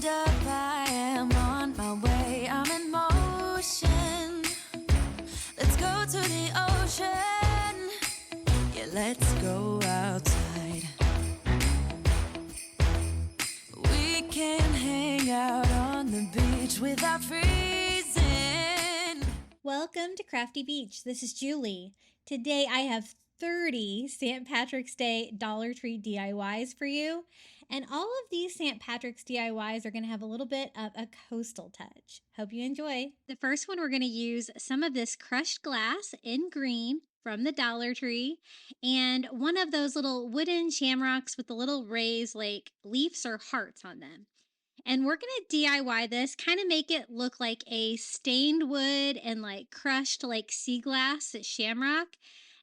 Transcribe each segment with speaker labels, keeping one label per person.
Speaker 1: hold up, I am on my way. I'm in motion. Let's go to the ocean. Yeah, let's go outside. We can hang out on the beach without freezing.
Speaker 2: Welcome to Crafty Beach. This is Julie. Today I have 30 St. Patrick's Day Dollar Tree DIYs for you. And all of these St. Patrick's DIYs are going to have a little bit of a coastal touch. Hope you enjoy. The first one, we're going to use some of this crushed glass in green from the Dollar Tree and one of those little wooden shamrocks with the little raised like leaves or hearts on them. And we're going to DIY this, kind of make it look like a stained wood and like crushed like sea glass at shamrock.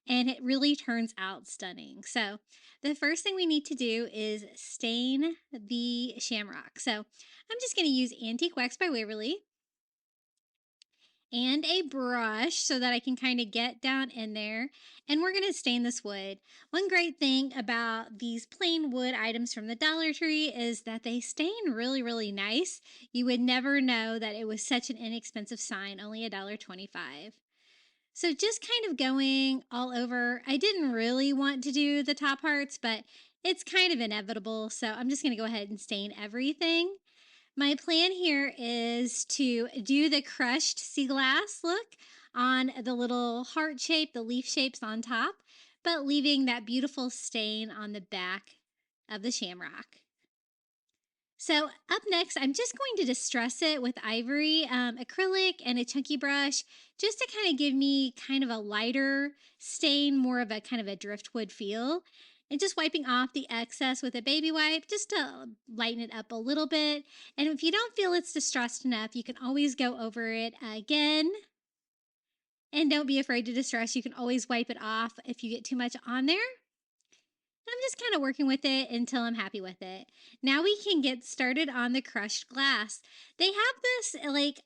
Speaker 2: And it really turns out stunning. So the first thing we need to do is stain the shamrock. So I'm just going to use Antique Wax by Waverly and a brush so that I can kind of get down in there. And we're going to stain this wood. One great thing about these plain wood items from the Dollar Tree is that they stain really, really nice. You would never know that it was such an inexpensive sign, only $1.25. So just kind of going all over. I didn't really want to do the top parts, but it's kind of inevitable. So I'm just going to go ahead and stain everything. My plan here is to do the crushed sea glass look on the little heart shape, the leaf shapes on top, but leaving that beautiful stain on the back of the shamrock. So up next, I'm just going to distress it with ivory, acrylic, and a chunky brush, just to kind of give me kind of a lighter stain, more of a kind of a driftwood feel. And just wiping off the excess with a baby wipe just to lighten it up a little bit. And if you don't feel it's distressed enough, you can always go over it again. And don't be afraid to distress. You can always wipe it off if you get too much on there. I'm just kind of working with it until I'm happy with it. Now we can get started on the crushed glass. They have this like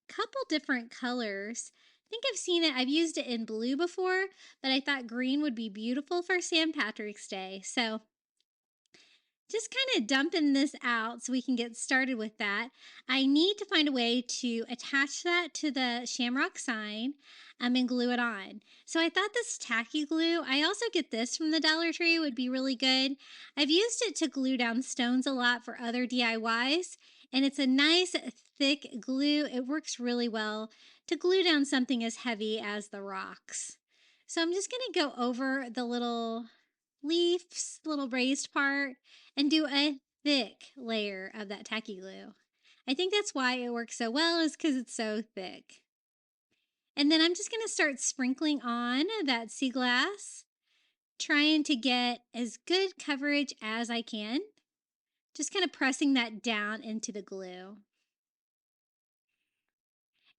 Speaker 2: couple different colors. I think I've seen it. I've used it in blue before, but I thought green would be beautiful for St. Patrick's Day. So just kind of dumping this out so we can get started with that. I need to find a way to attach that to the shamrock sign and glue it on. So I thought this tacky glue, I also get this from the Dollar Tree, would be really good. I've used it to glue down stones a lot for other DIYs, and it's a nice thick glue. It works really well to glue down something as heavy as the rocks. So I'm just going to go over the little leaves, little raised part, and do a thick layer of that tacky glue. I think that's why it works so well, is because it's so thick. And then I'm just going to start sprinkling on that sea glass, trying to get as good coverage as I can. Just kind of pressing that down into the glue.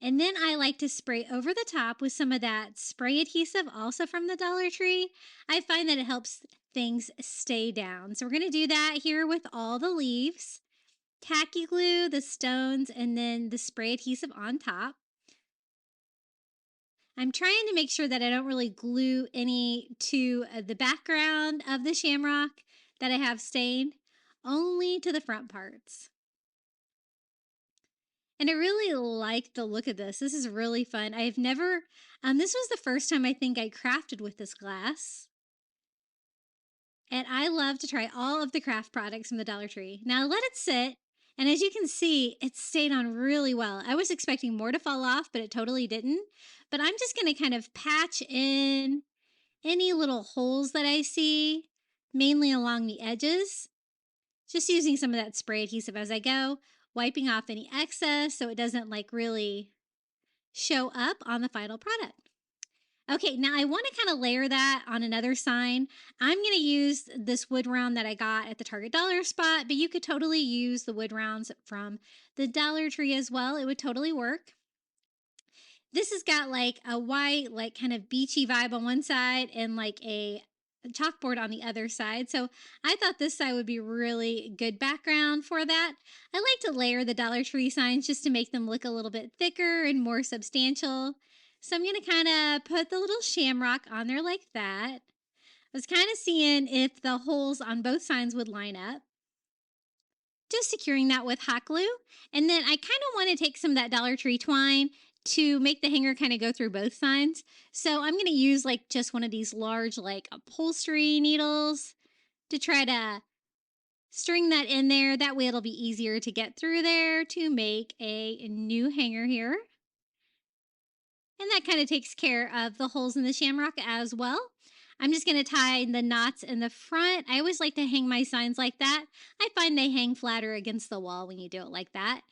Speaker 2: And then I like to spray over the top with some of that spray adhesive, also from the Dollar Tree. I find that it helps things stay down. So we're going to do that here with all the leaves. Tacky glue, the stones, and then the spray adhesive on top. I'm trying to make sure that I don't really glue any to the background of the shamrock that I have stained, only to the front parts. And I really like the look of this. This is really fun. I've never, this was the first time I think I crafted with this glass. And I love to try all of the craft products from the Dollar Tree. Now let it sit. And as you can see, it stayed on really well. I was expecting more to fall off, but it totally didn't. But I'm just going to kind of patch in any little holes that I see, mainly along the edges. Just using some of that spray adhesive as I go, wiping off any excess so it doesn't like really show up on the final product. Okay, now I want to kind of layer that on another sign. I'm going to use this wood round that I got at the Target Dollar Spot, but you could totally use the wood rounds from the Dollar Tree as well. It would totally work. This has got like a white, like kind of beachy vibe on one side and like a chalkboard on the other side. So I thought this side would be really good background for that. I like to layer the Dollar Tree signs just to make them look a little bit thicker and more substantial. So I'm going to kind of put the little shamrock on there like that. I was kind of seeing if the holes on both sides would line up. just securing that with hot glue. And then I kind of want to take some of that Dollar Tree twine to make the hanger kind of go through both sides. So I'm going to use like just one of these large like upholstery needles to try to string that in there. That way it'll be easier to get through there to make a new hanger here. And that kind of takes care of the holes in the shamrock as well. I'm just going to tie the knots in the front. I always like to hang my signs like that. I find they hang flatter against the wall when you do it like that,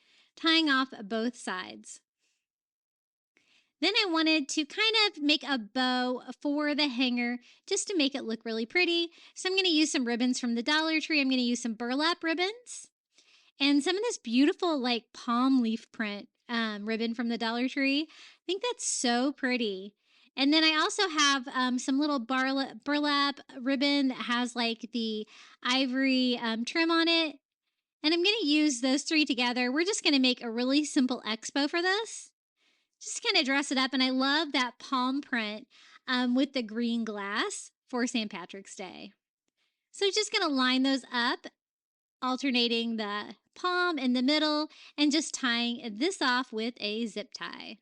Speaker 2: tying off both sides. Then I wanted to kind of make a bow for the hanger just to make it look really pretty. So I'm going to use some ribbons from the Dollar Tree. I'm going to use some burlap ribbons and some of this beautiful like palm leaf print ribbon from the Dollar Tree. I think that's so pretty. And then I also have some little burlap ribbon that has like the ivory trim on it. And I'm going to use those three together. We're just going to make a really simple expo for this. Just kind of dress it up. And I love that palm print with the green glass for St. Patrick's Day. So just going to line those up, alternating the palm in the middle and just tying this off with a zip tie.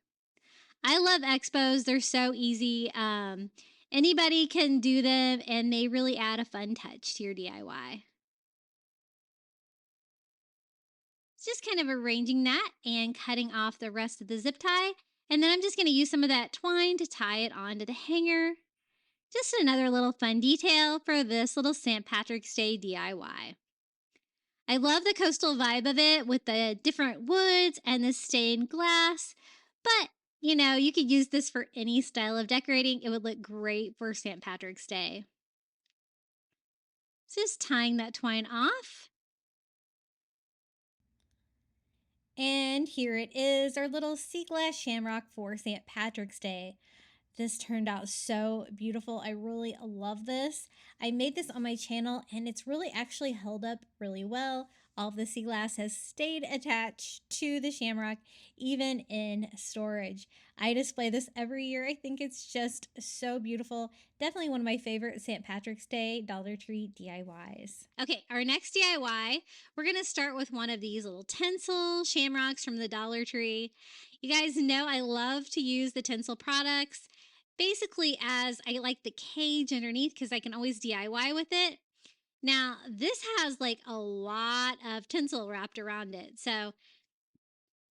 Speaker 2: I love expos. They're so easy. Anybody can do them and they really add a fun touch to your DIY. Just kind of arranging that and cutting off the rest of the zip tie. And then I'm just going to use some of that twine to tie it onto the hanger. Just another little fun detail for this little St. Patrick's Day DIY. I love the coastal vibe of it with the different woods and the stained glass, but you know, you could use this for any style of decorating. It would look great for St. Patrick's Day. Just tying that twine off. And here it is, our little sea glass shamrock for St. Patrick's Day. This turned out so beautiful. I really love this. I made this on my channel and it's really actually held up really well. All of the sea glass has stayed attached to the shamrock, even in storage. I display this every year. I think it's just so beautiful. Definitely one of my favorite St. Patrick's Day Dollar Tree DIYs. Okay, our next DIY, we're going to start with one of these little tinsel shamrocks from the Dollar Tree. You guys know I love to use the tinsel products basically as I like the cage underneath because I can always DIY with it. Now, this has like a lot of tinsel wrapped around it, so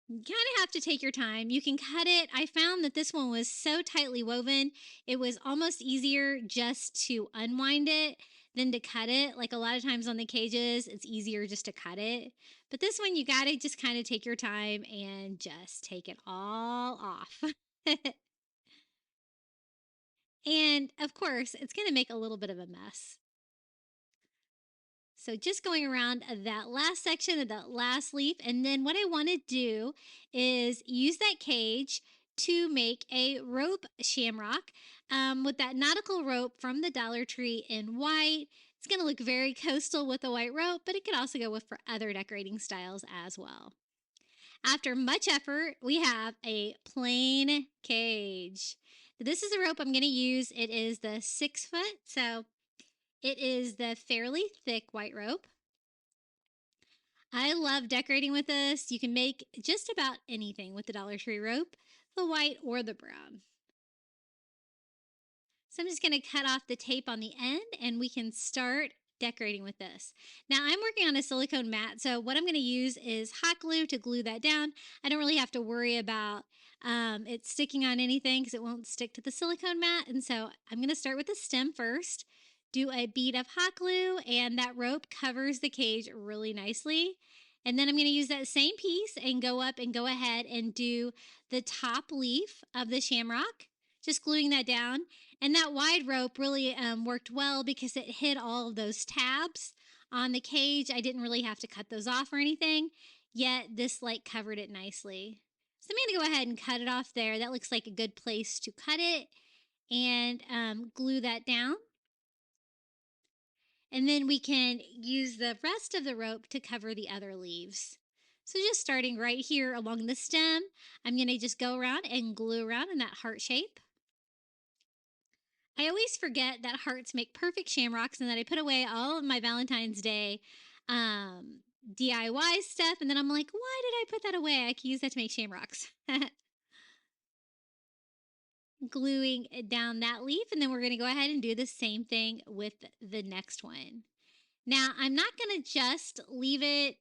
Speaker 2: you kind of have to take your time. You can cut it. I found that this one was so tightly woven, it was almost easier just to unwind it than to cut it. Like a lot of times on the cages, it's easier just to cut it. But this one, you got to just kind of take your time and just take it all off. And of course, it's going to make a little bit of a mess. So just going around that last section of that last leaf. And then what I want to do is use that cage to make a rope shamrock with that nautical rope from the Dollar Tree in white. It's going to look very coastal with the white rope, but it could also go with for other decorating styles as well. After much effort, we have a plain cage. This is a rope I'm going to use. It is the 6 foot, so it is the fairly thick white rope. I love decorating with this. You can make just about anything with the Dollar Tree rope, the white or the brown. So I'm just going to cut off the tape on the end and we can start decorating with this. Now I'm working on a silicone mat, so what I'm going to use is hot glue to glue that down. I don't really have to worry about it sticking on anything because it won't stick to the silicone mat. And so I'm going to start with the stem first, do a bead of hot glue, and that rope covers the cage really nicely. And then I'm going to use that same piece and go up and go ahead and do the top leaf of the shamrock, just gluing that down. And that wide rope really worked well because it hid all of those tabs on the cage. I didn't really have to cut those off or anything, yet this like covered it nicely. So I'm going to go ahead and cut it off there. That looks like a good place to cut it and glue that down. And then we can use the rest of the rope to cover the other leaves. So just starting right here along the stem, I'm going to just go around and glue around in that heart shape. I always forget that hearts make perfect shamrocks and that I put away all of my Valentine's Day DIY stuff. And then I'm like, why did I put that away? I could use that to make shamrocks. Gluing down that leaf. And then we're going to go ahead and do the same thing with the next one. Now, I'm not going to just leave it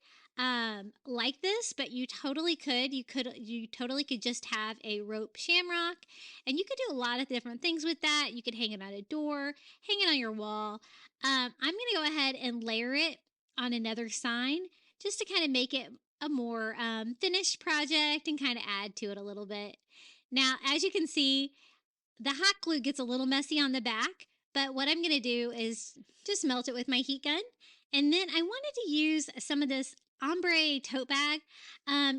Speaker 2: like this, but you totally could. You totally could just have a rope shamrock, and you could do a lot of different things with that. You could hang it on a door, hang it on your wall. I'm going to go ahead and layer it on another sign just to kind of make it a more finished project and kind of add to it a little bit. Now, as you can see, the hot glue gets a little messy on the back, but what I'm going to do is just melt it with my heat gun. And then I wanted to use some of this ombre tote bag.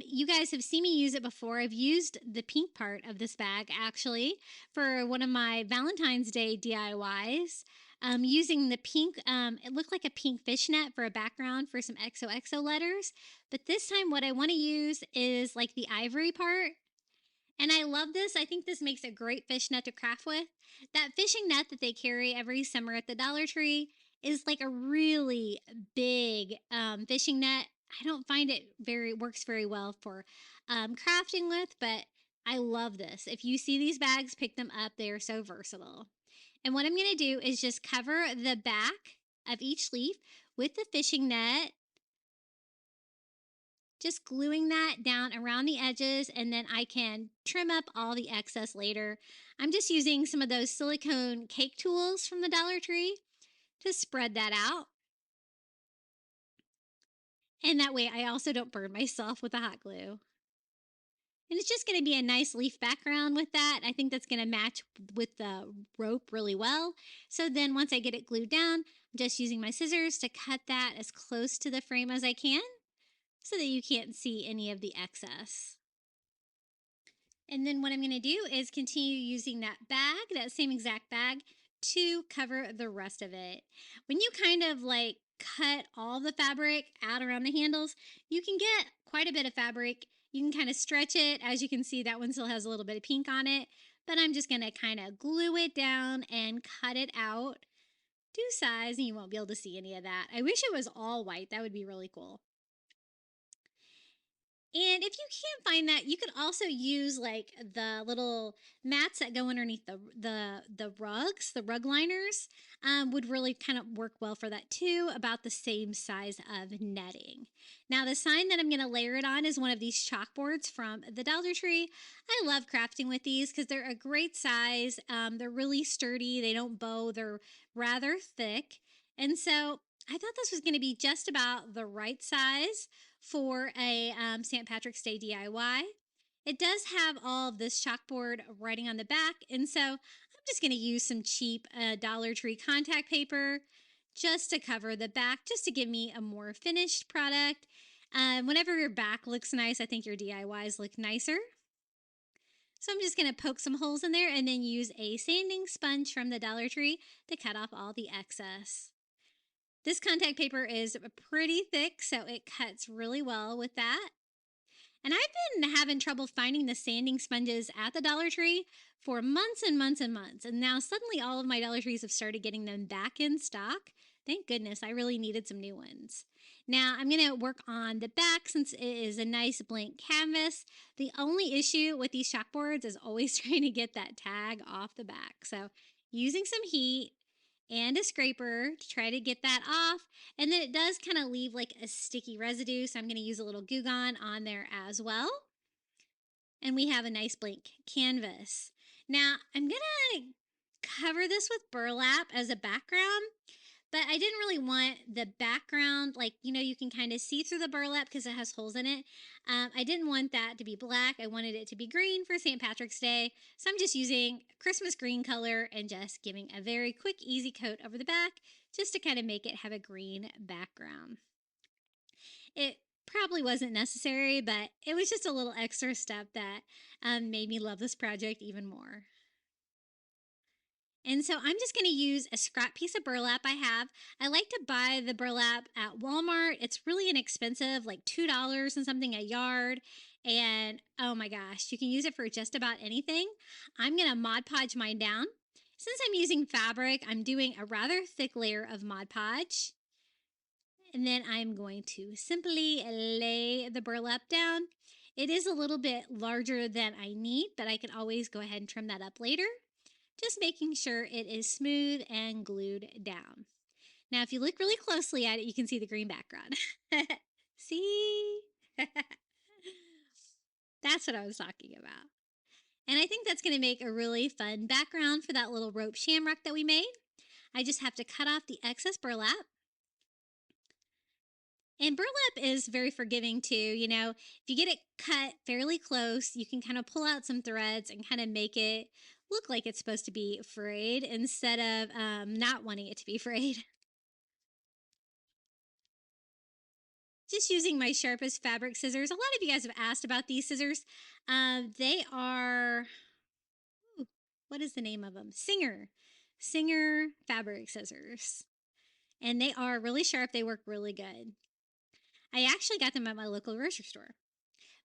Speaker 2: You guys have seen me use it before. I've used the pink part of this bag actually for one of my Valentine's Day DIYs. Using the pink, it looked like a pink fishnet for a background for some XOXO letters. But this time what I want to use is like the ivory part. And I love this. I think this makes a great fish net to craft with. That fishing net that they carry every summer at the Dollar Tree is like a really big fishing net. I don't find it works very well for crafting with, but I love this. If you see these bags, pick them up. They are so versatile. And what I'm going to do is just cover the back of each leaf with the fishing net, just gluing that down around the edges, and then I can trim up all the excess later. I'm just using some of those silicone cake tools from the Dollar Tree to spread that out. And that way I also don't burn myself with the hot glue. And it's just going to be a nice leaf background with that. I think that's going to match with the rope really well. So then once I get it glued down, I'm just using my scissors to cut that as close to the frame as I can, so that you can't see any of the excess. And then what I'm going to do is continue using that bag, that same exact bag, to cover the rest of it. When you kind of like cut all the fabric out around the handles, you can get quite a bit of fabric. You can kind of stretch it. As you can see, that one still has a little bit of pink on it, but I'm just going to kind of glue it down and cut it out to size, and you won't be able to see any of that. I wish it was all white. That would be really cool. And if you can't find that, you could also use like the little mats that go underneath the rugs, the rug liners, would really kind of work well for that too, about the same size of netting. Now the sign that I'm going to layer it on is one of these chalkboards from the Dollar Tree. I love crafting with these because they're a great size. They're really sturdy. They don't bow. They're rather thick. And so I thought this was going to be just about the right size for a St. Patrick's Day DIY. It does have all of this chalkboard writing on the back, and so I'm just going to use some cheap Dollar Tree contact paper just to cover the back, just to give me a more finished product. Whenever your back looks nice, I think your DIYs look nicer. So I'm just going to poke some holes in there and then use a sanding sponge from the Dollar Tree to cut off all the excess. This contact paper is pretty thick, so it cuts really well with that. And I've been having trouble finding the sanding sponges at the Dollar Tree for months and months and months. And now suddenly all of my Dollar Trees have started getting them back in stock. Thank goodness, I really needed some new ones. Now I'm going to work on the back since it is a nice blank canvas. The only issue with these chalkboards is always trying to get that tag off the back. So using some heat and a scraper to try to get that off. And then it does kind of leave like a sticky residue, so I'm going to use a little Goo Gone on there as well. And we have a nice blank canvas. Now I'm going to cover this with burlap as a background, but I didn't really want the background, like, you can kind of see through the burlap because it has holes in it. I didn't want that to be black. I wanted it to be green for St. Patrick's Day. So I'm just using Christmas green color and just giving a very quick, easy coat over the back just to kind of make it have a green background. It probably wasn't necessary, but it was just a little extra step that made me love this project even more. And so I'm just going to use a scrap piece of burlap I have. I like to buy the burlap at Walmart. It's really inexpensive, like $2 and something a yard. And oh my gosh, you can use it for just about anything. I'm going to Mod Podge mine down. Since I'm using fabric, I'm doing a rather thick layer of Mod Podge. And then I'm going to simply lay the burlap down. It is a little bit larger than I need, but I can always go ahead and trim that up later. Just making sure it is smooth and glued down. Now, if you look really closely at it, you can see the green background. See? That's what I was talking about. And I think that's going to make a really fun background for that little rope shamrock that we made. I just have to cut off the excess burlap. And burlap is very forgiving too. You know, if you get it cut fairly close, you can kind of pull out some threads and kind of make it look like it's supposed to be frayed instead of not wanting it to be frayed. Just using my sharpest fabric scissors. A lot of you guys have asked about these scissors. They are, what is the name of them? Singer fabric scissors. And they are really sharp. They work really good. I actually got them at my local grocery store.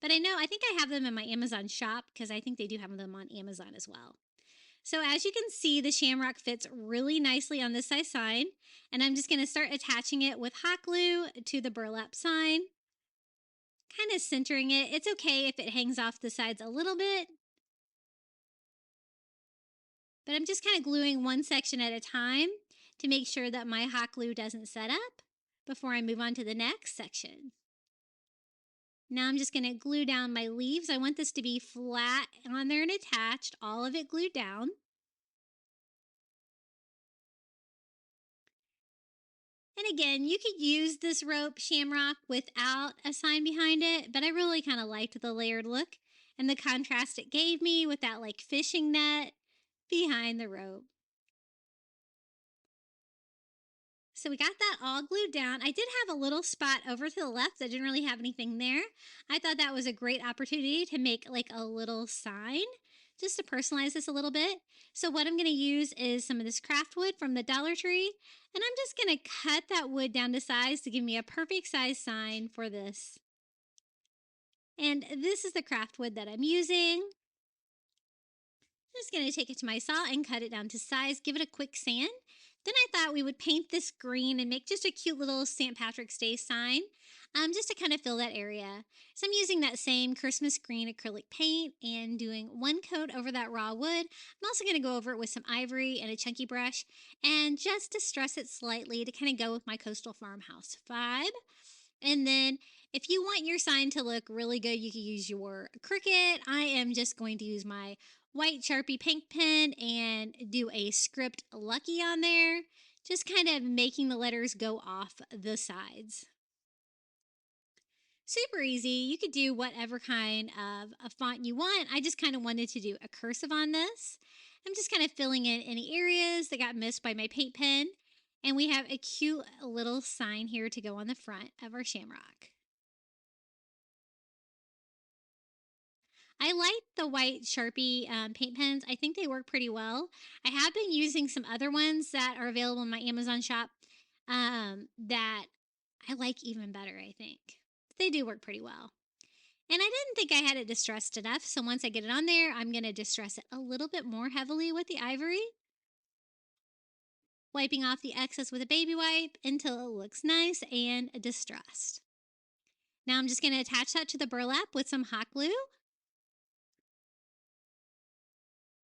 Speaker 2: But I think I have them in my Amazon shop because I think they do have them on Amazon as well. So as you can see, the shamrock fits really nicely on this size sign. And I'm just going to start attaching it with hot glue to the burlap sign. Kind of centering it. It's okay if it hangs off the sides a little bit. But I'm just kind of gluing one section at a time to make sure that my hot glue doesn't set up before I move on to the next section. Now I'm just going to glue down my leaves. I want this to be flat on there and attached, all of it glued down. And again, you could use this rope shamrock without a sign behind it, but I really kind of liked the layered look and the contrast it gave me with that like fishing net behind the rope. So we got that all glued down. I did have a little spot over to the left that didn't really have anything there. I thought that was a great opportunity to make like a little sign just to personalize this a little bit. So what I'm going to use is some of this craft wood from the Dollar Tree, and I'm just going to cut that wood down to size to give me a perfect size sign for this. And this is the craft wood that I'm using. I'm just going to take it to my saw and cut it down to size, give it a quick sand. Then I thought we would paint this green and make just a cute little St. Patrick's Day sign, just to kind of fill that area. So I'm using that same Christmas green acrylic paint and doing one coat over that raw wood. I'm also going to go over it with some ivory and a chunky brush and just distress it slightly to kind of go with my coastal farmhouse vibe. And then if you want your sign to look really good, you can use your Cricut. I am just going to use my white Sharpie paint pen and do a script Lucky on there, just kind of making the letters go off the sides. Super easy. You could do whatever kind of a font you want. I just kind of wanted to do a cursive on this. I'm just kind of filling in any areas that got missed by my paint pen. And we have a cute little sign here to go on the front of our shamrock. I like the white Sharpie paint pens. I think they work pretty well. I have been using some other ones that are available in my Amazon shop that I like even better, I think. They do work pretty well. And I didn't think I had it distressed enough, so once I get it on there, I'm going to distress it a little bit more heavily with the ivory. Wiping off the excess with a baby wipe until it looks nice and distressed. Now I'm just going to attach that to the burlap with some hot glue.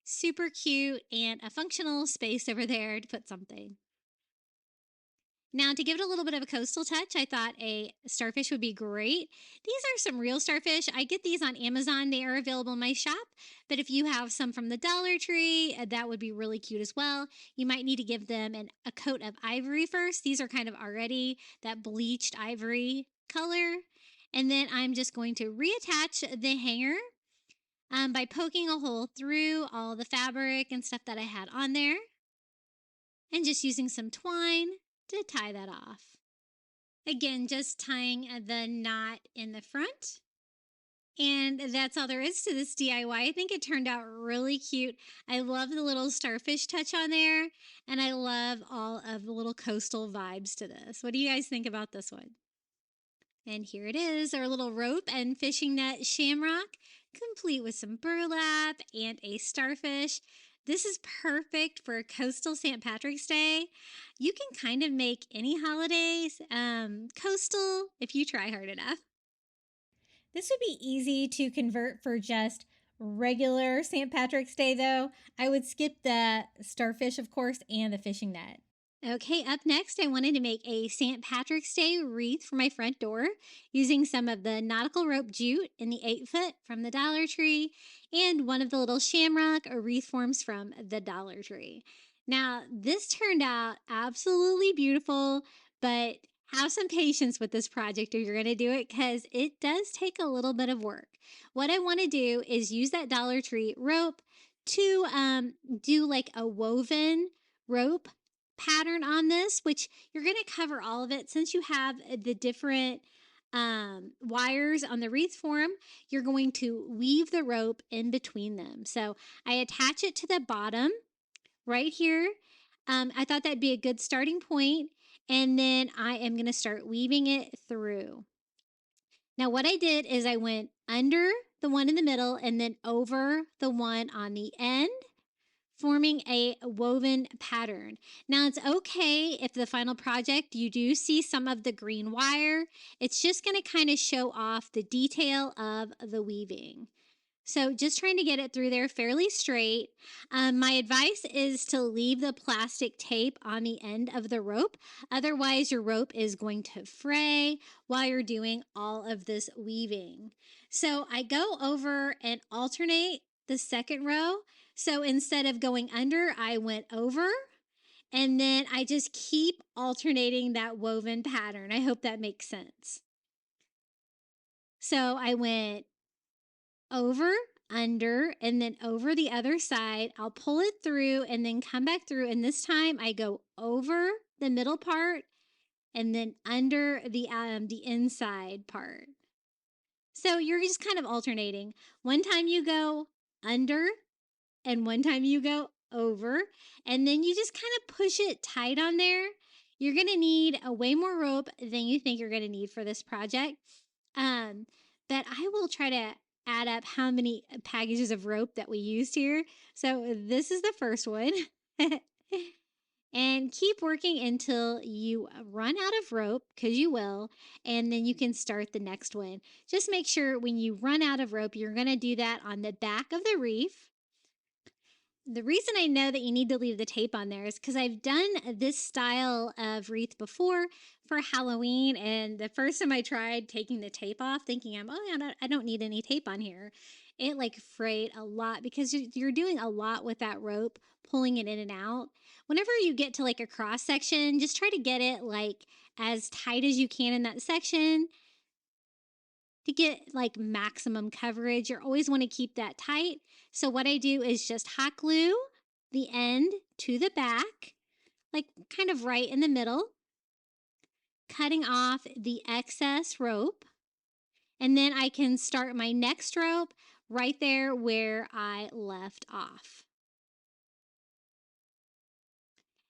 Speaker 2: Super cute and a functional space over there to put something. Now to give it a little bit of a coastal touch, I thought a starfish would be great. These are some real starfish. I get these on Amazon. They are available in my shop. But if you have some from the Dollar Tree, that would be really cute as well. You might need to give them a coat of ivory first. These are kind of already that bleached ivory color. And then I'm just going to reattach the hanger by poking a hole through all the fabric and stuff that I had on there. And just using some twine to tie that off. Again, just tying the knot in the front. And that's all there is to this DIY. I think it turned out really cute. I love the little starfish touch on there. And I love all of the little coastal vibes to this. What do you guys think about this one? And here it is, our little rope and fishing net shamrock, complete with some burlap and a starfish. This is perfect for a coastal St. Patrick's Day. You can kind of make any holidays coastal if you try hard enough.
Speaker 3: This would be easy to convert for just regular St. Patrick's Day, though. I would skip the starfish, of course, and the fishing net.
Speaker 2: Okay, up next, I wanted to make a St. Patrick's Day wreath for my front door using some of the nautical rope jute in the 8-foot from the Dollar Tree and one of the little shamrock or wreath forms from the Dollar Tree. Now, this turned out absolutely beautiful, but have some patience with this project if you're going to do it because it does take a little bit of work. What I want to do is use that Dollar Tree rope to do like a woven rope pattern on this, which you're going to cover all of it since you have the different wires on the wreath form. You're going to weave the rope in between them. So I attach it to the bottom right here. I thought that'd be a good starting point, and then I am going to start weaving it through. Now what I did is I went under the one in the middle and then over the one on the end, forming a woven pattern. Now it's okay if the final project you do see some of the green wire. It's just going to kind of show off the detail of the weaving. So just trying to get it through there fairly straight. My advice is to leave the plastic tape on the end of the rope. Otherwise, your rope is going to fray while you're doing all of this weaving. So I go over and alternate the second row. So instead of going under, I went over. And then I just keep alternating that woven pattern. I hope that makes sense. So I went over, under, and then over the other side. I'll pull it through and then come back through. And this time I go over the middle part and then under the inside part. So you're just kind of alternating. One time you go under and one time you go over, and then you just kind of push it tight on there. You're going to need a way more rope than you think you're going to need for this project. But I will try to add up how many packages of rope that we used here. So this is the first one. And keep working until you run out of rope, because you will, and then you can start the next one. Just make sure when you run out of rope, you're going to do that on the back of the wreath. The reason I know that you need to leave the tape on there is because I've done this style of wreath before for Halloween, and the first time I tried taking the tape off, thinking I don't need any tape on here, it like frayed a lot because you're doing a lot with that rope, pulling it in and out. Whenever you get to like a cross section, just try to get it like as tight as you can in that section to get like maximum coverage. You always want to keep that tight. So what I do is just hot glue the end to the back, like kind of right in the middle, cutting off the excess rope. And then I can start my next rope right there where I left off.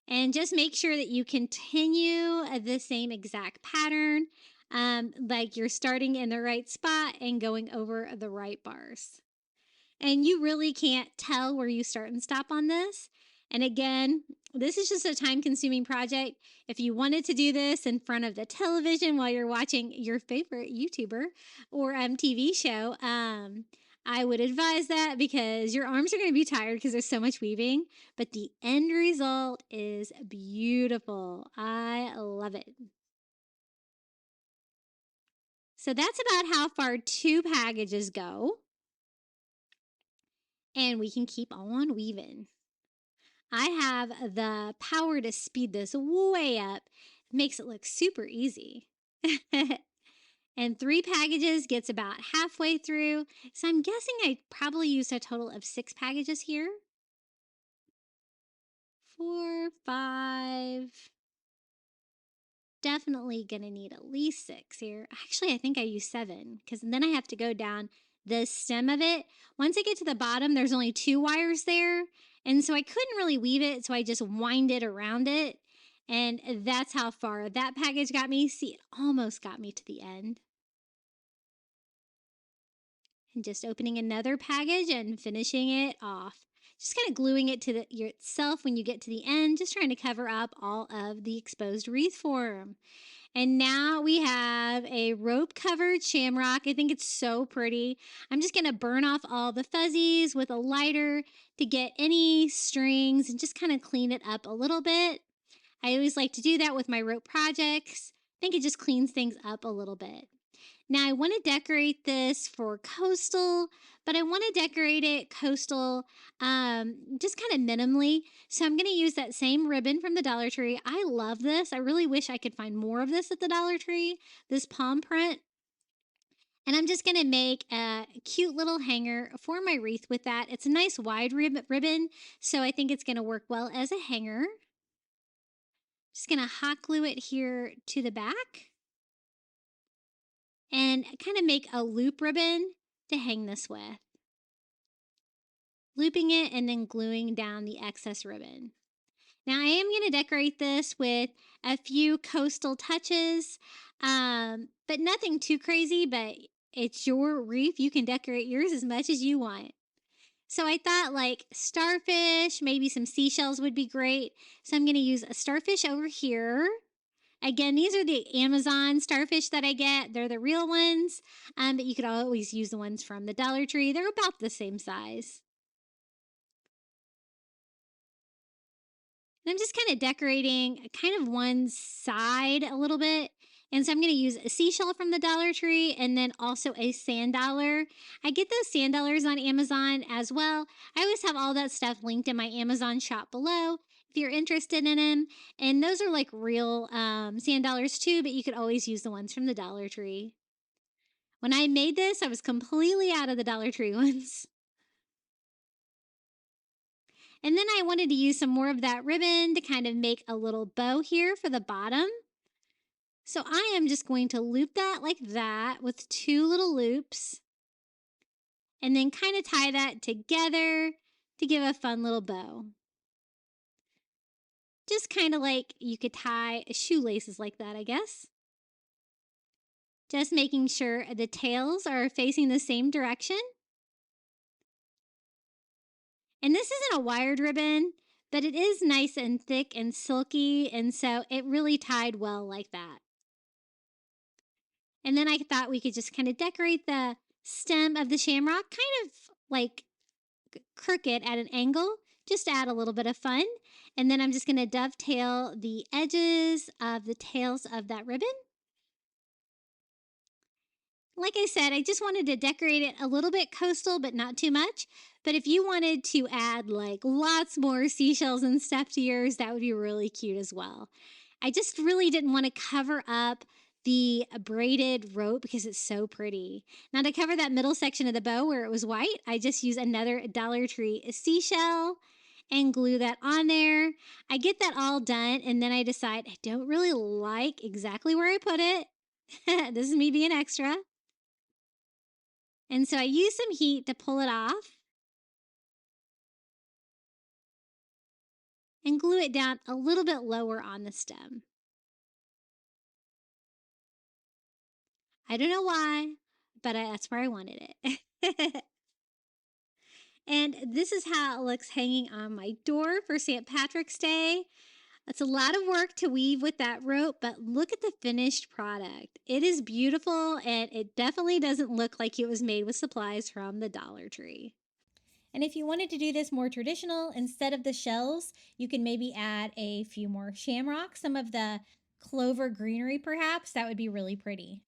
Speaker 2: And just make sure that you continue the same exact pattern, like you're starting in the right spot and going over the right bars. And you really can't tell where you start and stop on this. And again, this is just a time-consuming project. If you wanted to do this in front of the television while you're watching your favorite YouTuber or TV show, I would advise that because your arms are going to be tired because there's so much weaving. But the end result is beautiful. I love it. So that's about how far 2 packages go. And we can keep on weaving. I have the power to speed this way up. It makes it look super easy. And 3 packages gets about halfway through. So I'm guessing I probably used a total of 6 packages here. 4, 5. Definitely gonna need at least 6 here. Actually, I think I used 7 because then I have to go down the stem of it. Once I get to the bottom, there's only 2 wires there. And so I couldn't really weave it, so I just wind it around it. And that's how far that package got me. See, it almost got me to the end. And just opening another package and finishing it off. Just kind of gluing it to yourself when you get to the end, just trying to cover up all of the exposed wreath form. And now we have a rope-covered shamrock. I think it's so pretty. I'm just going to burn off all the fuzzies with a lighter to get any strings and just kind of clean it up a little bit. I always like to do that with my rope projects. I think it just cleans things up a little bit. Now I want to decorate this for coastal, but I want to decorate it coastal just kind of minimally. So I'm going to use that same ribbon from the Dollar Tree. I love this. I really wish I could find more of this at the Dollar Tree, this palm print. And I'm just going to make a cute little hanger for my wreath with that. It's a nice wide ribbon, so I think it's going to work well as a hanger. Just going to hot glue it here to the back and kind of make a loop ribbon to hang this with. Looping it and then gluing down the excess ribbon. Now I am going to decorate this with a few coastal touches, but nothing too crazy, but it's your wreath. You can decorate yours as much as you want. So I thought like starfish, maybe some seashells would be great. So I'm going to use a starfish over here. Again, these are the Amazon starfish that I get. They're the real ones, but you could always use the ones from the Dollar Tree. They're about the same size. And I'm just kind of decorating kind of one side a little bit. And so I'm going to use a seashell from the Dollar Tree and then also a sand dollar. I get those sand dollars on Amazon as well. I always have all that stuff linked in my Amazon shop below if you're interested in them. And those are like real sand dollars too, but you could always use the ones from the Dollar Tree. When I made this, I was completely out of the Dollar Tree ones. And then I wanted to use some more of that ribbon to kind of make a little bow here for the bottom. So I am just going to loop that like that with 2 little loops. And then kind of tie that together to give a fun little bow. Just kind of like you could tie shoelaces like that, I guess. Just making sure the tails are facing the same direction. And this isn't a wired ribbon, but it is nice and thick and silky, and so it really tied well like that. And then I thought we could just kind of decorate the stem of the shamrock, kind of like crooked at an angle, just to add a little bit of fun. And then I'm just going to dovetail the edges of the tails of that ribbon. Like I said, I just wanted to decorate it a little bit coastal, but not too much. But if you wanted to add like lots more seashells and stuff to yours, that would be really cute as well. I just really didn't want to cover up the braided rope because it's so pretty. Now to cover that middle section of the bow where it was white, I just use another Dollar Tree seashell and glue that on there. I get that all done and then I decide I don't really like exactly where I put it. This is me being extra. And so I use some heat to pull it off and glue it down a little bit lower on the stem. I don't know why, but that's where I wanted it. And this is how it looks hanging on my door for St. Patrick's Day. It's a lot of work to weave with that rope, but look at the finished product. It is beautiful, and it definitely doesn't look like it was made with supplies from the Dollar Tree.
Speaker 3: And if you wanted to do this more traditional, instead of the shells, you can maybe add a few more shamrocks, some of the clover greenery perhaps. That would be really pretty.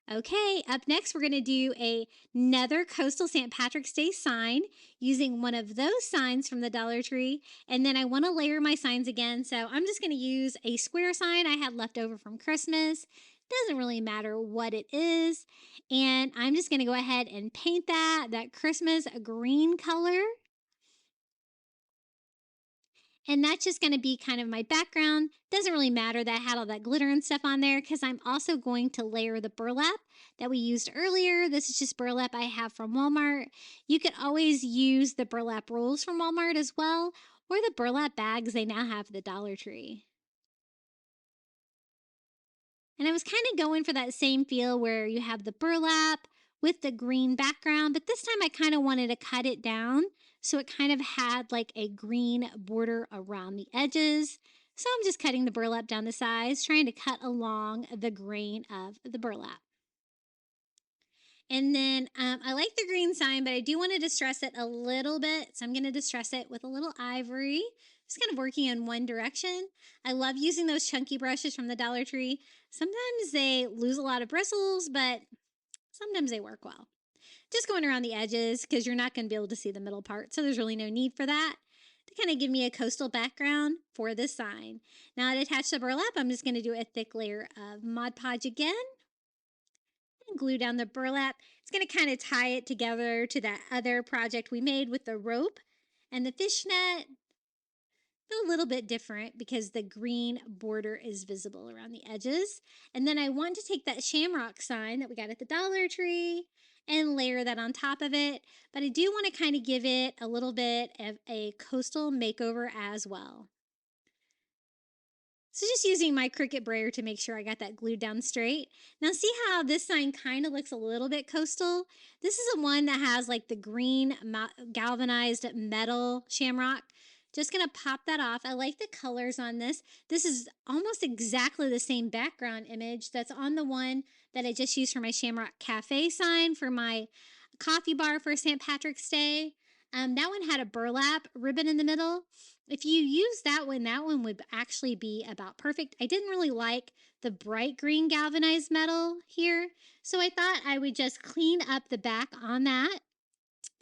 Speaker 2: Okay, up next we're going to do another coastal St. Patrick's Day sign using one of those signs from the Dollar Tree. And then I want to layer my signs again, so I'm just going to use a square sign I had left over from Christmas. Doesn't really matter what it is. And I'm just going to go ahead and paint that Christmas green color. And that's just going to be kind of my background. Doesn't really matter that I had all that glitter and stuff on there because I'm also going to layer the burlap that we used earlier. This is just burlap I have from Walmart. You could always use the burlap rolls from Walmart as well, or the burlap bags they now have at the Dollar Tree. And I was kind of going for that same feel where you have the burlap with the green background, but this time I kind of wanted to cut it down so it kind of had like a green border around the edges. So I'm just cutting the burlap down to size, trying to cut along the grain of the burlap. And then I like the green sign, but I do want to distress it a little bit. So I'm going to distress it with a little ivory. Just kind of working in one direction. I love using those chunky brushes from the Dollar Tree. Sometimes they lose a lot of bristles, but sometimes they work well. Just going around the edges because you're not going to be able to see the middle part. So there's really no need for that. To kind of give me a coastal background for this sign. Now to attach the burlap, I'm just going to do a thick layer of Mod Podge again. And glue down the burlap. It's going to kind of tie it together to that other project we made with the rope and the fishnet. A little bit different because the green border is visible around the edges. And then I want to take that shamrock sign that we got at the Dollar Tree and layer that on top of it. But I do want to kind of give it a little bit of a coastal makeover as well. So just using my Cricut brayer to make sure I got that glued down straight. Now see how this sign kind of looks a little bit coastal? This is a one that has like the green galvanized metal shamrock. Just going to pop that off. I like the colors on this. This is almost exactly the same background image that's on the one that I just used for my Shamrock Cafe sign for my coffee bar for St. Patrick's Day. That one had a burlap ribbon in the middle. If you use that one would actually be about perfect. I didn't really like the bright green galvanized metal here, so I thought I would just clean up the back on that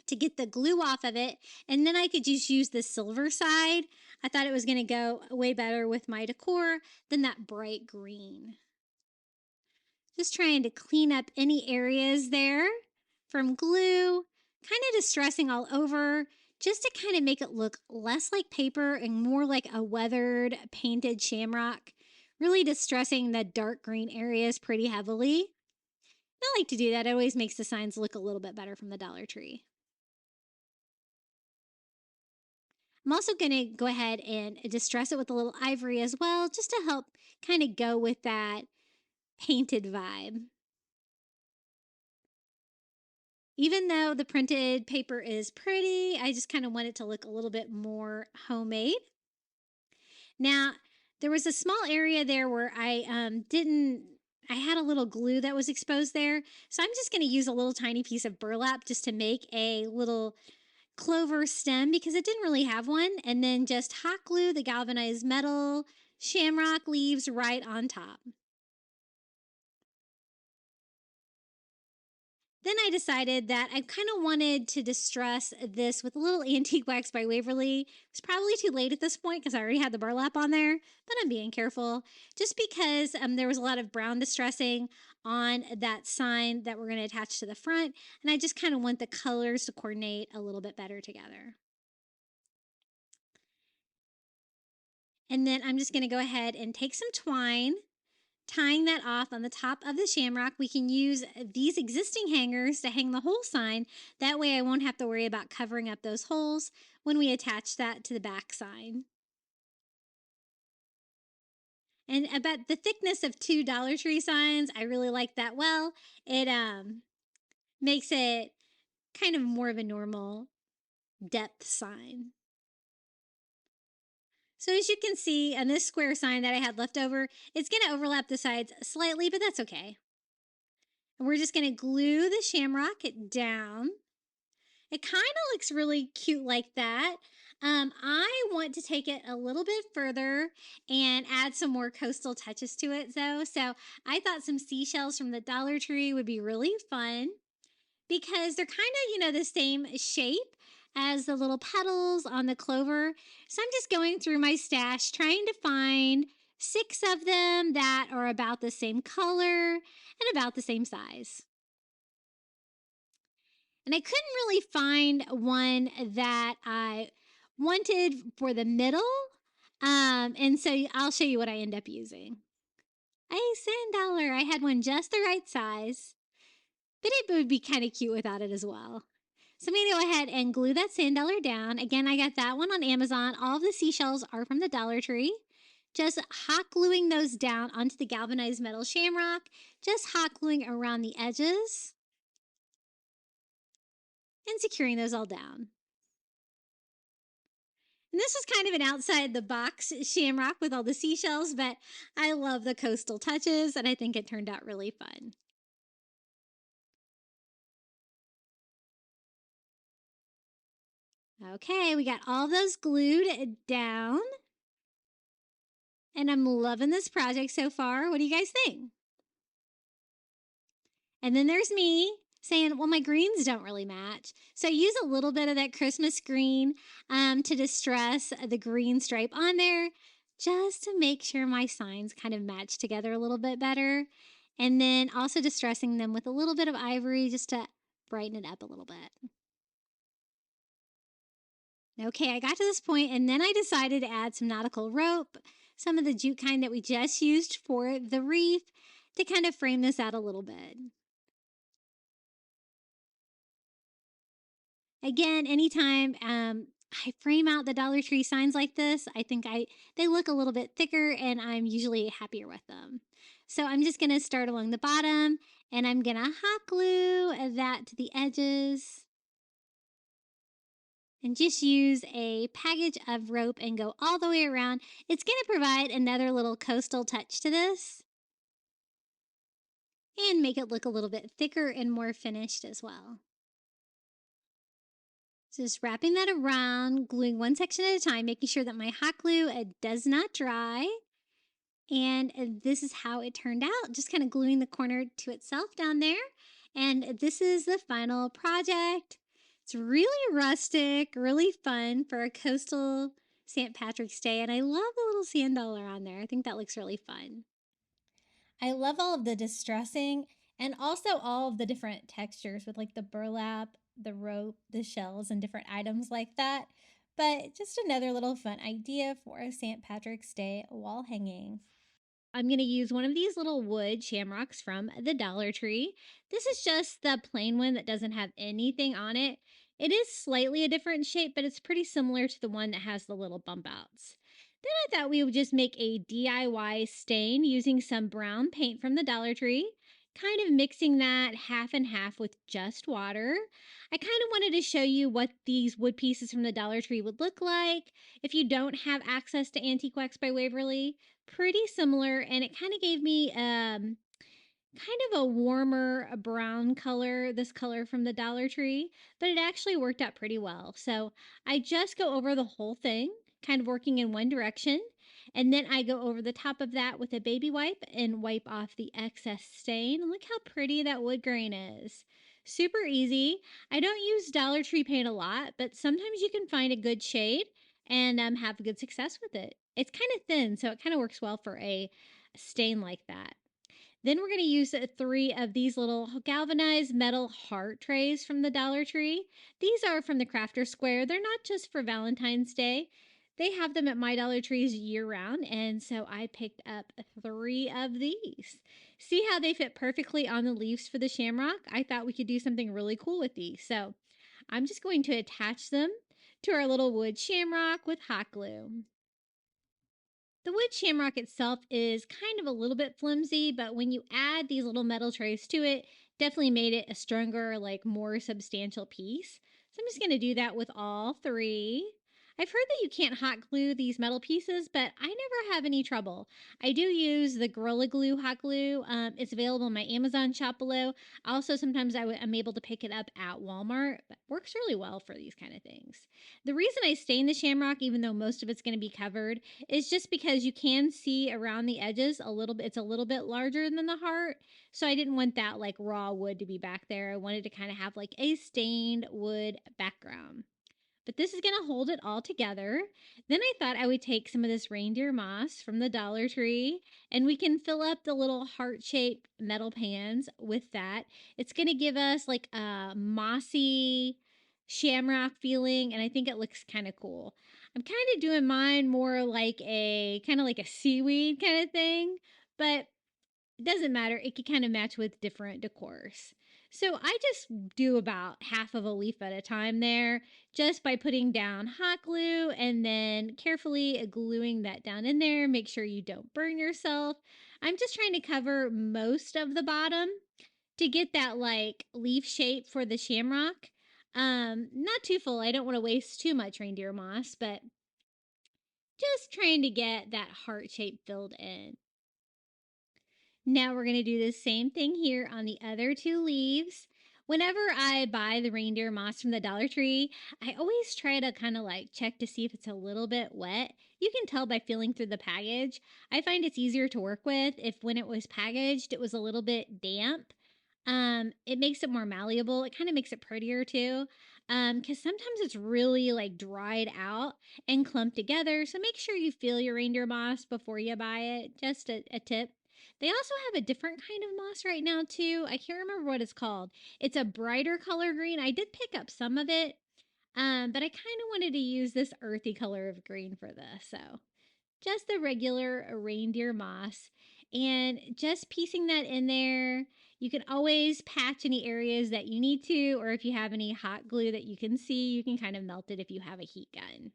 Speaker 2: to get the glue off of it, and then I could just use the silver side. I thought it was going to go way better with my decor than that bright green. Just trying to clean up any areas there from glue, kind of distressing all over, just to kind of make it look less like paper and more like a weathered painted shamrock, really distressing the dark green areas pretty heavily. I like to do that. It always makes the signs look a little bit better from the Dollar Tree. I'm also going to go ahead and distress it with a little ivory as well, just to help kind of go with that painted vibe. Even though the printed paper is pretty, I just kind of want it to look a little bit more homemade. Now, there was a small area there where I had a little glue that was exposed there. So I'm just going to use a little tiny piece of burlap just to make a little clover stem because it didn't really have one. And then just hot glue the galvanized metal shamrock leaves right on top. Then I decided that I kind of wanted to distress this with a little antique wax by Waverly. It's probably too late at this point because I already had the burlap on there, but I'm being careful just because there was a lot of brown distressing on that sign that we're going to attach to the front, and I just kind of want the colors to coordinate a little bit better together. And then I'm just going to go ahead and take some twine, tying that off on the top of the shamrock. We can use these existing hangers to hang the whole sign. That way I won't have to worry about covering up those holes when we attach that to the back sign. And about the thickness of 2 Dollar Tree signs, I really like that. Well, it makes it kind of more of a normal depth sign. So as you can see on this square sign that I had left over, it's going to overlap the sides slightly, but that's okay. And we're just going to glue the shamrock down. It kind of looks really cute like that. I want to take it a little bit further and add some more coastal touches to it though. So I thought some seashells from the Dollar Tree would be really fun because they're kind of, the same shape as the little petals on the clover. So I'm just going through my stash trying to find 6 of them that are about the same color and about the same size. And I couldn't really find one that I wanted for the middle. And so I'll show you what I end up using. A $10. I had one just the right size, but it would be kind of cute without it as well. So I'm going to go ahead and glue that $10 down. Again, I got that one on Amazon. All of the seashells are from the Dollar Tree. Just hot gluing those down onto the galvanized metal shamrock. Just hot gluing around the edges. And securing those all down. And this was kind of an outside the box shamrock with all the seashells, but I love the coastal touches and I think it turned out really fun. Okay, we got all those glued down. And I'm loving this project so far. What do you guys think? And then there's me saying, well, my greens don't really match. So I use a little bit of that Christmas green to distress the green stripe on there just to make sure my signs kind of match together a little bit better. And then also distressing them with a little bit of ivory just to brighten it up a little bit. Okay, I got to this point and then I decided to add some nautical rope, some of the jute kind that we just used for the wreath to kind of frame this out a little bit. Again, anytime I frame out the Dollar Tree signs like this, I think they look a little bit thicker and I'm usually happier with them. So I'm just going to start along the bottom and I'm going to hot glue that to the edges. And just use a package of rope and go all the way around. It's going to provide another little coastal touch to this and make it look a little bit thicker and more finished as well. Just wrapping that around, gluing one section at a time, making sure that my hot glue does not dry. And this is how it turned out, just kind of gluing the corner to itself down there. And this is the final project. It's really rustic, really fun for a coastal St. Patrick's Day. And I love the little sand dollar on there. I think that looks really fun.
Speaker 3: I love all of the distressing and also all of the different textures with like the burlap, the rope, the shells, and different items like that. But just another little fun idea for a St. Patrick's Day wall hanging.
Speaker 2: I'm going to use one of these little wood shamrocks from the Dollar Tree. This is just the plain one that doesn't have anything on it. It is slightly a different shape, but it's pretty similar to the one that has the little bump outs. Then I thought we would just make a DIY stain using some brown paint from the Dollar Tree, kind of mixing that half and half with just water. I kind of wanted to show you what these wood pieces from the Dollar Tree would look like if you don't have access to Antique Wax by Waverly. Pretty similar, and it kind of gave me kind of a warmer brown color, this color from the Dollar Tree, but it actually worked out pretty well. So I just go over the whole thing, kind of working in one direction, and then I go over the top of that with a baby wipe and wipe off the excess stain. And look how pretty that wood grain is. Super easy. I don't use Dollar Tree paint a lot, but sometimes you can find a good shade and have good success with it. It's kind of thin, so it kind of works well for a stain like that. Then we're going to use 3 of these little galvanized metal heart trays from the Dollar Tree. These are from the Crafter Square. They're not just for Valentine's Day. They have them at my Dollar Trees year round, and so I picked up 3 of these. See how they fit perfectly on the leaves for the shamrock? I thought we could do something really cool with these. So I'm just going to attach them to our little wood shamrock with hot glue. The wood shamrock itself is kind of a little bit flimsy, but when you add these little metal trays to it, definitely made it a stronger, like more substantial piece. So I'm just going to do that with all 3. I've heard that you can't hot glue these metal pieces, but I never have any trouble. I do use the Gorilla Glue hot glue. It's available in my Amazon shop below. Also, sometimes I'm able to pick it up at Walmart. But works really well for these kind of things. The reason I stain the shamrock, even though most of it's going to be covered, is just because you can see around the edges a little bit. It's a little bit larger than the heart. So I didn't want that like raw wood to be back there. I wanted to kind of have like a stained wood background. But this is going to hold it all together. Then I thought I would take some of this reindeer moss from the Dollar Tree and we can fill up the little heart-shaped metal pans with that. It's going to give us like a mossy shamrock feeling and I think it looks kind of cool. I'm kind of doing mine more like a kind of like a seaweed kind of thing, but it doesn't matter. It can kind of match with different decors. So I just do about half of a leaf at a time there just by putting down hot glue and then carefully gluing that down in there. Make sure you don't burn yourself. I'm just trying to cover most of the bottom to get that like leaf shape for the shamrock. Not too full. I don't want to waste too much reindeer moss, but just trying to get that heart shape filled in. Now we're going to do the same thing here on the other two leaves. Whenever I buy the reindeer moss from the Dollar Tree, I always try to kind of like check to see if it's a little bit wet. You can tell by feeling through the package. I find it's easier to work with if when it was packaged, it was a little bit damp. It makes it more malleable. It kind of makes it prettier too. Because sometimes it's really like dried out and clumped together. So make sure you feel your reindeer moss before you buy it. Just a tip. They also have a different kind of moss right now too. I can't remember what it's called. It's a brighter color green. I did pick up some of it, but I kind of wanted to use this earthy color of green for this. So just the regular reindeer moss and just piecing that in there. You can always patch any areas that you need to, or if you have any hot glue that you can see, you can kind of melt it if you have a heat gun.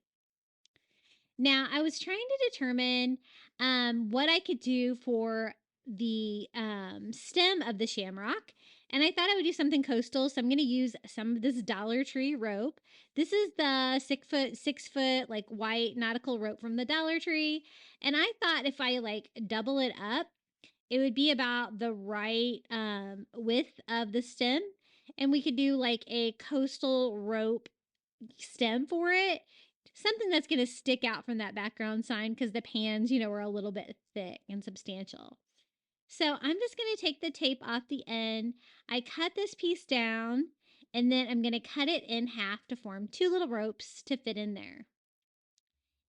Speaker 2: Now, I was trying to determine what I could do for the stem of the shamrock, and I thought I would do something coastal, so I'm going to use some of this Dollar Tree rope. This is the 6 foot, like white nautical rope from the Dollar Tree, and I thought if I like double it up, it would be about the right width of the stem, and we could do like a coastal rope stem for it, something that's going to stick out from that background sign because the pans, are a little bit thick and substantial. So I'm just going to take the tape off the end. I cut this piece down and then I'm going to cut it in half to form two little ropes to fit in there.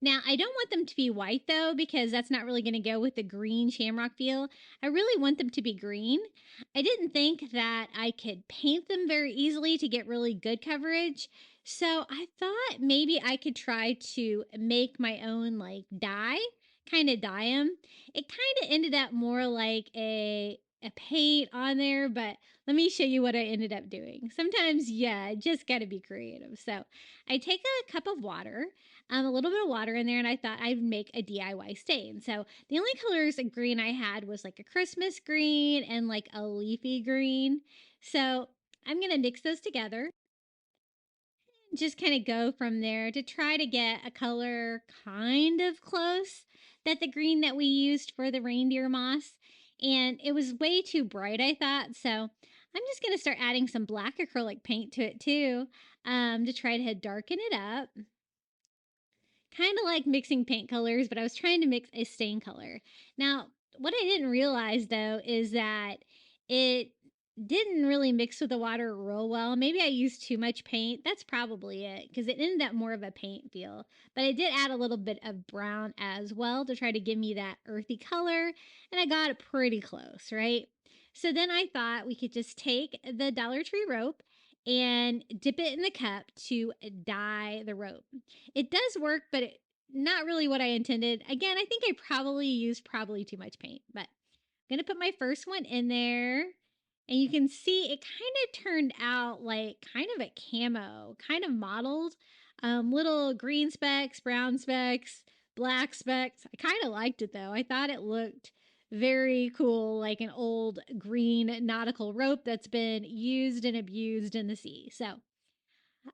Speaker 2: Now, I don't want them to be white though, because that's not really going to go with the green shamrock feel. I really want them to be green. I didn't think that I could paint them very easily to get really good coverage. So I thought maybe I could try to make my own like dye, kind of dye them. It kind of ended up more like a paint on there, but let me show you what I ended up doing. Sometimes, yeah, just got to be creative. So I take a cup of water, a little bit of water in there, and I thought I'd make a DIY stain. So the only colors of green I had was like a Christmas green and like a leafy green. So I'm going to mix those together. Just kind of go from there to try to get a color kind of close that the green that we used for the reindeer moss. And it was way too bright, I thought. So I'm just going to start adding some black acrylic paint to it too, to try to darken it up. Kind of like mixing paint colors, but I was trying to mix a stain color. Now, what I didn't realize though is that it didn't really mix with the water real well. Maybe I used too much paint. That's probably it, because it ended up more of a paint feel. But I did add a little bit of brown as well to try to give me that earthy color, and I got it pretty close, right? So then I thought we could just take the Dollar Tree rope and dip it in the cup to dye the rope. It does work, but not really what I intended. Again, I think I probably used too much paint, but I'm going to put my first one in there. And you can see it kind of turned out like kind of a camo, kind of modeled. Little green specks, brown specks, black specks. I kind of liked it though. I thought it looked very cool, like an old green nautical rope that's been used and abused in the sea. So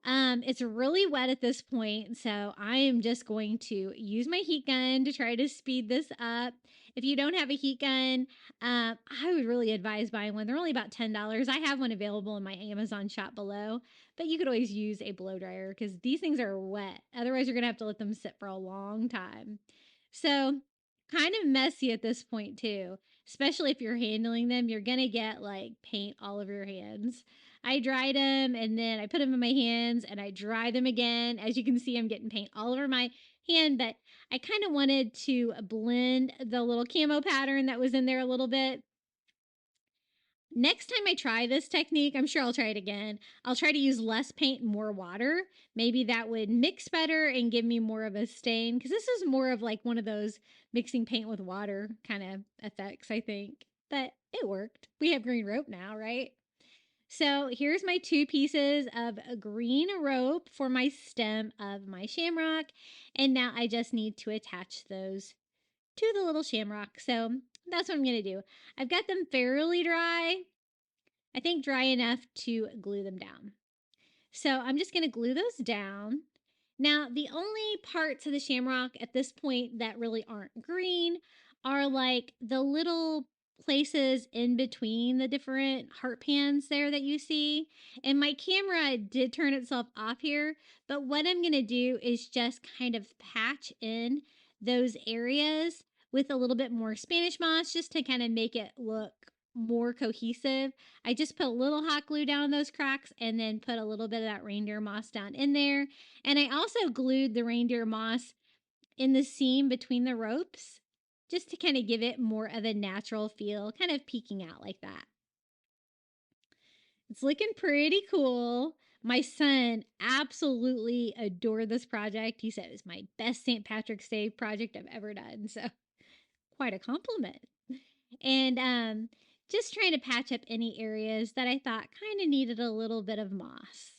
Speaker 2: it's really wet at this point, so I am just going to use my heat gun to try to speed this up. If you don't have a heat gun, I would really advise buying one. They're only about $10. I have one available in my Amazon shop below, but you could always use a blow dryer because these things are wet. Otherwise, you're going to have to let them sit for a long time. So kind of messy at this point too, especially if you're handling them. You're going to get like paint all over your hands. I dried them and then I put them in my hands and I dry them again. As you can see, I'm getting paint all over my hand, but I kind of wanted to blend the little camo pattern that was in there a little bit. Next time I try this technique, I'm sure I'll try it again. I'll try to use less paint and more water. Maybe that would mix better and give me more of a stain, because this is more of like one of those mixing paint with water kind of effects, I think. But it worked. We have green rope now, right? So here's my two pieces of a green rope for my stem of my shamrock. And now I just need to attach those to the little shamrock. So that's what I'm going to do. I've got them fairly dry. I think dry enough to glue them down. So I'm just going to glue those down. Now, the only parts of the shamrock at this point that really aren't green are like the little places in between the different heart pans there that you see. And my camera did turn itself off here, but what I'm going to do is just kind of patch in those areas with a little bit more Spanish moss just to kind of make it look more cohesive. I just put a little hot glue down on those cracks and then put a little bit of that reindeer moss down in there. And I also glued the reindeer moss in the seam between the ropes just to kind of give it more of a natural feel, kind of peeking out like that. It's looking pretty cool. My son absolutely adored this project. He said it was my best St. Patrick's Day project I've ever done. So quite a compliment. And just trying to patch up any areas that I thought kind of needed a little bit of moss.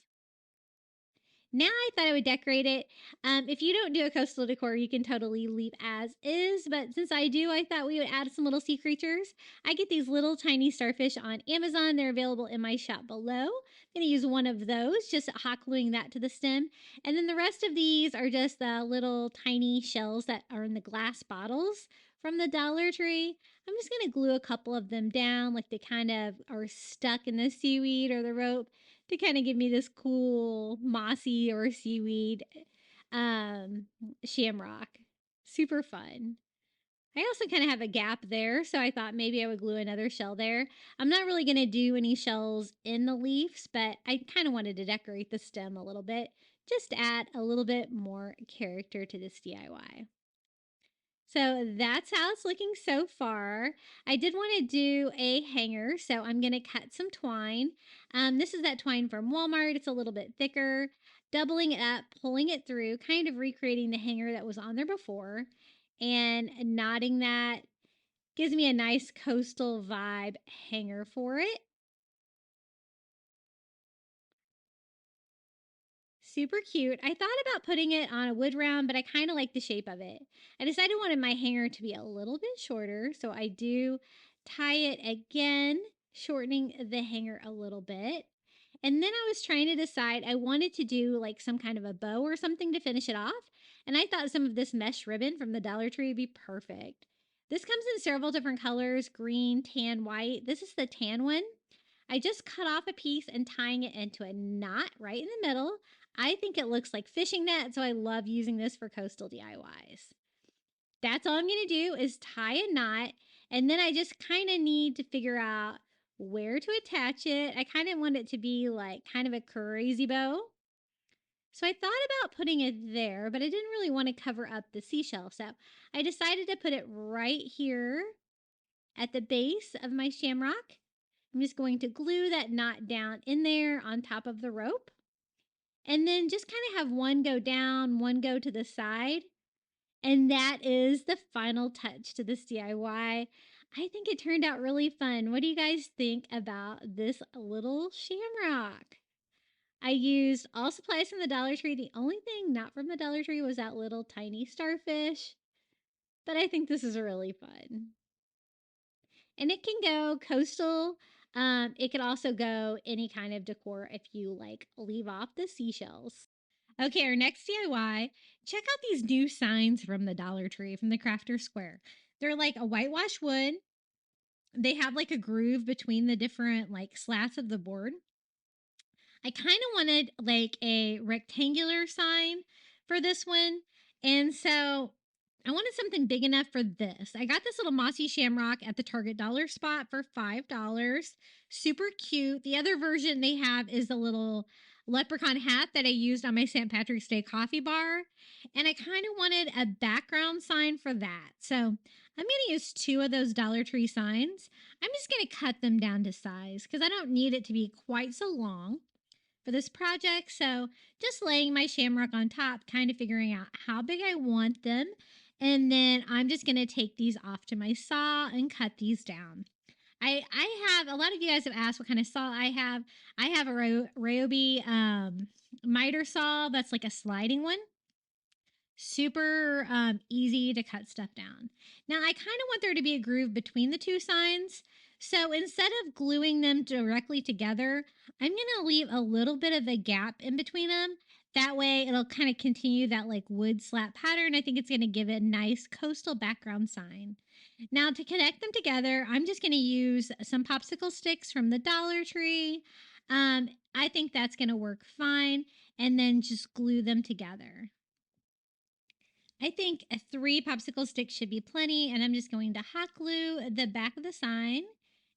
Speaker 2: Now I thought I would decorate it. If you don't do a coastal decor, you can totally leave as is. But since I do, I thought we would add some little sea creatures. I get these little tiny starfish on Amazon. They're available in my shop below. I'm going to use one of those, just hot gluing that to the stem. And then the rest of these are just the little tiny shells that are in the glass bottles from the Dollar Tree. I'm just going to glue a couple of them down like they kind of are stuck in the seaweed or the rope to kind of give me this cool mossy or seaweed shamrock. Super fun. I also kind of have a gap there, so I thought maybe I would glue another shell there. I'm not really going to do any shells in the leaves, but I kind of wanted to decorate the stem a little bit, just to add a little bit more character to this DIY. So that's how it's looking so far. I did want to do a hanger, so I'm going to cut some twine. This is that twine from Walmart. It's a little bit thicker. Doubling it up, pulling it through, kind of recreating the hanger that was on there before, and knotting that gives me a nice coastal vibe hanger for it. Super cute. I thought about putting it on a wood round, but I kind of like the shape of it. I decided I wanted my hanger to be a little bit shorter, so I do tie it again, shortening the hanger a little bit. And then I was trying to decide, I wanted to do like some kind of a bow or something to finish it off. And I thought some of this mesh ribbon from the Dollar Tree would be perfect. This comes in several different colors, green, tan, white. This is the tan one. I just cut off a piece and tying it into a knot right in the middle. I think it looks like fishing net, so I love using this for coastal DIYs. That's all I'm going to do is tie a knot, and then I just kind of need to figure out where to attach it. I kind of want it to be like kind of a crazy bow. So I thought about putting it there, but I didn't really want to cover up the seashell. So I decided to put it right here at the base of my shamrock. I'm just going to glue that knot down in there on top of the rope. And then just kind of have one go down, one go to the side. And that is the final touch to this DIY. I think it turned out really fun. What do you guys think about this little shamrock? I used all supplies from the Dollar Tree. The only thing not from the Dollar Tree was that little tiny starfish. But I think this is really fun. And it can go coastal. It could also go any kind of decor if you like leave off the seashells. Okay, our next DIY. Check out these new signs from the Dollar Tree from the Crafter Square. They're like a whitewash wood. They have like a groove between the different like slats of the board. I kind of wanted like a rectangular sign for this one. And so I wanted something big enough for this. I got this little mossy shamrock at the Target dollar spot for $5. Super cute. The other version they have is the little leprechaun hat that I used on my St. Patrick's Day coffee bar. And I kind of wanted a background sign for that. So I'm going to use 2 of those Dollar Tree signs. I'm just going to cut them down to size because I don't need it to be quite so long for this project. So just laying my shamrock on top, kind of figuring out how big I want them. And then I'm just going to take these off to my saw and cut these down. I have, a lot of you guys have asked what kind of saw I have. I have a Ryobi miter saw that's like a sliding one. Super easy to cut stuff down. Now I kind of want there to be a groove between the 2 signs. So instead of gluing them directly together, I'm going to leave a little bit of a gap in between them. That way it'll kind of continue that like wood slat pattern. I think it's going to give it a nice coastal background sign. Now to connect them together, I'm just going to use some popsicle sticks from the Dollar Tree. I think that's going to work fine. And then just glue them together. I think 3 popsicle sticks should be plenty, and I'm just going to hot glue the back of the sign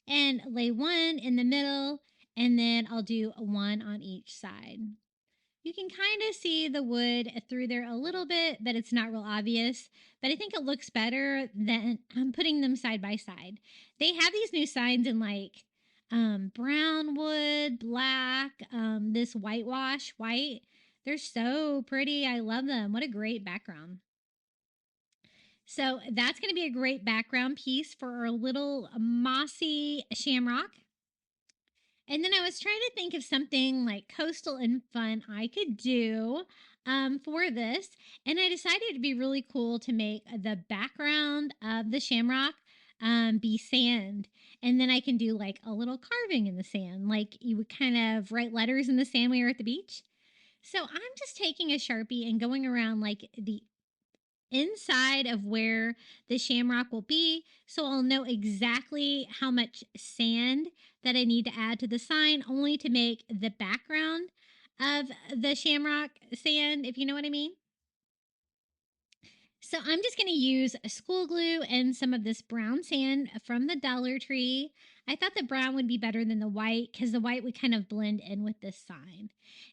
Speaker 2: and lay one in the middle, and then I'll do one on each side. You can kind of see the wood through there a little bit, but it's not real obvious. But I think it looks better than putting them side by side. They have these new signs in like brown wood, black, this whitewash, white. They're so pretty. I love them. What a great background. So that's going to be a great background piece for our little mossy shamrock. And then I was trying to think of something like coastal and fun I could do for this. And I decided it'd be really cool to make the background of the shamrock be sand. And then I can do like a little carving in the sand, like you would kind of write letters in the sand when you're at the beach. So I'm just taking a Sharpie and going around like the inside of where the shamrock will be, so I'll know exactly how much sand that I need to add to the sign, only to make the background of the shamrock sand, if you know what I mean. So I'm just going to use school glue and some of this brown sand from the Dollar Tree. I thought the brown would be better than the white because the white would kind of blend in with this sign.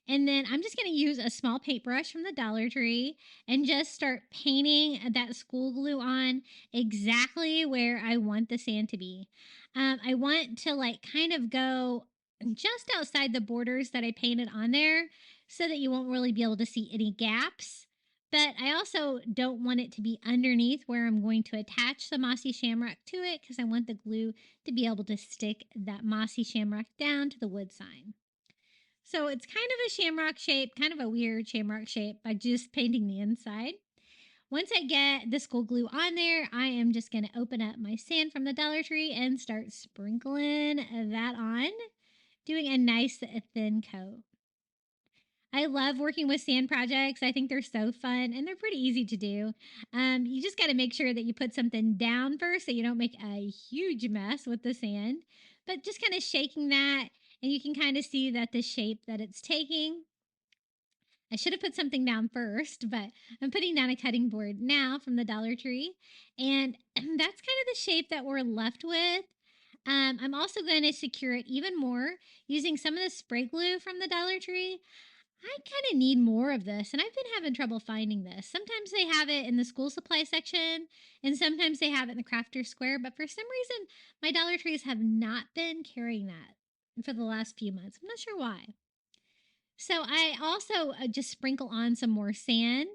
Speaker 2: And then I'm just going to use a small paintbrush from the Dollar Tree and just start painting that school glue on exactly where I want the sand to be. I want to like kind of go just outside the borders that I painted on there so that you won't really be able to see any gaps. But I also don't want it to be underneath where I'm going to attach the mossy shamrock to it because I want the glue to be able to stick that mossy shamrock down to the wood sign. So it's kind of a shamrock shape, kind of a weird shamrock shape by just painting the inside. Once I get the school glue on there, I am just going to open up my sand from the Dollar Tree and start sprinkling that on, doing a nice thin coat. I love working with sand projects. I think they're so fun and they're pretty easy to do. You just got to make sure that you put something down first so you don't make a huge mess with the sand, but just kind of shaking that and you can kind of see that the shape that it's taking. I should have put something down first, but I'm putting down a cutting board now from the Dollar Tree, and that's kind of the shape that we're left with. I'm also going to secure it even more using some of the spray glue from the Dollar Tree. I kind of need more of this, and I've been having trouble finding this. Sometimes they have it in the school supply section, and sometimes they have it in the crafter square, but for some reason, my Dollar Trees have not been carrying that for the last few months. I'm not sure why. So I also just sprinkle on some more sand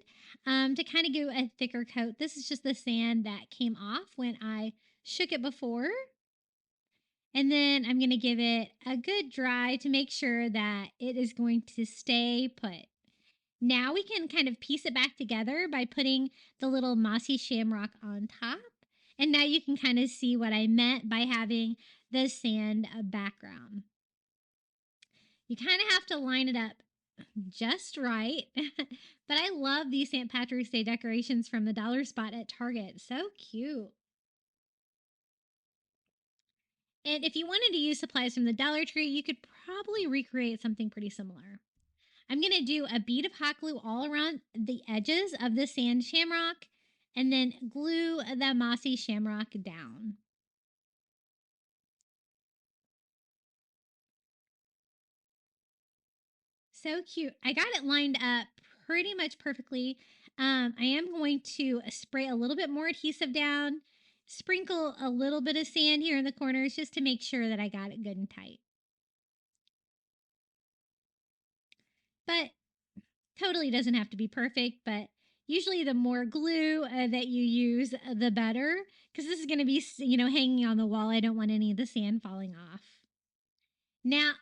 Speaker 2: to kind of give a thicker coat. This is just the sand that came off when I shook it before. And then I'm going to give it a good dry to make sure that it is going to stay put. Now we can kind of piece it back together by putting the little mossy shamrock on top. And now you can kind of see what I meant by having the sand background. You kind of have to line it up just right. But I love these St. Patrick's Day decorations from the dollar spot at Target. So cute. And if you wanted to use supplies from the Dollar Tree, you could probably recreate something pretty similar. I'm going to do a bead of hot glue all around the edges of the sand shamrock and then glue the mossy shamrock down. So cute. I got it lined up pretty much perfectly. I am going to spray a little bit more adhesive down, sprinkle a little bit of sand here in the corners just to make sure that I got it good and tight. But totally doesn't have to be perfect, but usually the more glue that you use, the better, because this is going to be, hanging on the wall. I don't want any of the sand falling off. Now,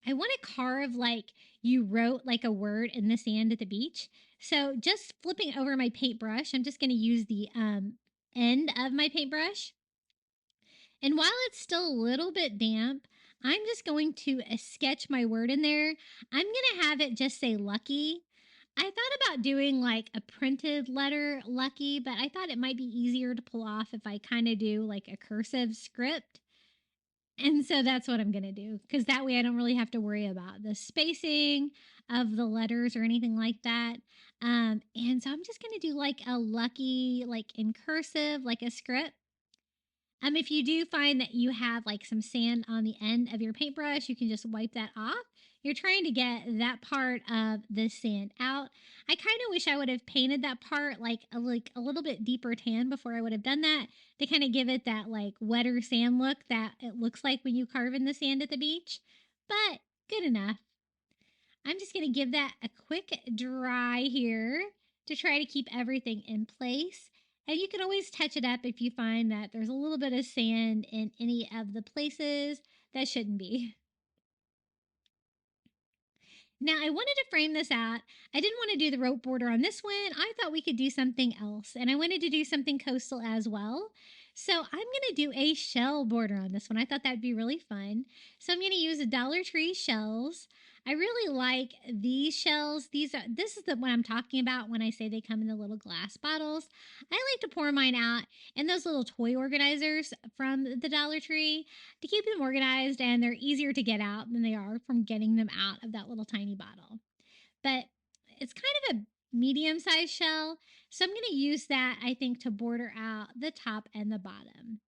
Speaker 2: I want to carve like you wrote like a word in the sand at the beach. So just flipping over my paintbrush, I'm just going to use the end of my paintbrush. And while it's still a little bit damp, I'm just going to sketch my word in there. I'm going to have it just say lucky. I thought about doing like a printed letter lucky, but I thought it might be easier to pull off if I kind of do like a cursive script. And so that's what I'm going to do, because that way I don't really have to worry about the spacing of the letters or anything like that. And so I'm just going to do like a lucky, like in cursive, like a script. If you do find that you have like some sand on the end of your paintbrush, you can just wipe that off. You're trying to get that part of the sand out. I kind of wish I would have painted that part like a little bit deeper tan before I would have done that, to kind of give it that like wetter sand look that it looks like when you carve in the sand at the beach. But good enough. I'm just going to give that a quick dry here to try to keep everything in place. And you can always touch it up if you find that there's a little bit of sand in any of the places that shouldn't be. Now, I wanted to frame this out. I didn't want to do the rope border on this one. I thought we could do something else, and I wanted to do something coastal as well. So I'm going to do a shell border on this one. I thought that'd be really fun. So I'm going to use a Dollar Tree shells. I really like these shells. This is the one I'm talking about when I say they come in the little glass bottles. I like to pour mine out in those little toy organizers from the Dollar Tree to keep them organized, and they're easier to get out than they are from getting them out of that little tiny bottle. But it's kind of a medium-sized shell, so I'm going to use that, I think, to border out the top and the bottom.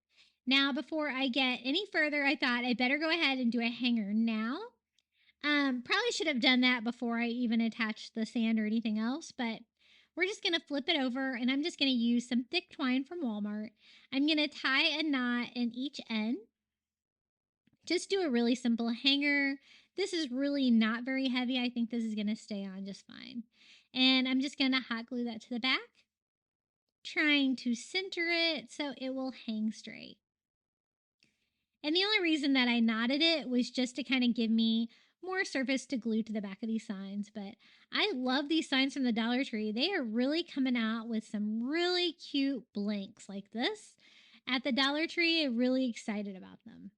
Speaker 2: Now, before I get any further, I thought I'd better go ahead and do a hanger now. Probably should have done that before I even attached the sand or anything else, but we're just going to flip it over, and I'm just going to use some thick twine from Walmart. I'm going to tie a knot in each end. Just do a really simple hanger. This is really not very heavy. I think this is going to stay on just fine. And I'm just going to hot glue that to the back, trying to center it so it will hang straight. And the only reason that I knotted it was just to kind of give me more surface to glue to the back of these signs. But I love these signs from the Dollar Tree. They are really coming out with some really cute blanks like this at the Dollar Tree. I'm really excited about them.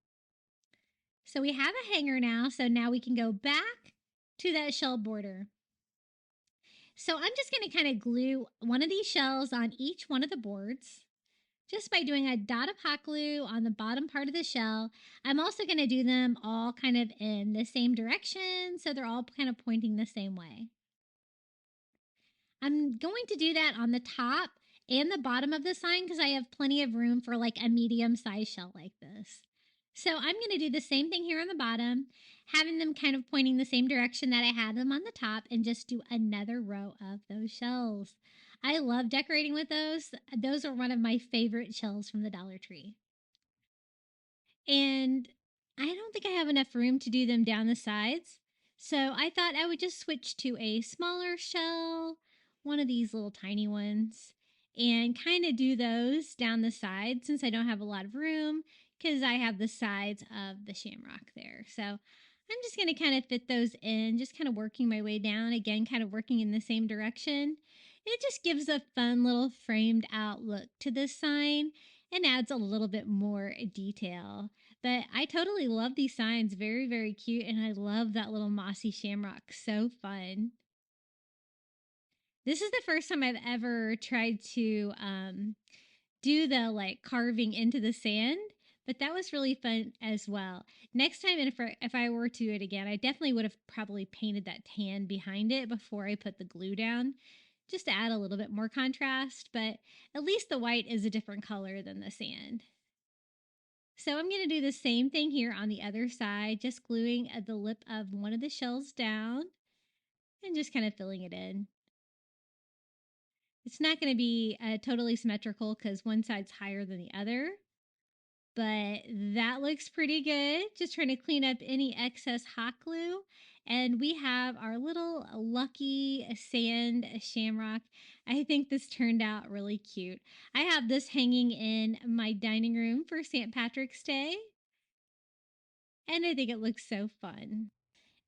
Speaker 2: So we have a hanger now, so now we can go back to that shell border. So I'm just going to kind of glue one of these shells on each one of the boards, just by doing a dot of hot glue on the bottom part of the shell. I'm also going to do them all kind of in the same direction, so they're all kind of pointing the same way. I'm going to do that on the top and the bottom of the sign because I have plenty of room for like a medium-sized shell like this. So I'm going to do the same thing here on the bottom, having them kind of pointing the same direction that I had them on the top, and just do another row of those shells. I love decorating with those. Those are one of my favorite shells from the Dollar Tree. And I don't think I have enough room to do them down the sides, so I thought I would just switch to a smaller shell, one of these little tiny ones, and kind of do those down the sides since I don't have a lot of room, because I have the sides of the shamrock there. So I'm just going to kind of fit those in, just kind of working my way down, again, kind of working in the same direction. It just gives a fun little framed out look to this sign and adds a little bit more detail. But I totally love these signs. Very, very cute. And I love that little mossy shamrock. So fun. This is the first time I've ever tried to do the like carving into the sand, but that was really fun as well. Next time, if I were to do it again, I definitely would have probably painted that tan behind it before I put the glue down, just to add a little bit more contrast, but at least the white is a different color than the sand. So I'm going to do the same thing here on the other side, just gluing at the lip of one of the shells down and just kind of filling it in. It's not going to be totally symmetrical because one side's higher than the other, but that looks pretty good. Just trying to clean up any excess hot glue. And we have our little lucky sand shamrock. I think this turned out really cute. I have this hanging in my dining room for St. Patrick's Day, and I think it looks so fun.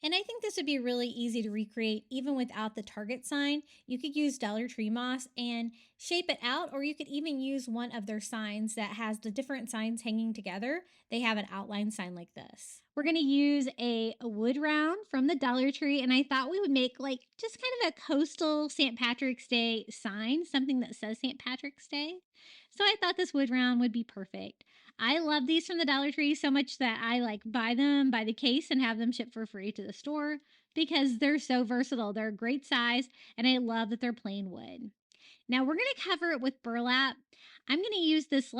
Speaker 3: And I think this would be really easy to recreate even without the target sign. You could use Dollar Tree moss and shape it out, or you could even use one of their signs that has the different signs hanging together. They have an outline sign like this.
Speaker 2: We're going to use a wood round from the Dollar Tree, and I thought we would make like just kind of a coastal St. Patrick's Day sign, something that says St. Patrick's Day. So I thought this wood round would be perfect. I love these from the Dollar Tree so much that I like buy them by the case and have them shipped for free to the store because they're so versatile. They're a great size, and I love that they're plain wood. Now we're going to cover it with burlap. I'm going to use this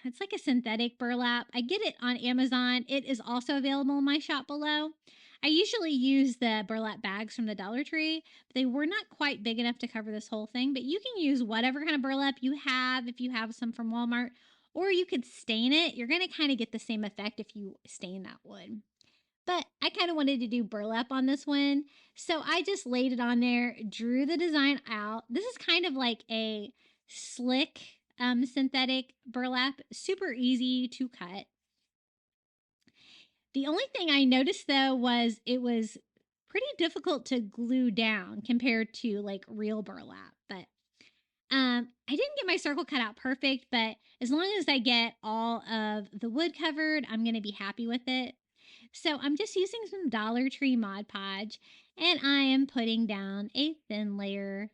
Speaker 2: it's like a synthetic burlap. I get it on Amazon. It is also available in my shop below. I usually use the burlap bags from the Dollar Tree, but they were not quite big enough to cover this whole thing. But you can use whatever kind of burlap you have if you have some from Walmart, or you could stain it. You're going to kind of get the same effect if you stain that wood. But I kind of wanted to do burlap on this one. So I just laid it on there, drew the design out. This is kind of like a slick synthetic burlap, super easy to cut. The only thing I noticed though was it was pretty difficult to glue down compared to like real burlap. But I didn't get my circle cut out perfect, but as long as I get all of the wood covered, I'm going to be happy with it. So I'm just using some Dollar Tree Mod Podge, and I am putting down a thin layer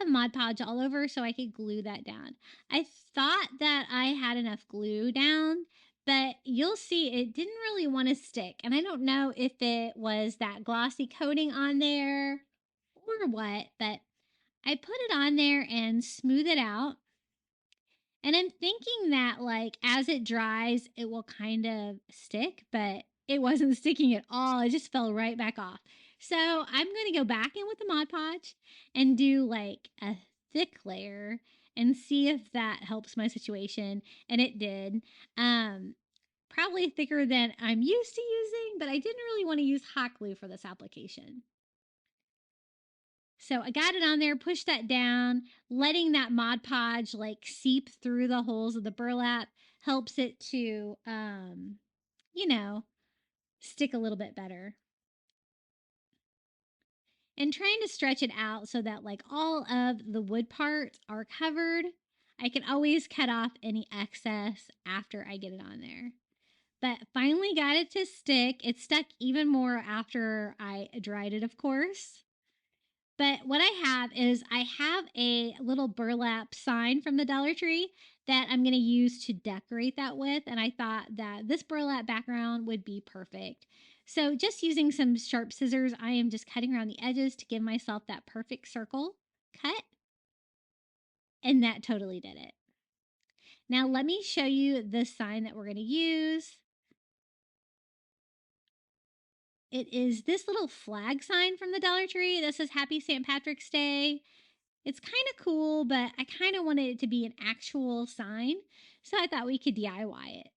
Speaker 2: of Mod Podge all over so I could glue that down. I thought that I had enough glue down, but you'll see it didn't really want to stick. And I don't know if it was that glossy coating on there or what, but I put it on there and smooth it out. And I'm thinking that like as it dries, it will kind of stick, but it wasn't sticking at all. It just fell right back off. So I'm going to go back in with the Mod Podge and do like a thick layer and see if that helps my situation. And it did. Probably thicker than I'm used to using, but I didn't really want to use hot glue for this application. So I got it on there, pushed that down, letting that Mod Podge like seep through the holes of the burlap helps it to, stick a little bit better. And trying to stretch it out so that like all of the wood parts are covered. I can always cut off any excess after I get it on there. But finally got it to stick. It stuck even more after I dried it, of course. But what I have a little burlap sign from the Dollar Tree that I'm going to use to decorate that with. And I thought that this burlap background would be perfect. So just using some sharp scissors, I am just cutting around the edges to give myself that perfect circle cut. And that totally did it. Now let me show you the sign that we're going to use. It is this little flag sign from the Dollar Tree that says Happy St. Patrick's Day. It's kind of cool, but I kind of wanted it to be an actual sign, so I thought we could DIY it.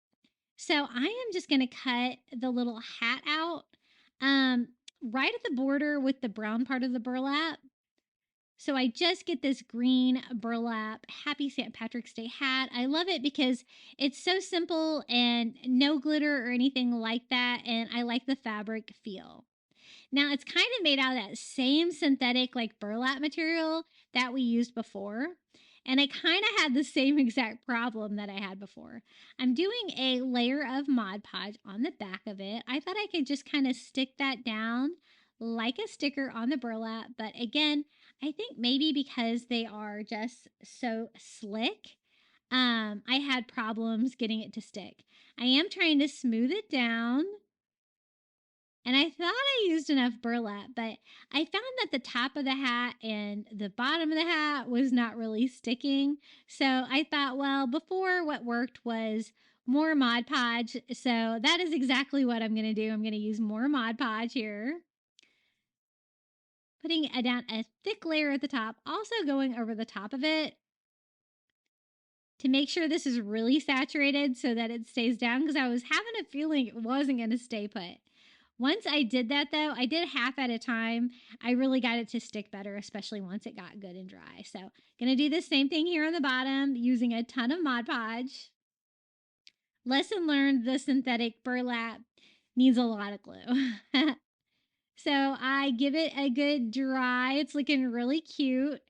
Speaker 2: So I am just going to cut the little hat out right at the border with the brown part of the burlap. So I just get this green burlap Happy St. Patrick's Day hat. I love it because it's so simple and no glitter or anything like that, and I like the fabric feel. Now it's kind of made out of that same synthetic like burlap material that we used before. And I kind of had the same exact problem that I had before. I'm doing a layer of Mod Podge on the back of it. I thought I could just kind of stick that down like a sticker on the burlap. But again, I think maybe because they are just so slick, I had problems getting it to stick. I am trying to smooth it down. And I thought I used enough burlap, but I found that the top of the hat and the bottom of the hat was not really sticking. So I thought, well, before what worked was more Mod Podge. So that is exactly what I'm going to do. I'm going to use more Mod Podge here. Putting down a thick layer at the top, also going over the top of it to make sure this is really saturated so that it stays down, because I was having a feeling it wasn't going to stay put. Once I did that, though, I did half at a time. I really got it to stick better, especially once it got good and dry. So going to do the same thing here on the bottom using a ton of Mod Podge. Lesson learned, the synthetic burlap needs a lot of glue. So I give it a good dry. It's looking really cute.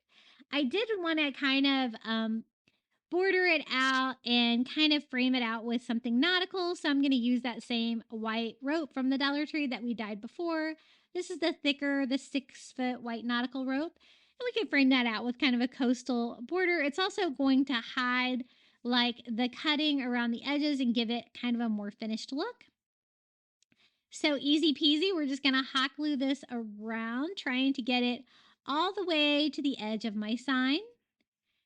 Speaker 2: I did want to kind of border it out and kind of frame it out with something nautical. So I'm going to use that same white rope from the Dollar Tree that we dyed before. This is the thicker, the 6-foot white nautical rope. And we can frame that out with kind of a coastal border. It's also going to hide like the cutting around the edges and give it kind of a more finished look. So easy peasy, we're just going to hot glue this around, trying to get it all the way to the edge of my sign.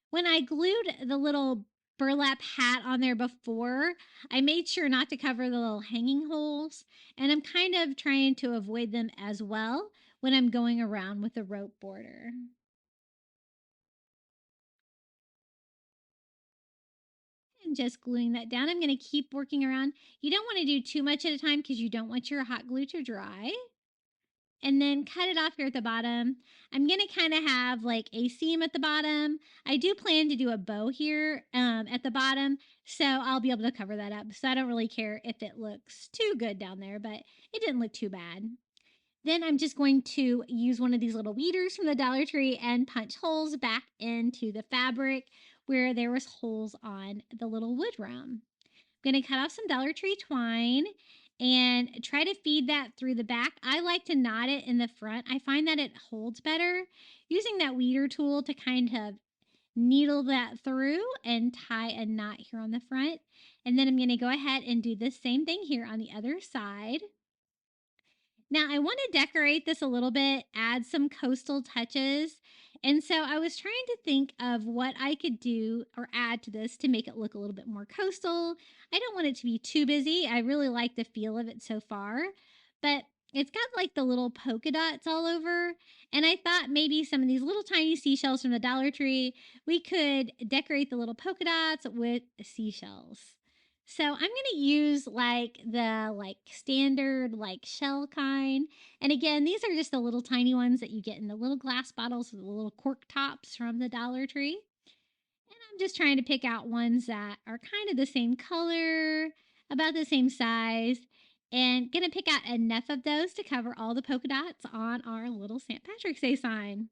Speaker 2: When I glued the little burlap hat on there before, I made sure not to cover the little hanging holes, and I'm kind of trying to avoid them as well when I'm going around with the rope border. And just gluing that down. I'm going to keep working around. You don't want to do too much at a time because you don't want your hot glue to dry. And then cut it off here at the bottom. I'm going to kind of have like a seam at the bottom. I do plan to do a bow here at the bottom, so I'll be able to cover that up. So I don't really care if it looks too good down there, but it didn't look too bad. Then I'm just going to use one of these little weeders from the Dollar Tree and punch holes back into the fabric where there was holes on the little wood round. I'm going to cut off some Dollar Tree twine and try to feed that through the back. I like to knot it in the front. I find that it holds better. Using that weeder tool to kind of needle that through and tie a knot here on the front. And then I'm going to go ahead and do the same thing here on the other side. Now I want to decorate this a little bit, add some coastal touches. And so I was trying to think of what I could do or add to this to make it look a little bit more coastal. I don't want it to be too busy. I really like the feel of it so far, but it's got like the little polka dots all over. And I thought maybe some of these little tiny seashells from the Dollar Tree, we could decorate the little polka dots with seashells. So I'm going to use like the standard shell kind. And again, these are just the little tiny ones that you get in the little glass bottles with the little cork tops from the Dollar Tree. And I'm just trying to pick out ones that are kind of the same color, about the same size, and going to pick out enough of those to cover all the polka dots on our little St. Patrick's Day sign.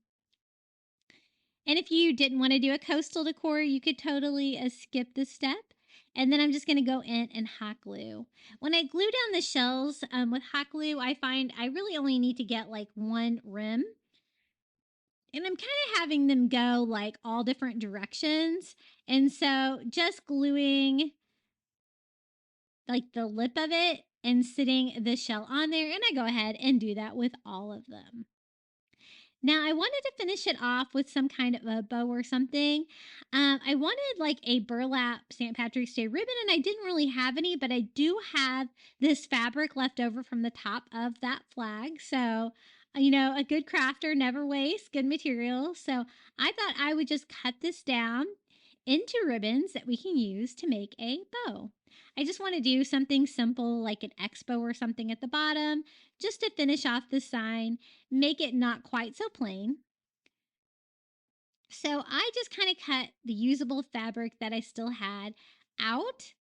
Speaker 2: And if you didn't want to do a coastal decor, you could totally skip this step. And then I'm just going to go in and hot glue. When I glue down the shells with hot glue, I find I really only need to get like one rim. And I'm kind of having them go like all different directions. And so just gluing like the lip of it and sitting the shell on there. And I go ahead and do that with all of them. Now, I wanted to finish it off with some kind of a bow or something. I wanted like a burlap St. Patrick's Day ribbon, and I didn't really have any, but I do have this fabric left over from the top of that flag. So, you know, a good crafter never wastes good material. So I thought I would just cut this down into ribbons that we can use to make a bow. I just want to do something simple like an expo or something at the bottom just to finish off the sign, make it not quite so plain. So I just kind of cut the usable fabric that I still had out,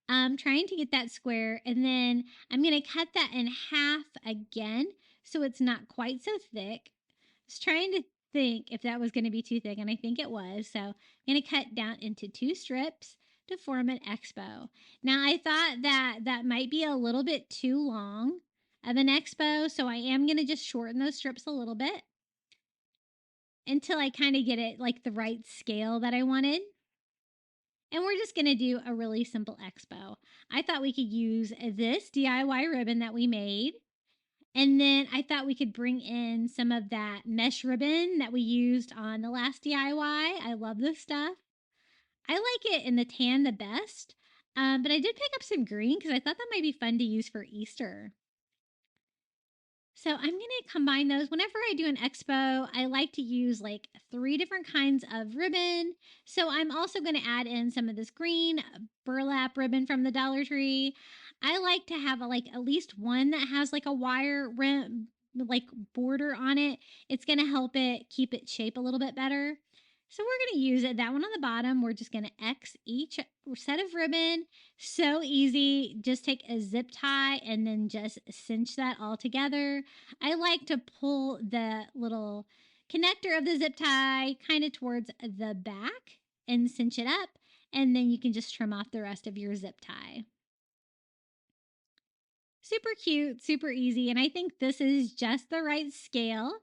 Speaker 2: trying to get that square, and then I'm going to cut that in half again so it's not quite so thick. I was trying to think if that was going to be too thick, and I think it was. So I'm going to cut down into 2 strips to form an expo. Now I thought that might be a little bit too long of an expo, so I am going to just shorten those strips a little bit until I kind of get it like the right scale that I wanted. And we're just going to do a really simple expo. I thought we could use this DIY ribbon that we made. And then I thought we could bring in some of that mesh ribbon that we used on the last DIY. I love this stuff. I like it in the tan the best, but I did pick up some green because I thought that might be fun to use for Easter. So I'm going to combine those. Whenever I do an expo, I like to use like 3 different kinds of ribbon. So I'm also going to add in some of this green burlap ribbon from the Dollar Tree. I like to have like at least one that has like a wire rim, like border on it. It's going to help it keep its shape a little bit better. So we're going to use it. That one on the bottom, we're just going to X each set of ribbon. So easy. Just take a zip tie and then just cinch that all together. I like to pull the little connector of the zip tie kind of towards the back and cinch it up. and then you can just trim off the rest of your zip tie. Super cute, super easy, and I think this is just the right scale.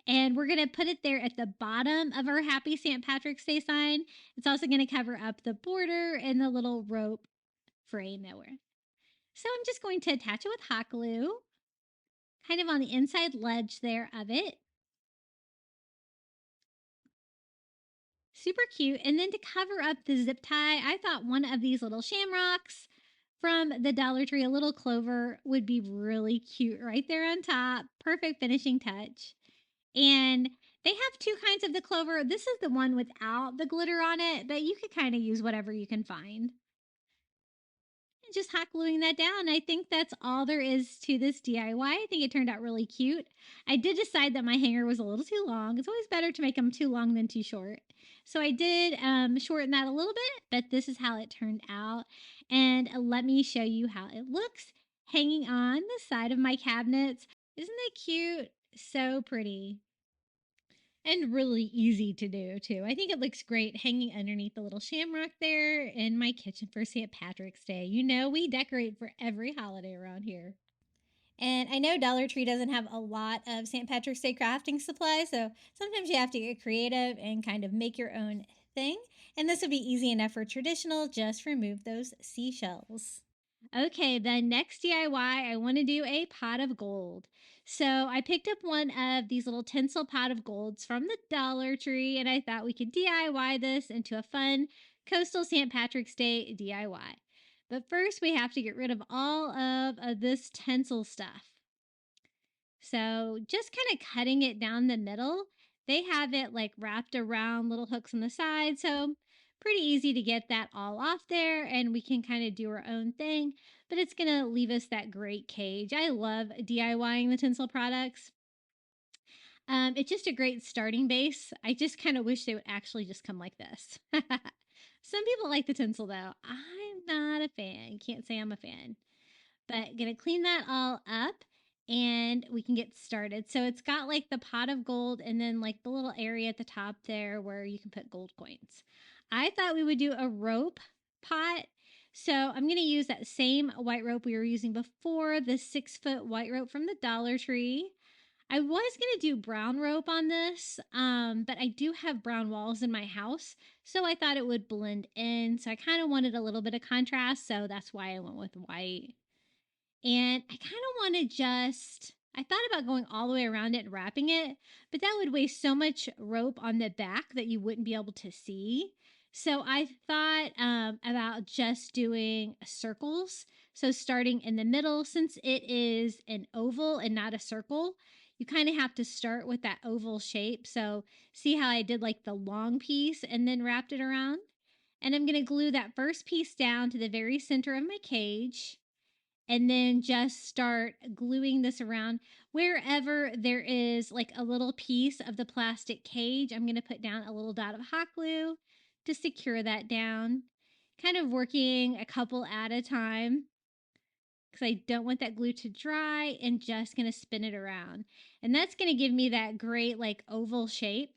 Speaker 2: And we're going to put it there at the bottom of our Happy St. Patrick's Day sign. It's also going to cover up the border and the little rope frame that we're. So I'm just going to attach it with hot glue, kind of on the inside ledge there of it. Super cute. And then to cover up the zip tie, I thought one of these little shamrocks from the Dollar Tree, a little clover, would be really cute right there on top. Perfect finishing touch. And they have two kinds of the clover. This is the one without the glitter on it, but you could kind of use whatever you can find. And just hot gluing that down. I think that's all there is to this DIY. I think it turned out really cute. I did decide that my hanger was a little too long. It's always better to make them too long than too short. So I did shorten that a little bit, but this is how it turned out. And let me show you how it looks hanging on the side of my cabinets. Isn't that cute? So pretty. And really easy to do, too. I think it looks great hanging underneath the little shamrock there in my kitchen for St. Patrick's Day. You know, we decorate for every holiday around here.
Speaker 3: And I know Dollar Tree doesn't have a lot of St. Patrick's Day crafting supplies, so sometimes you have to get creative and kind of make your own thing. And this would be easy enough for traditional, just remove those seashells.
Speaker 2: Okay, the next DIY, I want to do a pot of gold. So I picked up one of these little tinsel pot of golds from the Dollar Tree, and I thought we could DIY this into a fun coastal St. Patrick's Day DIY. But first, we have to get rid of all of this tinsel stuff. So just kind of cutting it down the middle. They have it like wrapped around little hooks on the side, so pretty easy to get that all off there, and we can kind of do our own thing, but it's going to leave us that great cage. I love DIYing the tinsel products. It's just a great starting base. I just kind of wish they would actually just come like this. Some people like the tinsel though. I'm not a fan. Can't say I'm a fan. But gonna clean that all up and we can get started. So it's got like the pot of gold and then like the little area at the top there where you can put gold coins. I thought we would do a rope pot. So I'm going to use that same white rope we were using before, the 6-foot white rope from the Dollar Tree. I was going to do brown rope on this, but I do have brown walls in my house, so I thought it would blend in. So I kind of wanted a little bit of contrast, so that's why I went with white. And I kind of want to I thought about going all the way around it and wrapping it, but that would waste so much rope on the back that you wouldn't be able to see. So I thought about just doing circles. So starting in the middle, since it is an oval and not a circle, you kind of have to start with that oval shape. So see how I did like the long piece and then wrapped it around? And I'm going to glue that first piece down to the very center of my cage and then just start gluing this around wherever there is like a little piece of the plastic cage. I'm going to put down a little dot of hot glue to secure that down, kind of working a couple at a time because I don't want that glue to dry, and just going to spin it around. And that's going to give me that great like oval shape.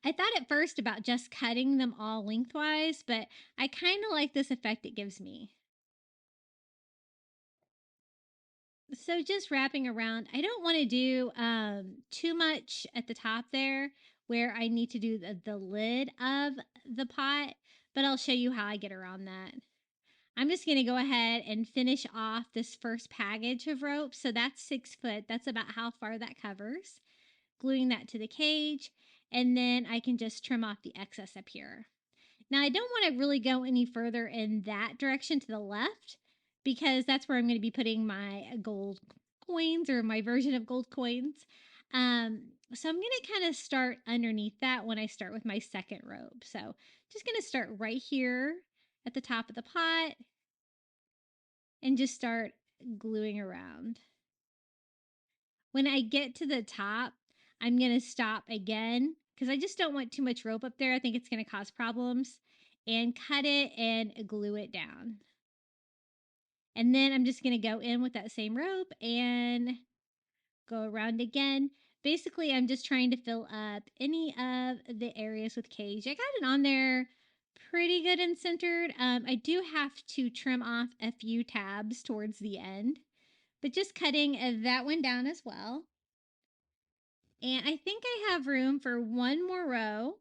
Speaker 2: I thought at first about just cutting them all lengthwise, but I kind of like this effect it gives me. So just wrapping around, I don't want to do too much at the top there where I need to do the lid of the pot, but I'll show you how I get around that. I'm just going to go ahead and finish off this first package of rope. So that's 6 foot. That's about how far that covers. Gluing that to the cage, and then I can just trim off the excess up here. Now I don't want to really go any further in that direction to the left, because that's where I'm going to be putting my gold coins, or my version of gold coins. So I'm going to kind of start underneath that when I start with my second rope. So just going to start right here at the top of the pot and just start gluing around. When I get to the top, I'm going to stop again because I just don't want too much rope up there. I think it's going to cause problems, and cut it and glue it down. And then I'm just going to go in with that same rope and go around again. Basically, I'm just trying to fill up any of the areas with cage. I got it on there pretty good and centered. I do have to trim off a few tabs towards the end, but just cutting that one down as well. And I think I have room for one more row.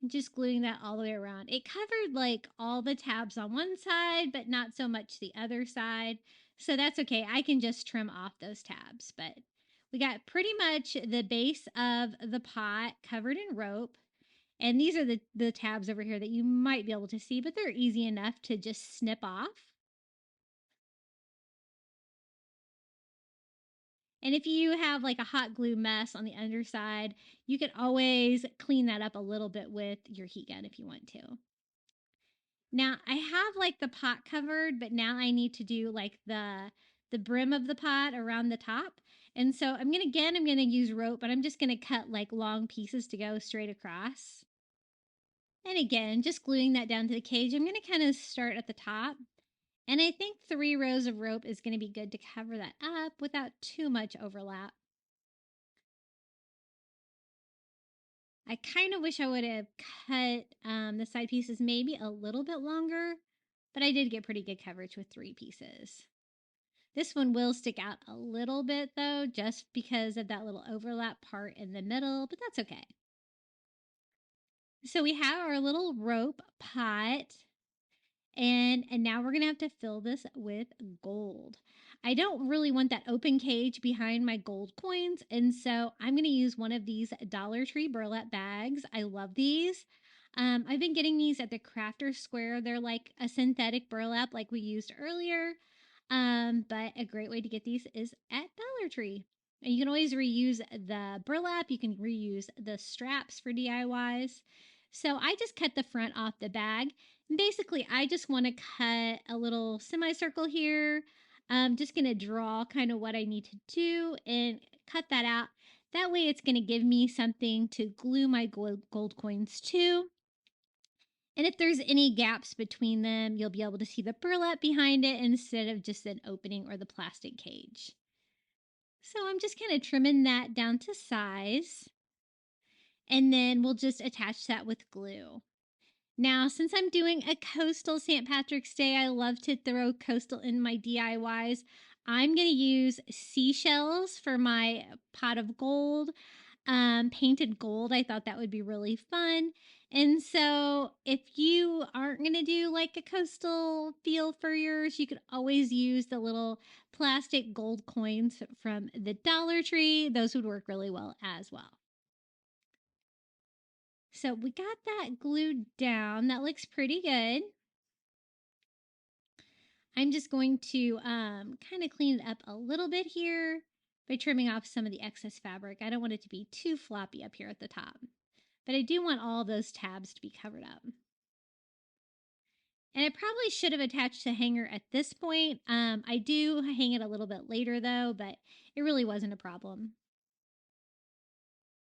Speaker 2: Just gluing that all the way around. It covered like all the tabs on one side, but not so much the other side. So that's okay. I can just trim off those tabs. But we got pretty much the base of the pot covered in rope. And these are the tabs over here that you might be able to see, but they're easy enough to just snip off. And if you have like a hot glue mess on the underside, you can always clean that up a little bit with your heat gun if you want to. Now I have like the pot covered, but now I need to do like the brim of the pot around the top. And so I'm going to use rope, but I'm just going to cut like long pieces to go straight across. And again, just gluing that down to the cage. I'm going to kind of start at the top. And I think 3 rows of rope is going to be good to cover that up without too much overlap. I kind of wish I would have cut the side pieces maybe a little bit longer, but I did get pretty good coverage with 3 pieces. This one will stick out a little bit though, just because of that little overlap part in the middle, but that's okay. So we have our little rope pot. And now we're going to have to fill this with gold. I don't really want that open cage behind my gold coins. And so I'm going to use one of these Dollar Tree burlap bags. I love these. I've been getting these at the Crafter Square. They're like a synthetic burlap like we used earlier. But a great way to get these is at Dollar Tree. And you can always reuse the burlap. You can reuse the straps for DIYs. So I just cut the front off the bag. Basically, I just want to cut a little semicircle here. I'm just going to draw kind of what I need to do and cut that out. That way it's going to give me something to glue my gold coins to. And if there's any gaps between them, you'll be able to see the burlap behind it instead of just an opening or the plastic cage. So I'm just kind of trimming that down to size. And then we'll just attach that with glue. Now, since I'm doing a coastal St. Patrick's Day, I love to throw coastal in my DIYs. I'm going to use seashells for my pot of gold, painted gold. I thought that would be really fun. And so if you aren't going to do like a coastal feel for yours, you could always use the little plastic gold coins from the Dollar Tree. Those would work really well as well. So we got that glued down. That looks pretty good. I'm just going to kind of clean it up a little bit here by trimming off some of the excess fabric. I don't want it to be too floppy up here at the top, but I do want all those tabs to be covered up. And I probably should have attached a hanger at this point. I do hang it a little bit later though, but it really wasn't a problem.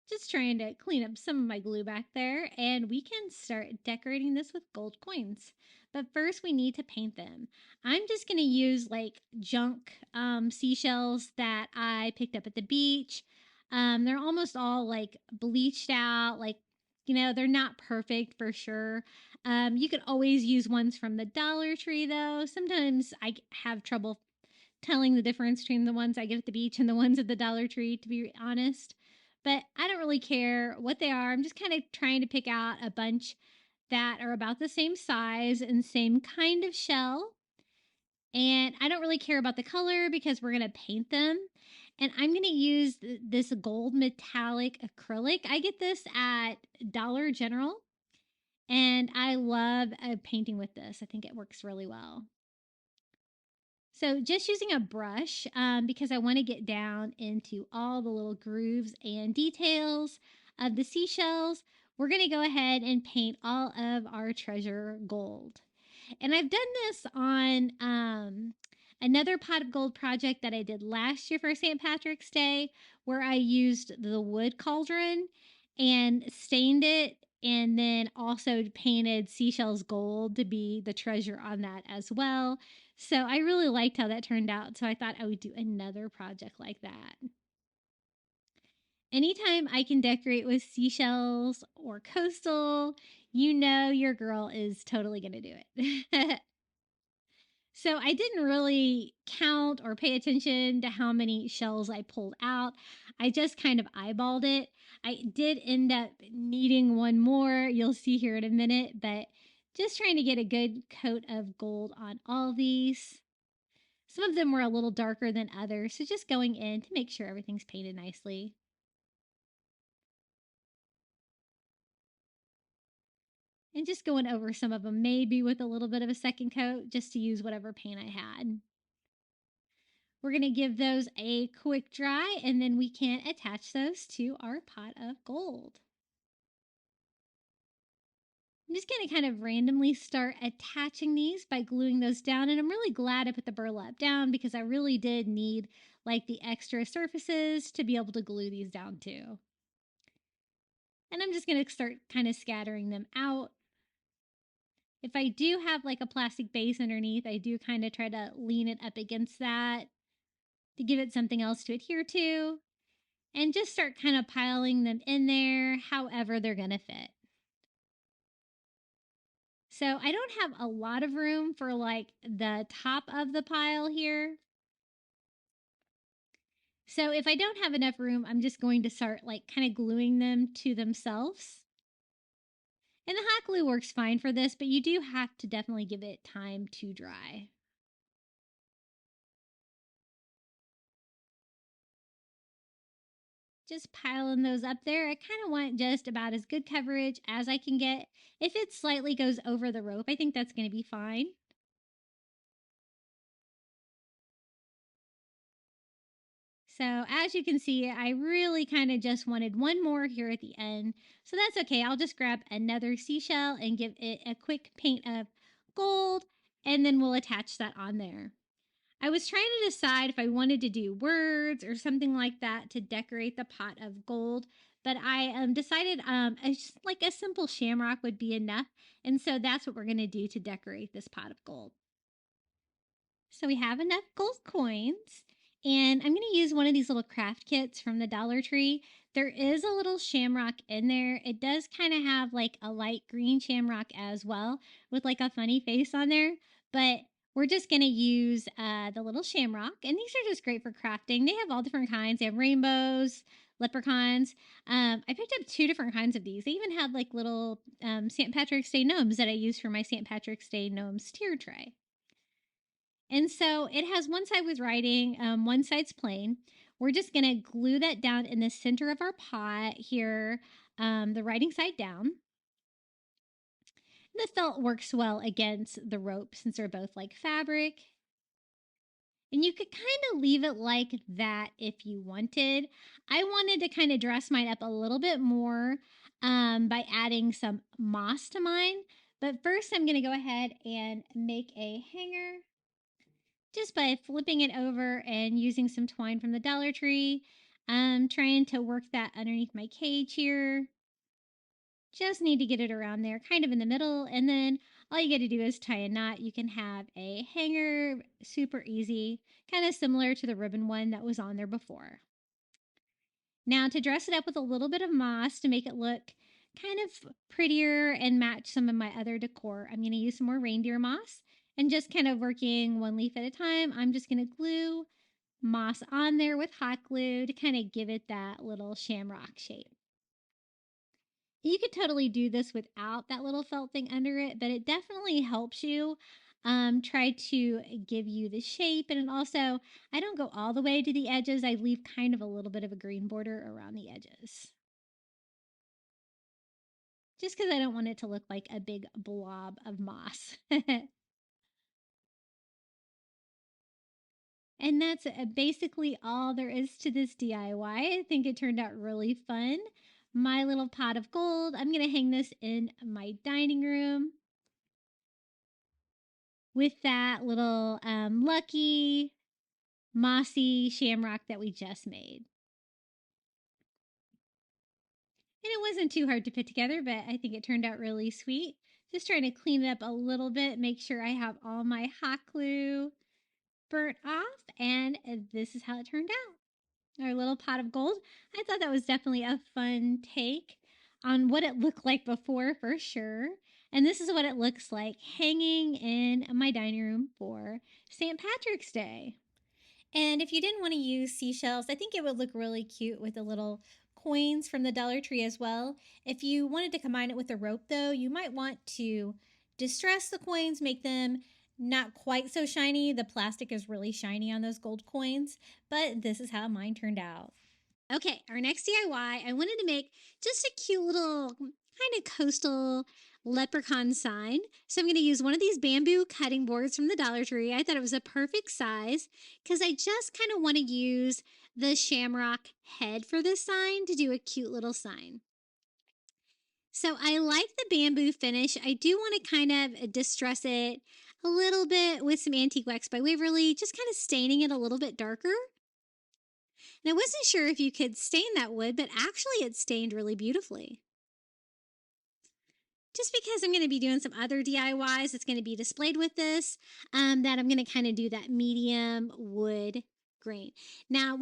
Speaker 2: Just trying to clean up some of my glue back there, and we can start decorating this with gold coins. But first we need to paint them. I'm just going to use like junk seashells that I picked up at the beach. They're almost all like bleached out, like, you know, they're not perfect for sure. You could always use ones from the Dollar Tree though. Sometimes I have trouble telling the difference between the ones I get at the beach and the ones at the Dollar Tree, to be honest. But I don't really care what they are. I'm just kind of trying to pick out a bunch that are about the same size and same kind of shell. And I don't really care about the color because we're going to paint them. And I'm going to use this gold metallic acrylic. I get this at Dollar General. And I love painting with this. I think it works really well. So just using a brush because I want to get down into all the little grooves and details of the seashells, we're going to go ahead and paint all of our treasure gold. And I've done this on another pot of gold project that I did last year for St. Patrick's Day, where I used the wood cauldron and stained it and then also painted seashells gold to be the treasure on that as well. So I really liked how that turned out. So I thought I would do another project like that. Anytime I can decorate with seashells or coastal, you know your girl is totally going to do it. So I didn't really count or pay attention to how many shells I pulled out. I just kind of eyeballed it. I did end up needing one more. You'll see here in a minute, but just trying to get a good coat of gold on all these. Some of them were a little darker than others, so just going in to make sure everything's painted nicely. And just going over some of them, maybe with a little bit of a second coat, just to use whatever paint I had. We're going to give those a quick dry, and then we can attach those to our pot of gold. I'm just going to kind of randomly start attaching these by gluing those down, and I'm really glad I put the burlap down because I really did need like the extra surfaces to be able to glue these down too. And I'm just going to start kind of scattering them out. If I do have like a plastic base underneath, I do kind of try to lean it up against that to give it something else to adhere to, and just start kind of piling them in there however they're going to fit. So I don't have a lot of room for like the top of the pile here. So if I don't have enough room, I'm just going to start like kind of gluing them to themselves. And the hot glue works fine for this, but you do have to definitely give it time to dry. Just piling those up there. I kind of want just about as good coverage as I can get. If it slightly goes over the rope, I think that's going to be fine. So as you can see, I really kind of just wanted one more here at the end. So that's okay. I'll just grab another seashell and give it a quick paint of gold, and then we'll attach that on there. I was trying to decide if I wanted to do words or something like that to decorate the pot of gold, but I decided like a simple shamrock would be enough. And so that's what we're going to do to decorate this pot of gold. So we have enough gold coins, and I'm going to use one of these little craft kits from the Dollar Tree. There is a little shamrock in there. It does kind of have like a light green shamrock as well with like a funny face on there, but we're just going to use the little shamrock, and these are just great for crafting. They have all different kinds. They have rainbows, leprechauns. I picked up 2 different kinds of these. They even had like little St. Patrick's Day gnomes that I use for my St. Patrick's Day gnomes tier tray. And so it has one side with writing, one side's plain. We're just going to glue that down in the center of our pot here, the writing side down. The felt works well against the rope since they're both like fabric. And you could kind of leave it like that if you wanted. I wanted to kind of dress mine up a little bit more by adding some moss to mine. But first I'm going to go ahead and make a hanger just by flipping it over and using some twine from the Dollar Tree. I'm trying to work that underneath my cage here. Just need to get it around there, kind of in the middle, and then all you got to do is tie a knot. You can have a hanger, super easy, kind of similar to the ribbon one that was on there before. Now to dress it up with a little bit of moss to make it look kind of prettier and match some of my other decor, I'm going to use some more reindeer moss. And just kind of working one leaf at a time, I'm just going to glue moss on there with hot glue to kind of give it that little shamrock shape. You could totally do this without that little felt thing under it, but it definitely helps you try to give you the shape. And it also, I don't go all the way to the edges. I leave kind of a little bit of a green border around the edges, just because I don't want it to look like a big blob of moss. And that's basically all there is to this DIY. I think it turned out really fun. My little pot of gold. I'm going to hang this in my dining room with that little lucky mossy shamrock that we just made. And it wasn't too hard to put together, but I think it turned out really sweet. Just trying to clean it up a little bit, make sure I have all my hot glue burnt off, and this is how it turned out. our little pot of gold. I thought that was definitely a fun take on what it looked like before, for sure. And this is what it looks like hanging in my dining room for St. Patrick's Day.
Speaker 3: And if you didn't want to use seashells, I think it would look really cute with the little coins from the Dollar Tree as well. If you wanted to combine it with a rope, though, you might want to distress the coins, make them not quite so shiny. The plastic is really shiny on those gold coins, but this is how mine turned out.
Speaker 2: Okay, our next DIY, I wanted to make just a cute little kind of coastal leprechaun sign. So I'm going to use one of these bamboo cutting boards from the Dollar Tree. I thought it was a perfect size because I just kind of want to use the shamrock head for this sign to do a cute little sign. So I like the bamboo finish. I do want to kind of distress it a little bit with some antique wax by Waverly, just kind of staining it a little bit darker. And I wasn't sure if you could stain that wood, but actually it stained really beautifully. Just because I'm going to be doing some other DIYs that's going to be displayed with this, that I'm going to kind of do that medium wood grain. Now,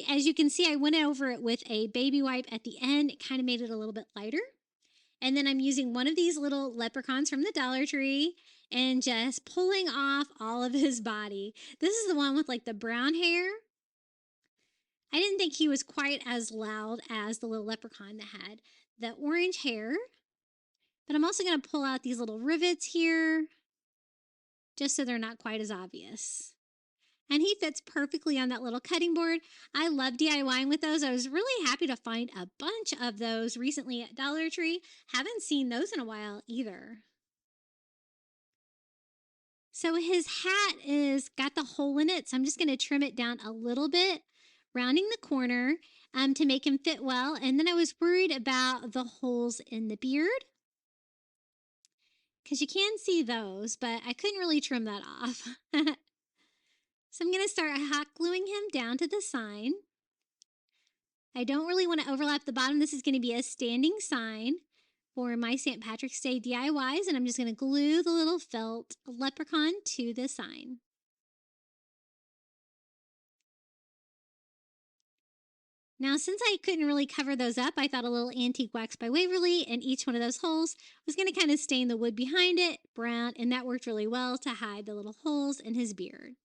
Speaker 2: as you can see, I went over it with a baby wipe at the end. It kind of made it a little bit lighter. And then I'm using one of these little leprechauns from the Dollar Tree and just pulling off all of his body. This is the one with like the brown hair. I didn't think he was quite as loud as the little leprechaun that had the orange hair. But I'm also going to pull out these little rivets here just so they're not quite as obvious. And he fits perfectly on that little cutting board. I love DIYing with those. I was really happy to find a bunch of those recently at Dollar Tree. Haven't seen those in a while either. So his hat is got the hole in it, so I'm just going to trim it down a little bit, rounding the corner to make him fit well. And then I was worried about the holes in the beard, because you can see those, but I couldn't really trim that off. So I'm going to start hot gluing him down to the sign. I don't really want to overlap the bottom. This is going to be a standing sign for my St. Patrick's Day DIYs, and I'm just going to glue the little felt leprechaun to the sign. Now, since I couldn't really cover those up, I thought a little antique wax by Waverly in each one of those holes was going to kind of stain the wood behind it brown, and that worked really well to hide the little holes in his beard.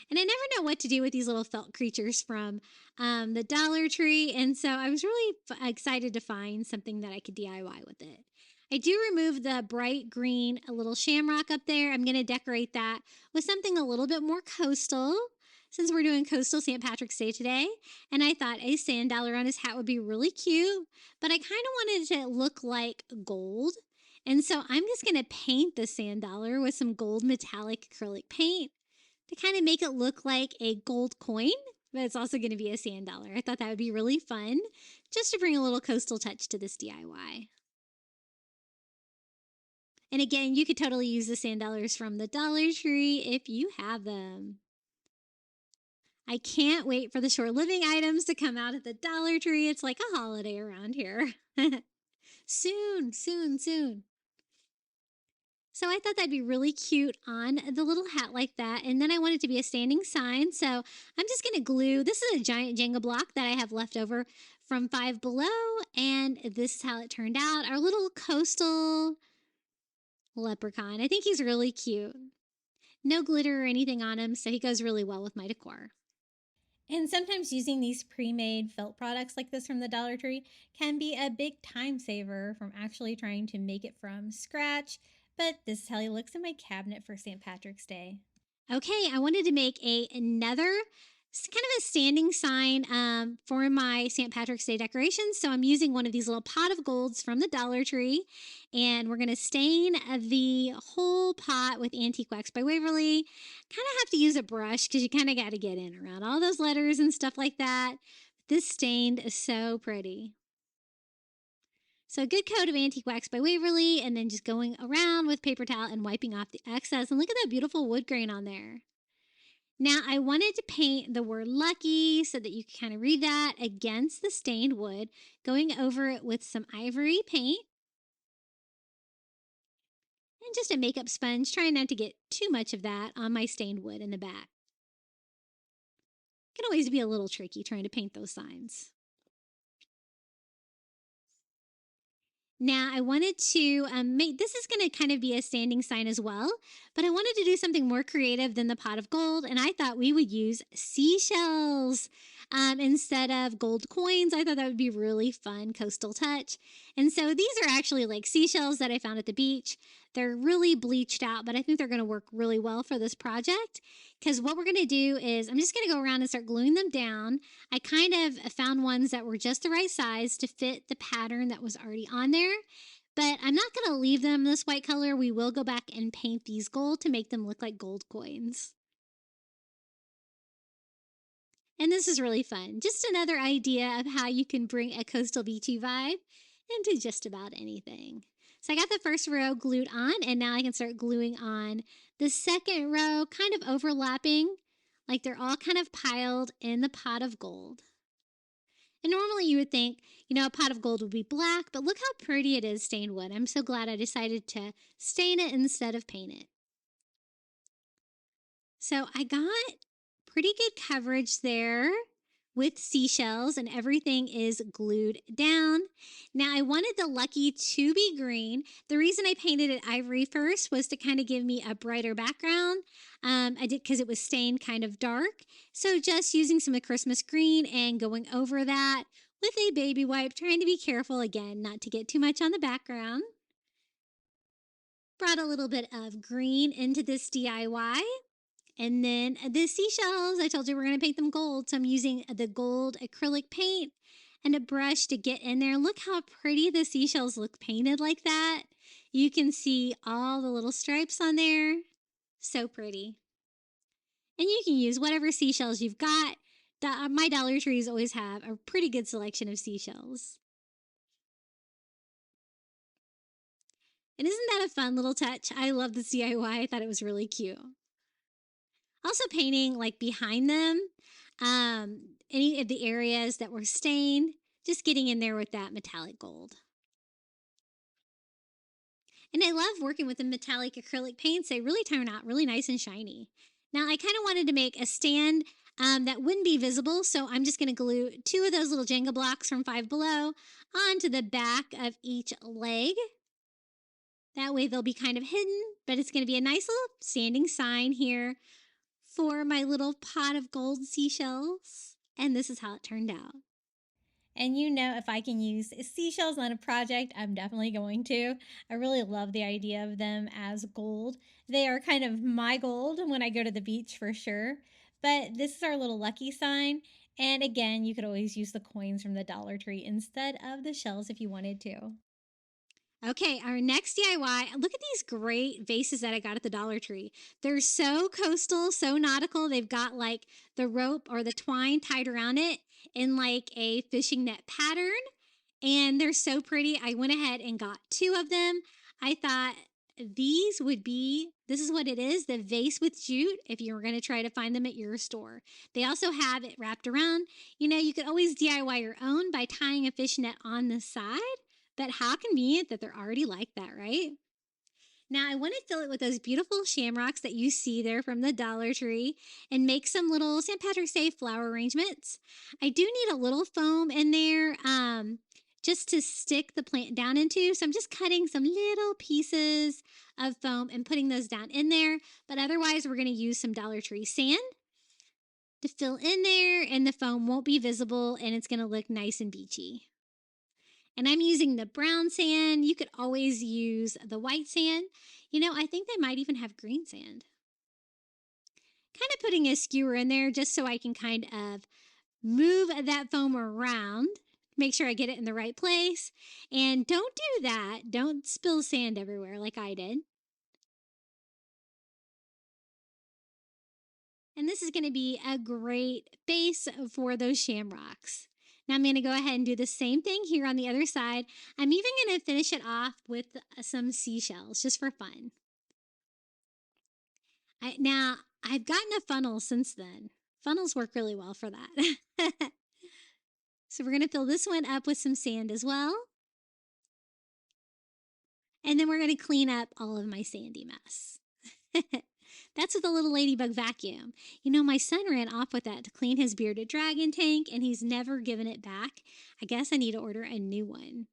Speaker 2: And I never know what to do with these little felt creatures from the Dollar Tree, and so I was really excited to find something that I could DIY with it. I do remove the bright green little shamrock up there. I'm going to decorate that with something a little bit more coastal, since we're doing coastal St. Patrick's Day today. And I thought a sand dollar on his hat would be really cute, but I kind of wanted it to look like gold. And so I'm just going to paint the sand dollar with some gold metallic acrylic paint to kind of make it look like a gold coin, but it's also going to be a sand dollar. I thought that would be really fun, just to bring a little coastal touch to this DIY. And again, you could totally use the sand dollars from the Dollar Tree if you have them. I can't wait for the shore living items to come out at the Dollar Tree. It's like a holiday around here. Soon, soon, soon. So I thought that'd be really cute on the little hat like that. And then I want it to be a standing sign. So I'm just going to glue. This is a giant Jenga block that I have left over from Five Below. And this is how it turned out. Our little coastal leprechaun. I think he's really cute. No glitter or anything on him, so he goes really well with my decor.
Speaker 3: And sometimes using these pre-made felt products like this from the Dollar Tree can be a big time saver from actually trying to make it from scratch. But this is how he looks in my cabinet for St. Patrick's Day.
Speaker 2: Okay, I wanted to make another kind of a standing sign for my St. Patrick's Day decorations. So I'm using one of these little pot of golds from the Dollar Tree, and we're going to stain the whole pot with antique wax by Waverly. Kind of have to use a brush because you kind of got to get in around all those letters and stuff like that. This stained is so pretty. So a good coat of antique wax by Waverly, and then just going around with paper towel and wiping off the excess. And look at that beautiful wood grain on there. Now, I wanted to paint the word lucky so that you can kind of read that against the stained wood, going over it with some ivory paint. And just a makeup sponge, trying not to get too much of that on my stained wood in the back. Can always be a little tricky trying to paint those signs. Now, I wanted to make this is going to kind of be a standing sign as well, but I wanted to do something more creative than the pot of gold, and I thought we would use seashells instead of gold coins. I thought that would be really fun coastal touch. And so these are actually like seashells that I found at the beach. They're really bleached out, but I think they're going to work really well for this project because what we're going to do is I'm just going to go around and start gluing them down. I kind of found ones that were just the right size to fit the pattern that was already on there, but I'm not going to leave them this white color. We will go back and paint these gold to make them look like gold coins. And this is really fun. Just another idea of how you can bring a coastal beachy vibe into just about anything. So I got the first row glued on, and now I can start gluing on the second row, kind of overlapping, like they're all kind of piled in the pot of gold. And normally you would think, a pot of gold would be black, but look how pretty it is stained wood. I'm so glad I decided to stain it instead of paint it. So I got pretty good coverage there with seashells, and everything is glued down. Now I wanted the Lucky to be green. The reason I painted it ivory first was to kind of give me a brighter background. I did because it was stained kind of dark. So just using some of the Christmas green and going over that with a baby wipe, trying to be careful again, not to get too much on the background. Brought a little bit of green into this DIY. And then the seashells, I told you we're going to paint them gold. So I'm using the gold acrylic paint and a brush to get in there. Look how pretty the seashells look painted like that. You can see all the little stripes on there. So pretty. And you can use whatever seashells you've got. My Dollar Trees always have a pretty good selection of seashells. And isn't that a fun little touch? I love this DIY. I thought it was really cute. Also painting like behind them, any of the areas that were stained, just getting in there with that metallic gold. And I love working with the metallic acrylic paints. They really turn out really nice and shiny. Now I kind of wanted to make a stand that wouldn't be visible, so I'm just going to glue 2 of those little Jenga blocks from Five Below onto the back of each leg. That way they'll be kind of hidden, but it's going to be a nice little standing sign here for my little pot of gold seashells. And this is how it turned out.
Speaker 3: And if I can use seashells on a project, I'm definitely going to. I really love the idea of them as gold. They are kind of my gold when I go to the beach for sure. But this is our little lucky sign. And again, you could always use the coins from the Dollar Tree instead of the shells if you wanted to.
Speaker 2: Okay, our next DIY, look at these great vases that I got at the Dollar Tree. They're so coastal, so nautical. They've got like the rope or the twine tied around it in like a fishing net pattern. And they're so pretty. I went ahead and got 2 of them. I thought these would be, this is what it is, the vase with jute, if you were going to try to find them at your store. They also have it wrapped around. You could always DIY your own by tying a fishnet on the side. But how convenient that they're already like that, right? Now, I want to fill it with those beautiful shamrocks that you see there from the Dollar Tree and make some little St. Patrick's Day flower arrangements. I do need a little foam in there just to stick the plant down into. So I'm just cutting some little pieces of foam and putting those down in there. But otherwise, we're going to use some Dollar Tree sand to fill in there, and the foam won't be visible and it's going to look nice and beachy. And I'm using the brown sand. You could always use the white sand. I think they might even have green sand. Kind of putting a skewer in there just so I can kind of move that foam around. Make sure I get it in the right place. And don't do that. Don't spill sand everywhere like I did. And this is going to be a great base for those shamrocks. Now I'm going to go ahead and do the same thing here on the other side. I'm even going to finish it off with some seashells just for fun. Now, I've gotten a funnel since then. Funnels work really well for that. So we're going to fill this one up with some sand as well. And then we're going to clean up all of my sandy mess. That's with a little ladybug vacuum. You know, my son ran off with that to clean his bearded dragon tank, and he's never given it back. I guess I need to order a new one.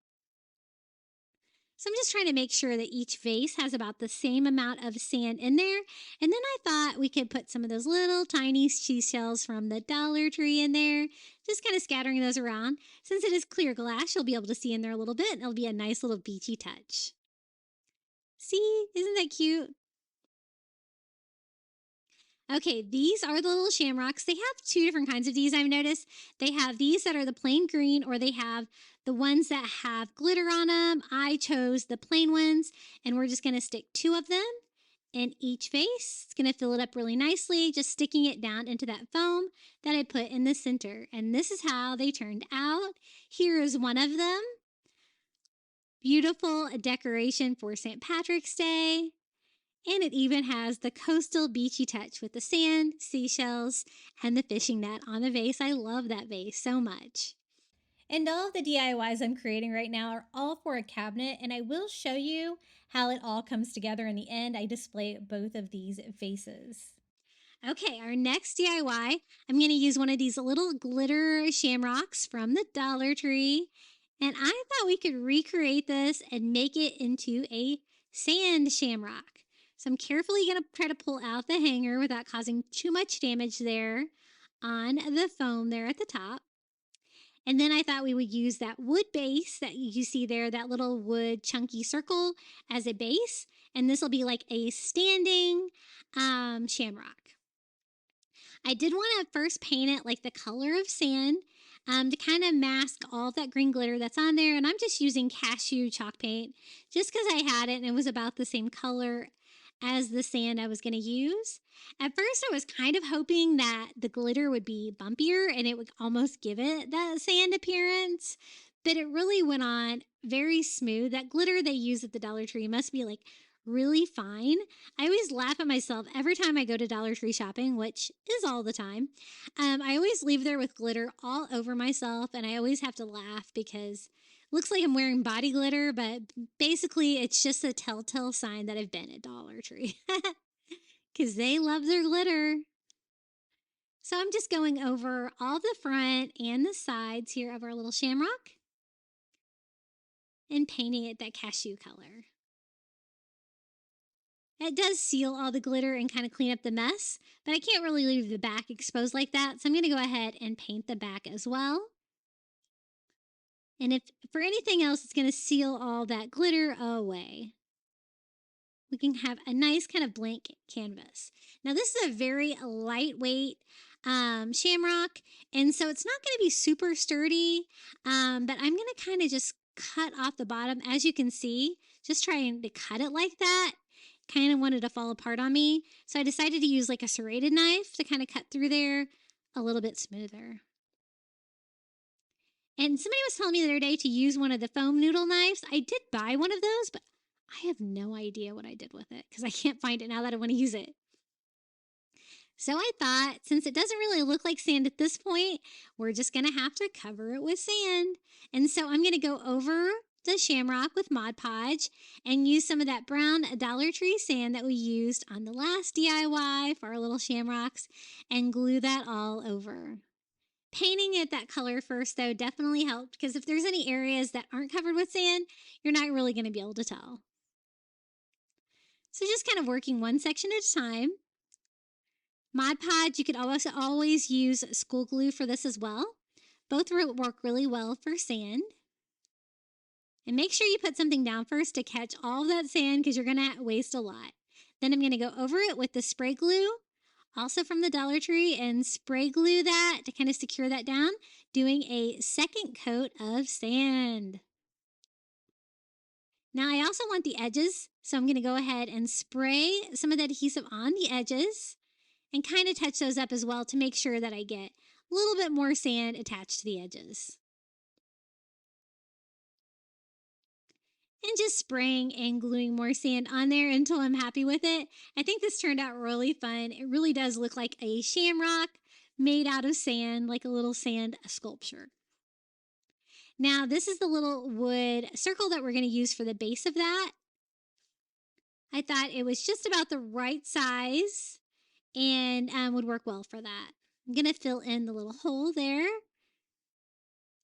Speaker 2: So I'm just trying to make sure that each vase has about the same amount of sand in there. And then I thought we could put some of those little tiny seashells from the Dollar Tree in there, just kind of scattering those around. Since it is clear glass, you'll be able to see in there a little bit, and it'll be a nice little beachy touch. See, isn't that cute? Okay, these are the little shamrocks. They have two different kinds of these, I've noticed. They have these that are the plain green, or they have the ones that have glitter on them. I chose the plain ones, and we're just going to stick two of them in each vase. It's going to fill it up really nicely, just sticking it down into that foam that I put in the center. And this is how they turned out. Here is one of them. Beautiful decoration for St. Patrick's Day. And it even has the coastal beachy touch with the sand, seashells, and the fishing net on the vase. I love that vase so much.
Speaker 3: And all of the DIYs I'm creating right now are all for a cabinet, and I will show you how it all comes together in the end. I display both of these vases.
Speaker 2: Okay, our next DIY, I'm going to use one of these little glitter shamrocks from the Dollar Tree. And I thought we could recreate this and make it into a sand shamrock. So I'm carefully going to try to pull out the hanger without causing too much damage there on the foam there at the top. And then I thought we would use that wood base that you see there, that little wood chunky circle as a base. And this will be like a standing shamrock. I did want to first paint it like the color of sand to kind of mask all that green glitter that's on there. And I'm just using cashew chalk paint just because I had it and it was about the same color as the sand I was going to use. At first, I was kind of hoping that the glitter would be bumpier and it would almost give it that sand appearance, but it really went on very smooth. That glitter they use at the Dollar Tree must be like really fine. I always laugh at myself every time I go to Dollar Tree shopping, which is all the time. I always leave there with glitter all over myself, and I always have to laugh because looks like I'm wearing body glitter, but basically it's just a telltale sign that I've been at Dollar Tree because they love their glitter. So I'm just going over all the front and the sides here of our little shamrock and painting it that cashew color. It does seal all the glitter and kind of clean up the mess, but I can't really leave the back exposed like that, so I'm going to go ahead and paint the back as well. And if for anything else, it's going to seal all that glitter away. We can have a nice kind of blank canvas. Now, this is a very lightweight shamrock, and so it's not going to be super sturdy, but I'm going to kind of just cut off the bottom. As you can see, just trying to cut it like that. Kind of wanted to fall apart on me, so I decided to use like a serrated knife to kind of cut through there a little bit smoother. And somebody was telling me the other day to use one of the foam noodle knives. I did buy one of those, but I have no idea what I did with it because I can't find it now that I want to use it. So I thought, since it doesn't really look like sand at this point, we're just going to have to cover it with sand. And so I'm going to go over the shamrock with Mod Podge and use some of that brown Dollar Tree sand that we used on the last DIY for our little shamrocks and glue that all over. Painting it that color first, though, definitely helped because if there's any areas that aren't covered with sand, you're not really going to be able to tell. So just kind of working one section at a time. Mod Podge, you could also always use school glue for this as well. Both work really well for sand. And make sure you put something down first to catch all of that sand because you're going to waste a lot. Then I'm going to go over it with the spray glue, also from the Dollar Tree, and spray glue that to kind of secure that down, doing a second coat of sand. Now I also want the edges, so I'm going to go ahead and spray some of the adhesive on the edges and kind of touch those up as well to make sure that I get a little bit more sand attached to the edges. And just spraying and gluing more sand on there until I'm happy with it. I think this turned out really fun. It really does look like a shamrock made out of sand, like a little sand sculpture. Now, this is the little wood circle that we're going to use for the base of that. I thought it was just about the right size and would work well for that. I'm going to fill in the little hole there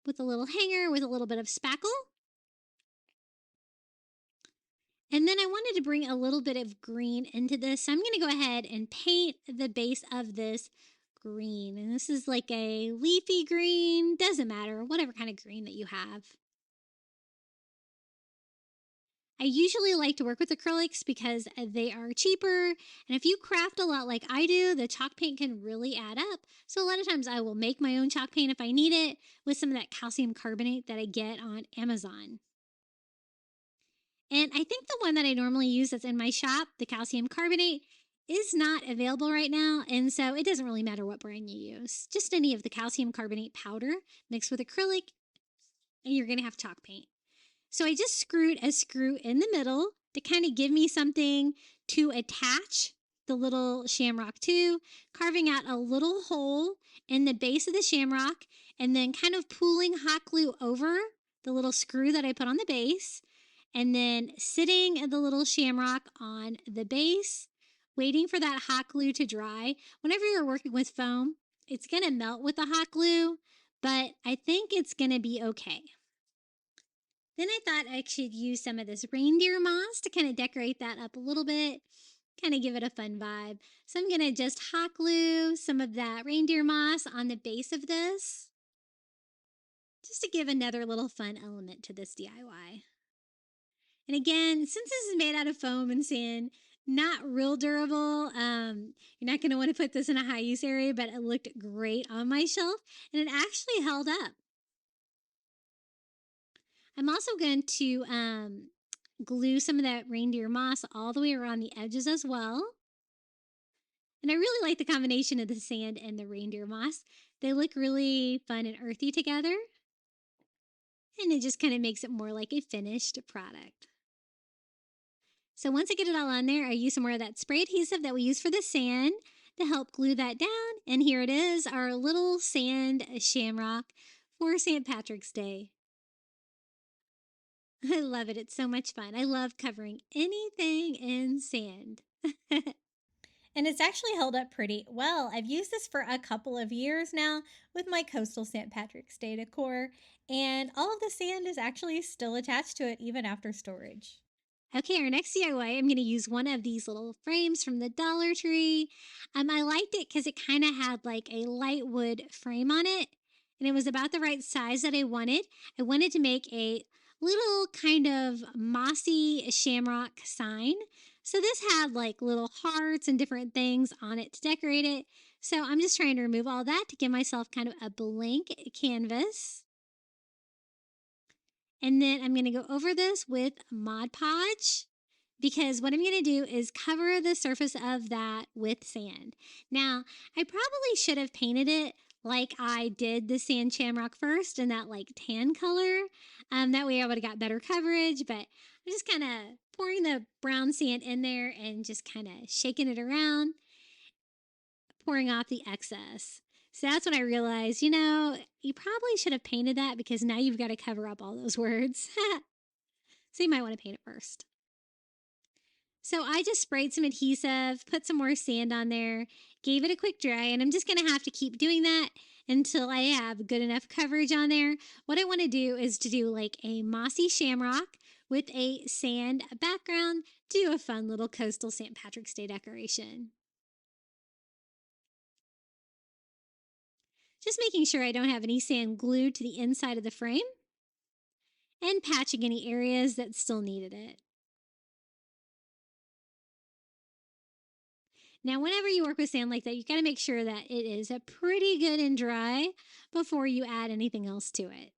Speaker 2: with a little hanger with a little bit of spackle. And then I wanted to bring a little bit of green into this. So I'm going to go ahead and paint the base of this green. And this is like a leafy green, doesn't matter, whatever kind of green that you have. I usually like to work with acrylics because they are cheaper. And if you craft a lot like I do, the chalk paint can really add up. So a lot of times I will make my own chalk paint if I need it with some of that calcium carbonate that I get on Amazon. And I think the one that I normally use that's in my shop, the calcium carbonate, is not available right now. And so it doesn't really matter what brand you use. Just any of the calcium carbonate powder mixed with acrylic, and you're going to have chalk paint. So I just screwed a screw in the middle to kind of give me something to attach the little shamrock to, carving out a little hole in the base of the shamrock, and then kind of pulling hot glue over the little screw that I put on the base, and then sitting the little shamrock on the base, waiting for that hot glue to dry. Whenever you're working with foam, it's going to melt with the hot glue, but I think it's going to be okay. Then I thought I should use some of this reindeer moss to kind of decorate that up a little bit, kind of give it a fun vibe. So I'm going to just hot glue some of that reindeer moss on the base of this, just to give another little fun element to this DIY. And again, since this is made out of foam and sand, not real durable, you're not going to want to put this in a high use area, but it looked great on my shelf and it actually held up. I'm also going to glue some of that reindeer moss all the way around the edges as well. And I really like the combination of the sand and the reindeer moss. They look really fun and earthy together. And it just kind of makes it more like a finished product. So once I get it all on there, I use some more of that spray adhesive that we use for the sand to help glue that down. And here it is, our little sand shamrock for St. Patrick's Day. I love it. It's so much fun. I love covering anything in sand.
Speaker 3: And it's actually held up pretty well. I've used this for a couple of years now with my coastal St. Patrick's Day decor, and all of the sand is actually still attached to it even after storage.
Speaker 2: Okay, our next DIY, I'm going to use one of these little frames from the Dollar Tree. I liked it because it kind of had like a light wood frame on it, and it was about the right size that I wanted. I wanted to make a little kind of mossy shamrock sign. So this had like little hearts and different things on it to decorate it. So I'm just trying to remove all that to give myself kind of a blank canvas. And then I'm going to go over this with Mod Podge because what I'm going to do is cover the surface of that with sand. Now, I probably should have painted it like I did the sand shamrock first in that like tan color. That way I would have got better coverage, but I'm just kind of pouring the brown sand in there and just kind of shaking it around, pouring off the excess. So that's when I realized, you probably should have painted that because now you've got to cover up all those words. So you might want to paint it first. So I just sprayed some adhesive, put some more sand on there, gave it a quick dry, and I'm just going to have to keep doing that until I have good enough coverage on there. What I want to do is to do like a mossy shamrock with a sand background to do a fun little coastal St. Patrick's Day decoration. Just making sure I don't have any sand glued to the inside of the frame and patching any areas that still needed it. Now, whenever you work with sand like that, you got to make sure that it is pretty good and dry before you add anything else to it.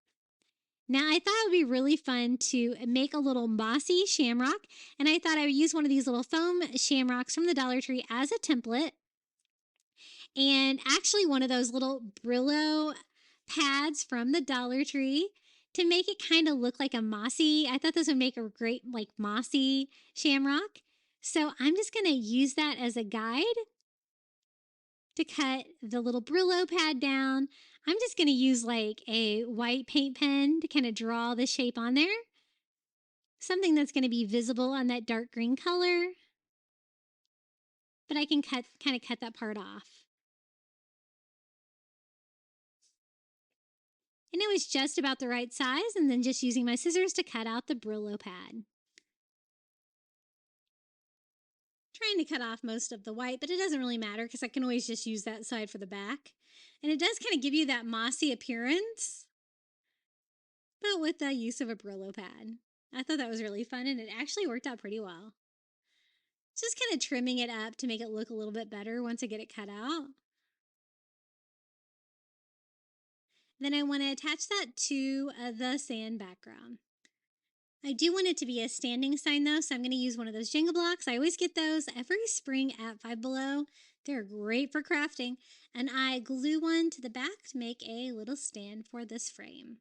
Speaker 2: Now, I thought it would be really fun to make a little mossy shamrock, and I thought I would use one of these little foam shamrocks from the Dollar Tree as a template. And actually one of those little Brillo pads from the Dollar Tree to make it kind of look like a mossy. I thought this would make a great like mossy shamrock. So I'm just going to use that as a guide to cut the little Brillo pad down. I'm just going to use like a white paint pen to kind of draw the shape on there. Something that's going to be visible on that dark green color. but I can kind of cut that part off. And it was just about the right size, and then just using my scissors to cut out the Brillo pad. Trying to cut off most of the white, but it doesn't really matter because I can always just use that side for the back. And it does kind of give you that mossy appearance, but with the use of a Brillo pad. I thought that was really fun, and it actually worked out pretty well. Just kind of trimming it up to make it look a little bit better once I get it cut out. Then I want to attach that to the sand background. I do want it to be a standing sign though, so I'm going to use one of those Jenga blocks. I always get those every spring at Five Below. They're great for crafting. And I glue one to the back to make a little stand for this frame.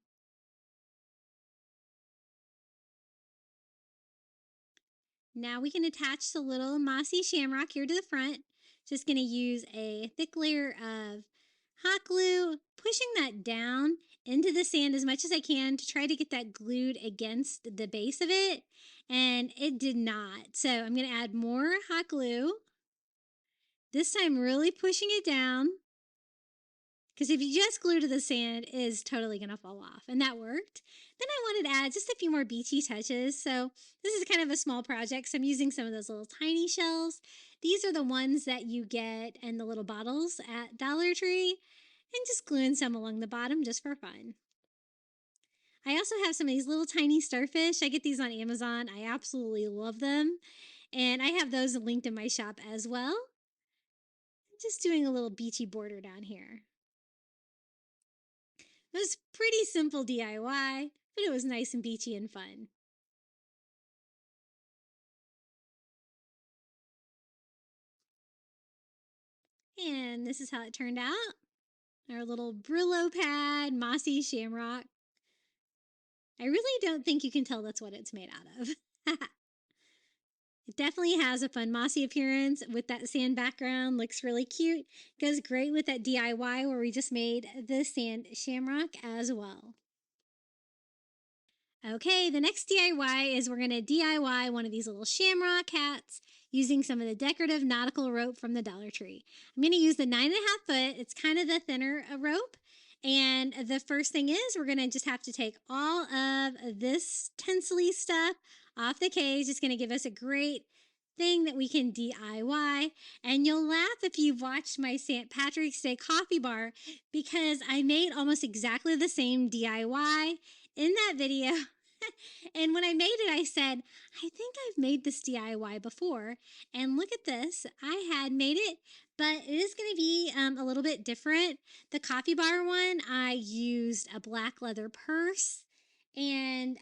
Speaker 2: Now we can attach the little mossy shamrock here to the front. Just going to use a thick layer of hot glue, pushing that down into the sand as much as I can to try to get that glued against the base of it, and it did not. So I'm going to add more hot glue, this time really pushing it down, because if you just glue to the sand, it is totally going to fall off, and that worked. Then I wanted to add just a few more beachy touches, so this is kind of a small project, so I'm using some of those little tiny shells. These are the ones that you get in the little bottles at Dollar Tree, and just gluing some along the bottom just for fun. I also have some of these little tiny starfish. I get these on Amazon. I absolutely love them. And I have those linked in my shop as well. Just doing a little beachy border down here. It was pretty simple DIY, but it was nice and beachy and fun. And this is how it turned out. Our little Brillo pad, mossy shamrock. I really don't think you can tell that's what it's made out of. It definitely has a fun mossy appearance with that sand background. Looks really cute. Goes great with that DIY where we just made the sand shamrock as well. Okay, the next DIY is we're going to DIY one of these little shamrock hats using some of the decorative nautical rope from the Dollar Tree. I'm going to use the 9.5 foot. It's kind of the thinner rope. And the first thing is we're going to just have to take all of this tinsel-y stuff off the cage. It's going to give us a great thing that we can DIY. And you'll laugh if you've watched my St. Patrick's Day coffee bar because I made almost exactly the same DIY in that video. And when I made it, I said, I think I've made this DIY before. And look at this. I had made it, but it is going to be a little bit different. The coffee bar one, I used a black leather purse and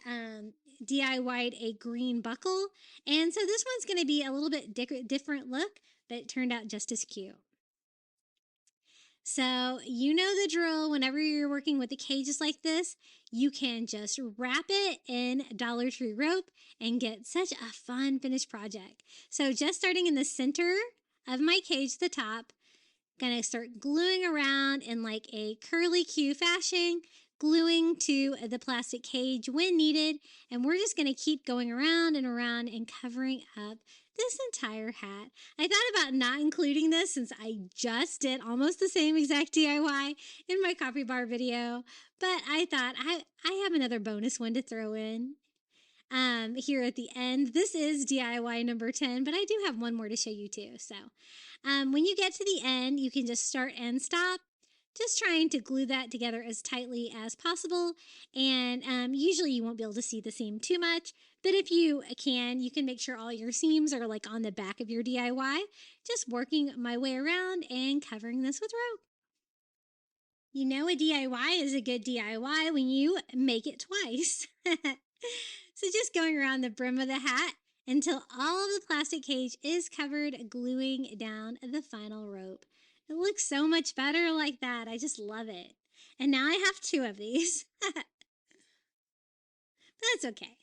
Speaker 2: DIY'd a green buckle. And so this one's going to be a little bit different look, but it turned out just as cute. So you know the drill. Whenever you're working with the cages like this, you can just wrap it in Dollar Tree rope and get such a fun finished project. So just starting in the center of my cage, the top, gonna start gluing around in like a curly Q fashion, gluing to the plastic cage when needed, and we're just gonna keep going around and covering up this entire hat. I thought about not including this since I just did almost the same exact DIY in my coffee bar video, but I thought I have another bonus one to throw in here at the end. This is DIY number 10, but I do have one more to show you too. So when you get to the end, you can just start and stop, just trying to glue that together as tightly as possible. And usually you won't be able to see the seam too much, but if you can make sure all your seams are like on the back of your DIY, just working my way around and covering this with rope. You know a DIY is a good DIY when you make it twice. So just going around the brim of the hat until all of the plastic cage is covered, gluing down the final rope. It looks so much better like that. I just love it. And now I have 2 of these. That's okay.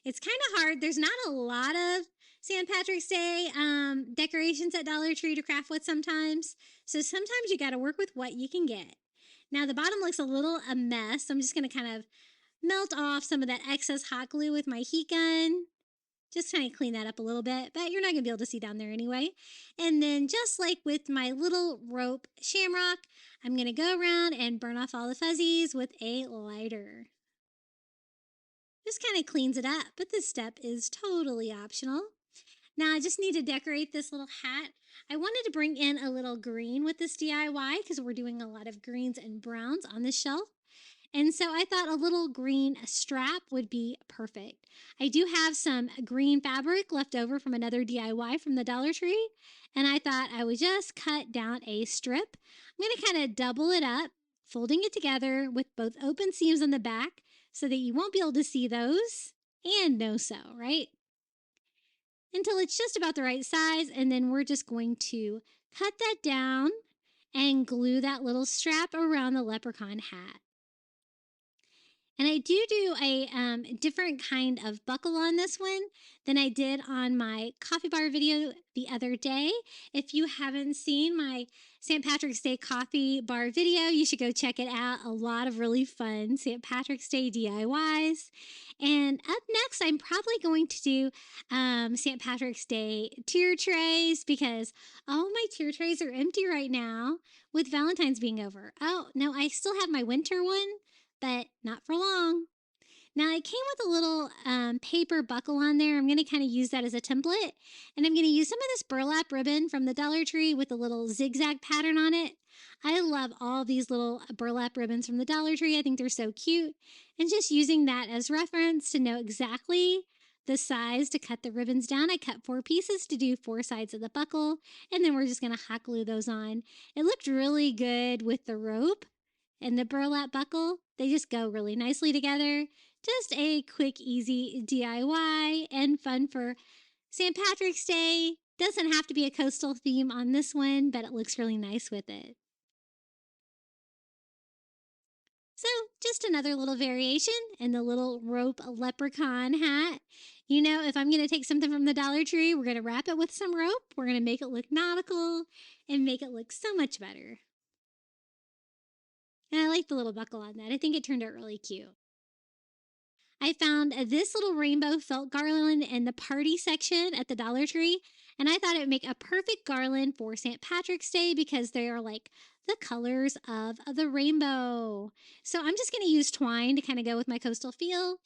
Speaker 2: It's kind of hard. There's not a lot of St. Patrick's Day decorations at Dollar Tree to craft with sometimes. So sometimes you got to work with what you can get. Now the bottom looks a little a mess. I'm just going to kind of melt off some of that excess hot glue with my heat gun. Just kind of clean that up a little bit, but you're not going to be able to see down there anyway. And then just like with my little rope shamrock, I'm going to go around and burn off all the fuzzies with a lighter. Just kind of cleans it up, but this step is totally optional. Now I just need to decorate this little hat. I wanted to bring in a little green with this DIY because we're doing a lot of greens and browns on this shelf. And so I thought a little green strap would be perfect. I do have some green fabric left over from another DIY from the Dollar Tree, and I thought I would just cut down a strip. I'm going to kind of double it up, folding it together with both open seams on the back so that you won't be able to see those and no sew, right? Until it's just about the right size, and then we're just going to cut that down and glue that little strap around the leprechaun hat. And I do a different kind of buckle on this one than I did on my coffee bar video the other day. If you haven't seen my St. Patrick's Day coffee bar video, you should go check it out. A lot of really fun St. Patrick's Day DIYs. And up next, I'm probably going to do St. Patrick's Day tier trays because all my tier trays are empty right now with Valentine's being over. Oh, no, I still have my winter one, but not for long. Now, it came with a little paper buckle on there. I'm going to kind of use that as a template. And I'm going to use some of this burlap ribbon from the Dollar Tree with a little zigzag pattern on it. I love all these little burlap ribbons from the Dollar Tree. I think they're so cute. And just using that as reference to know exactly the size to cut the ribbons down. I cut 4 pieces to do 4 sides of the buckle. And then we're just going to hot glue those on. It looked really good with the rope and the burlap buckle. They just go really nicely together. Just a quick, easy DIY and fun for St. Patrick's Day. Doesn't have to be a coastal theme on this one, but it looks really nice with it. So just another little variation in the little rope leprechaun hat. You know, if I'm going to take something from the Dollar Tree, we're going to wrap it with some rope. We're going to make it look nautical and make it look so much better. And I like the little buckle on that. I think it turned out really cute. I found this little rainbow felt garland in the party section at the Dollar Tree, and I thought it would make a perfect garland for St. Patrick's Day because they are like the colors of the rainbow. So I'm just going to use twine to kind of go with my coastal feel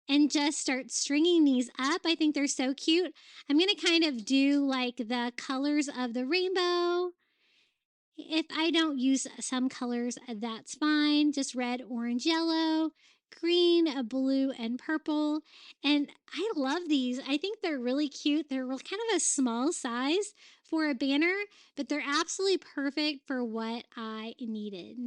Speaker 2: and just start stringing these up. I think they're so cute. I'm going to kind of do like the colors of the rainbow. If I don't use some colors, that's fine. Just red, orange, yellow, green, blue, and purple. And I love these. I think they're really cute. They're kind of a small size for a banner, but they're absolutely perfect for what I needed.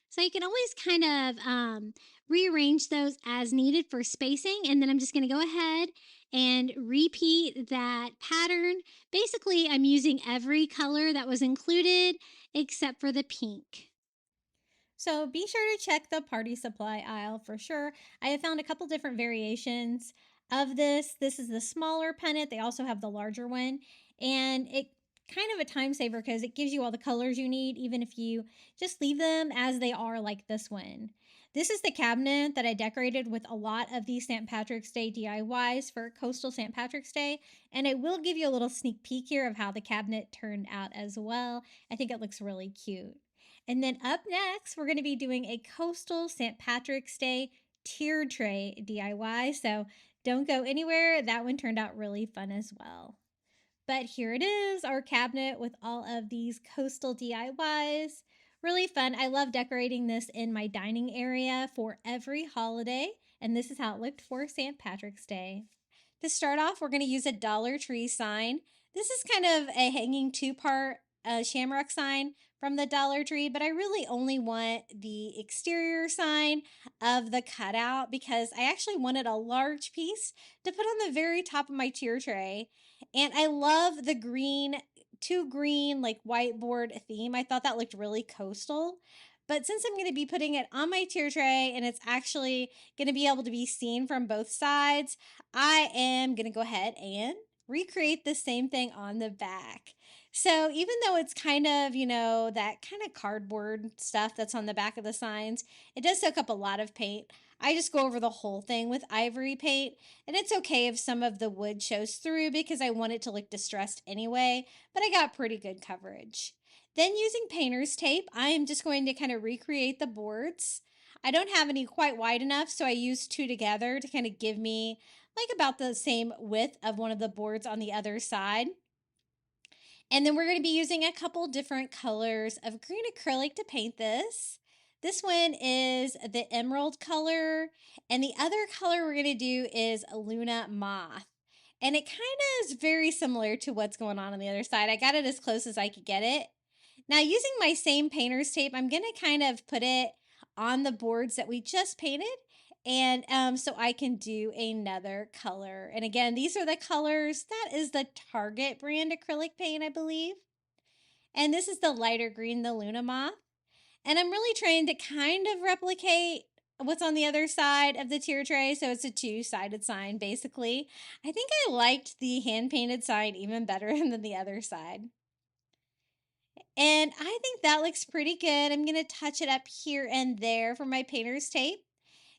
Speaker 2: So you can always kind of rearrange those as needed for spacing. And then I'm just going to go ahead and repeat that pattern. Basically, I'm using every color that was included except for the pink.
Speaker 3: So be sure to check the party supply aisle for sure. I have found a couple different variations of this. This is the smaller pennant. They also have the larger one. And it kind of a time saver because it gives you all the colors you need, even if you just leave them as they are like this one. This is the cabinet that I decorated with a lot of these St. Patrick's Day DIYs for Coastal St. Patrick's Day. And I will give you a little sneak peek here of how the cabinet turned out as well. I think it looks really cute. And then up next, we're going to be doing a Coastal St. Patrick's Day tier tray DIY. So don't go anywhere. That one turned out really fun as well. But here it is, our cabinet with all of these coastal DIYs. Really fun. I love decorating this in my dining area for every holiday. And this is how it looked for St. Patrick's Day. To start off, we're going to use a Dollar Tree sign. This is kind of a hanging 2-part shamrock sign from the Dollar Tree, but I really only want the exterior sign of the cutout because I actually wanted a large piece to put on the very top of my tier tray. And I love the green, 2 green like whiteboard theme. I thought that looked really coastal. But since I'm going to be putting it on my tier tray and it's actually going to be able to be seen from both sides, I am going to go ahead and recreate the same thing on the back. So even though it's kind of, that kind of cardboard stuff that's on the back of the signs, it does soak up a lot of paint. I just go over the whole thing with ivory paint, and it's okay if some of the wood shows through because I want it to look distressed anyway, but I got pretty good coverage. Then using painter's tape, I am just going to kind of recreate the boards. I don't have any quite wide enough, so I use two together to kind of give me like about the same width of one of the boards on the other side. And then we're going to be using a couple different colors of green acrylic to paint this. This one is the emerald color, and the other color we're going to do is Luna Moth. And it kind of is very similar to what's going on the other side. I got it as close as I could get it. Now, using my same painter's tape, I'm going to kind of put it on the boards that we just painted, and so I can do another color. And again, these are the colors. That is the Target brand acrylic paint, I believe. And this is the lighter green, the Luna Moth. And I'm really trying to kind of replicate what's on the other side of the tier tray. So it's a two-sided sign, basically. I think I liked the hand-painted sign even better than the other side. And I think that looks pretty good. I'm going to touch it up here and there for my painter's tape.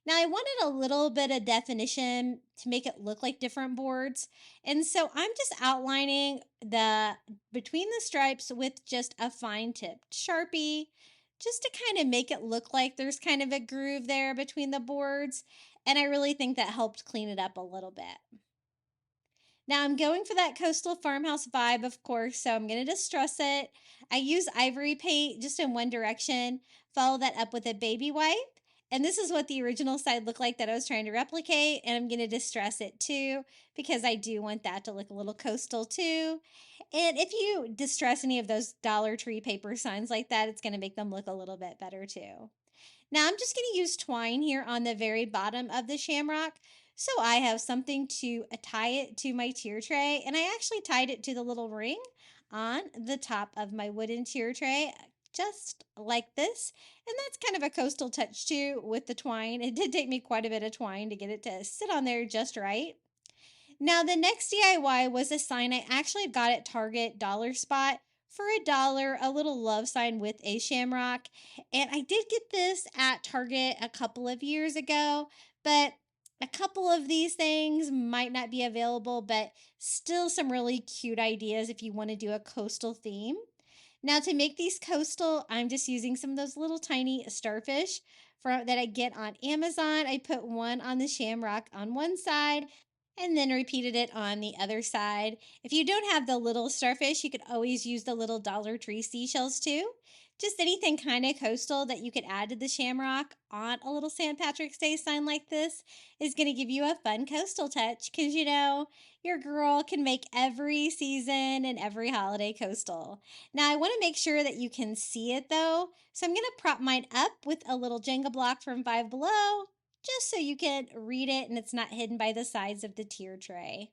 Speaker 3: Now I wanted a little bit of definition to make it look like different boards. And so I'm just outlining the between the stripes with just a fine tipped Sharpie, just to kind of make it look like there's kind of a groove there between the boards. And I really think that helped clean it up a little bit. Now I'm going for that coastal farmhouse vibe, of course, so I'm going to distress it. I use ivory paint just in one direction, follow that up with a baby wipe. And this is what the original side looked like that I was trying to replicate. And I'm going to distress it too, because I do want that to look a little coastal too. And if you distress any of those Dollar Tree paper signs like that, it's going to make them look a little bit better too. Now I'm just going to use twine here on the very bottom of the shamrock. So I have something to tie it to my tier tray. And I actually tied it to the little ring on the top of my wooden tier tray, just like this. And that's kind of a coastal touch too with the twine. It did take me quite a bit of twine to get it to sit on there just right. Now the next DIY was a sign I actually got at Target Dollar Spot for $1, a little love sign with a shamrock. And I did get this at Target a couple of years ago, but a couple of these things might not be available, but still some really cute ideas if you want to do a coastal theme. Now to make these coastal, I'm just using some of those little tiny starfish that I get on Amazon. I put one on the shamrock on one side and then repeated it on the other side. If you don't have the little starfish, you could always use the little Dollar Tree seashells too. Just anything kind of coastal that you could add to the shamrock on a little St. Patrick's Day sign like this is going to give you a fun coastal touch because, your girl can make every season and every holiday coastal. Now, I want to make sure that you can see it though, so I'm going to prop mine up with a little Jenga block from Five Below, just so you can read it and it's not hidden by the sides of the tier tray.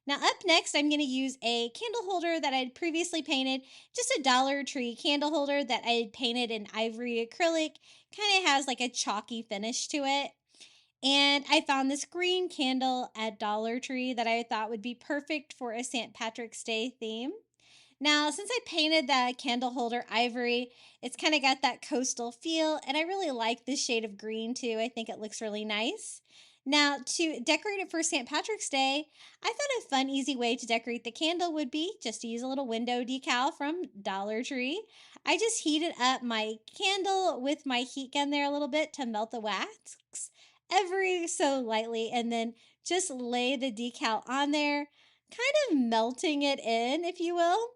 Speaker 3: Now up next, I'm going to use a candle holder that I had previously painted, just a Dollar Tree candle holder that I had painted in ivory acrylic, kind of has like a chalky finish to it. And I found this green candle at Dollar Tree that I thought would be perfect for a St. Patrick's Day theme. Now, since I painted the candle holder ivory, it's kind of got that coastal feel, and I really like this shade of green too. I think it looks really nice. Now, to decorate it for St. Patrick's Day, I thought a fun, easy way to decorate the candle would be just to use a little window decal from Dollar Tree. I just heated up my candle with my heat gun there a little bit to melt the wax ever so lightly, and then just lay the decal on there, kind of melting it in, if you will.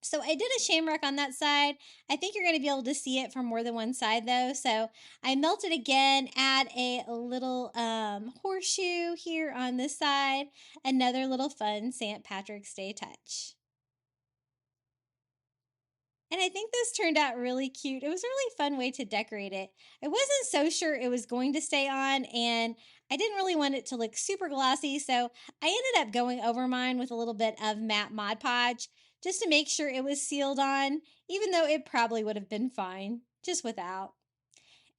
Speaker 3: So I did a shamrock on that side. I think you're going to be able to see it from more than one side though. So I melted again, add a little horseshoe here on this side. Another little fun St. Patrick's Day touch. And I think this turned out really cute. It was a really fun way to decorate it. I wasn't so sure it was going to stay on, and I didn't really want it to look super glossy, so I ended up going over mine with a little bit of matte Mod Podge just to make sure it was sealed on, even though it probably would have been fine just without.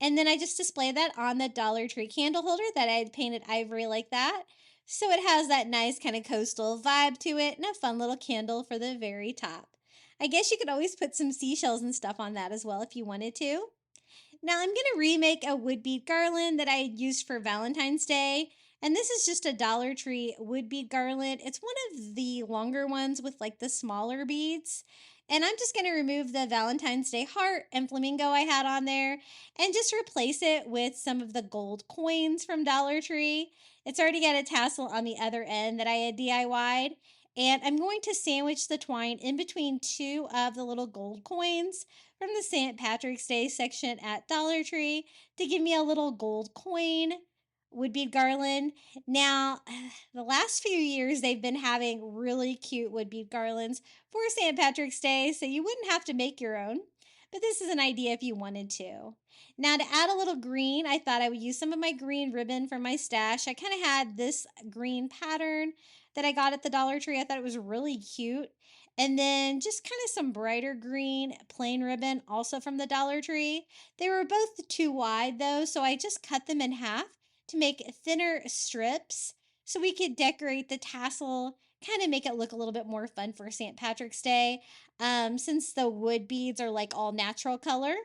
Speaker 3: And then I just displayed that on the Dollar Tree candle holder that I had painted ivory like that. So it has that nice kind of coastal vibe to it and a fun little candle for the very top. I guess you could always put some seashells and stuff on that as well if you wanted to. Now I'm going to remake a wood bead garland that I used for Valentine's Day. And this is just a Dollar Tree wood bead garland. It's one of the longer ones with like the smaller beads. And I'm just going to remove the Valentine's Day heart and flamingo I had on there and just replace it with some of the gold coins from Dollar Tree. It's already got a tassel on the other end that I had DIY'd. And I'm going to sandwich the twine in between two of the little gold coins from the St. Patrick's Day section at Dollar Tree to give me a little gold coin wood bead garland. Now, the last few years, they've been having really cute wood bead garlands for St. Patrick's Day, so you wouldn't have to make your own. But this is an idea if you wanted to. Now, to add a little green, I thought I would use some of my green ribbon from my stash. I kind of had this green pattern that I got at the Dollar Tree. I thought it was really cute. And then just kind of some brighter green plain ribbon, also from the Dollar Tree. They were both too wide though, so I just cut them in half to make thinner strips so we could decorate the tassel, kind of make it look a little bit more fun for St. Patrick's Day, since the wood beads are like all natural color.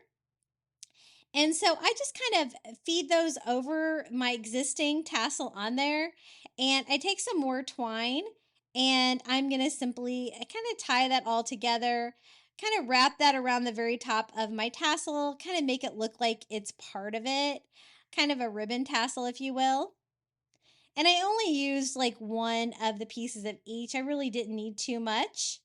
Speaker 3: And so I just kind of feed those over my existing tassel on there. And I take some more twine and I'm going to simply kind of tie that all together, kind of wrap that around the very top of my tassel, kind of make it look like it's part of it, kind of a ribbon tassel, if you will. And I only used like one of the pieces of each. I really didn't need too much.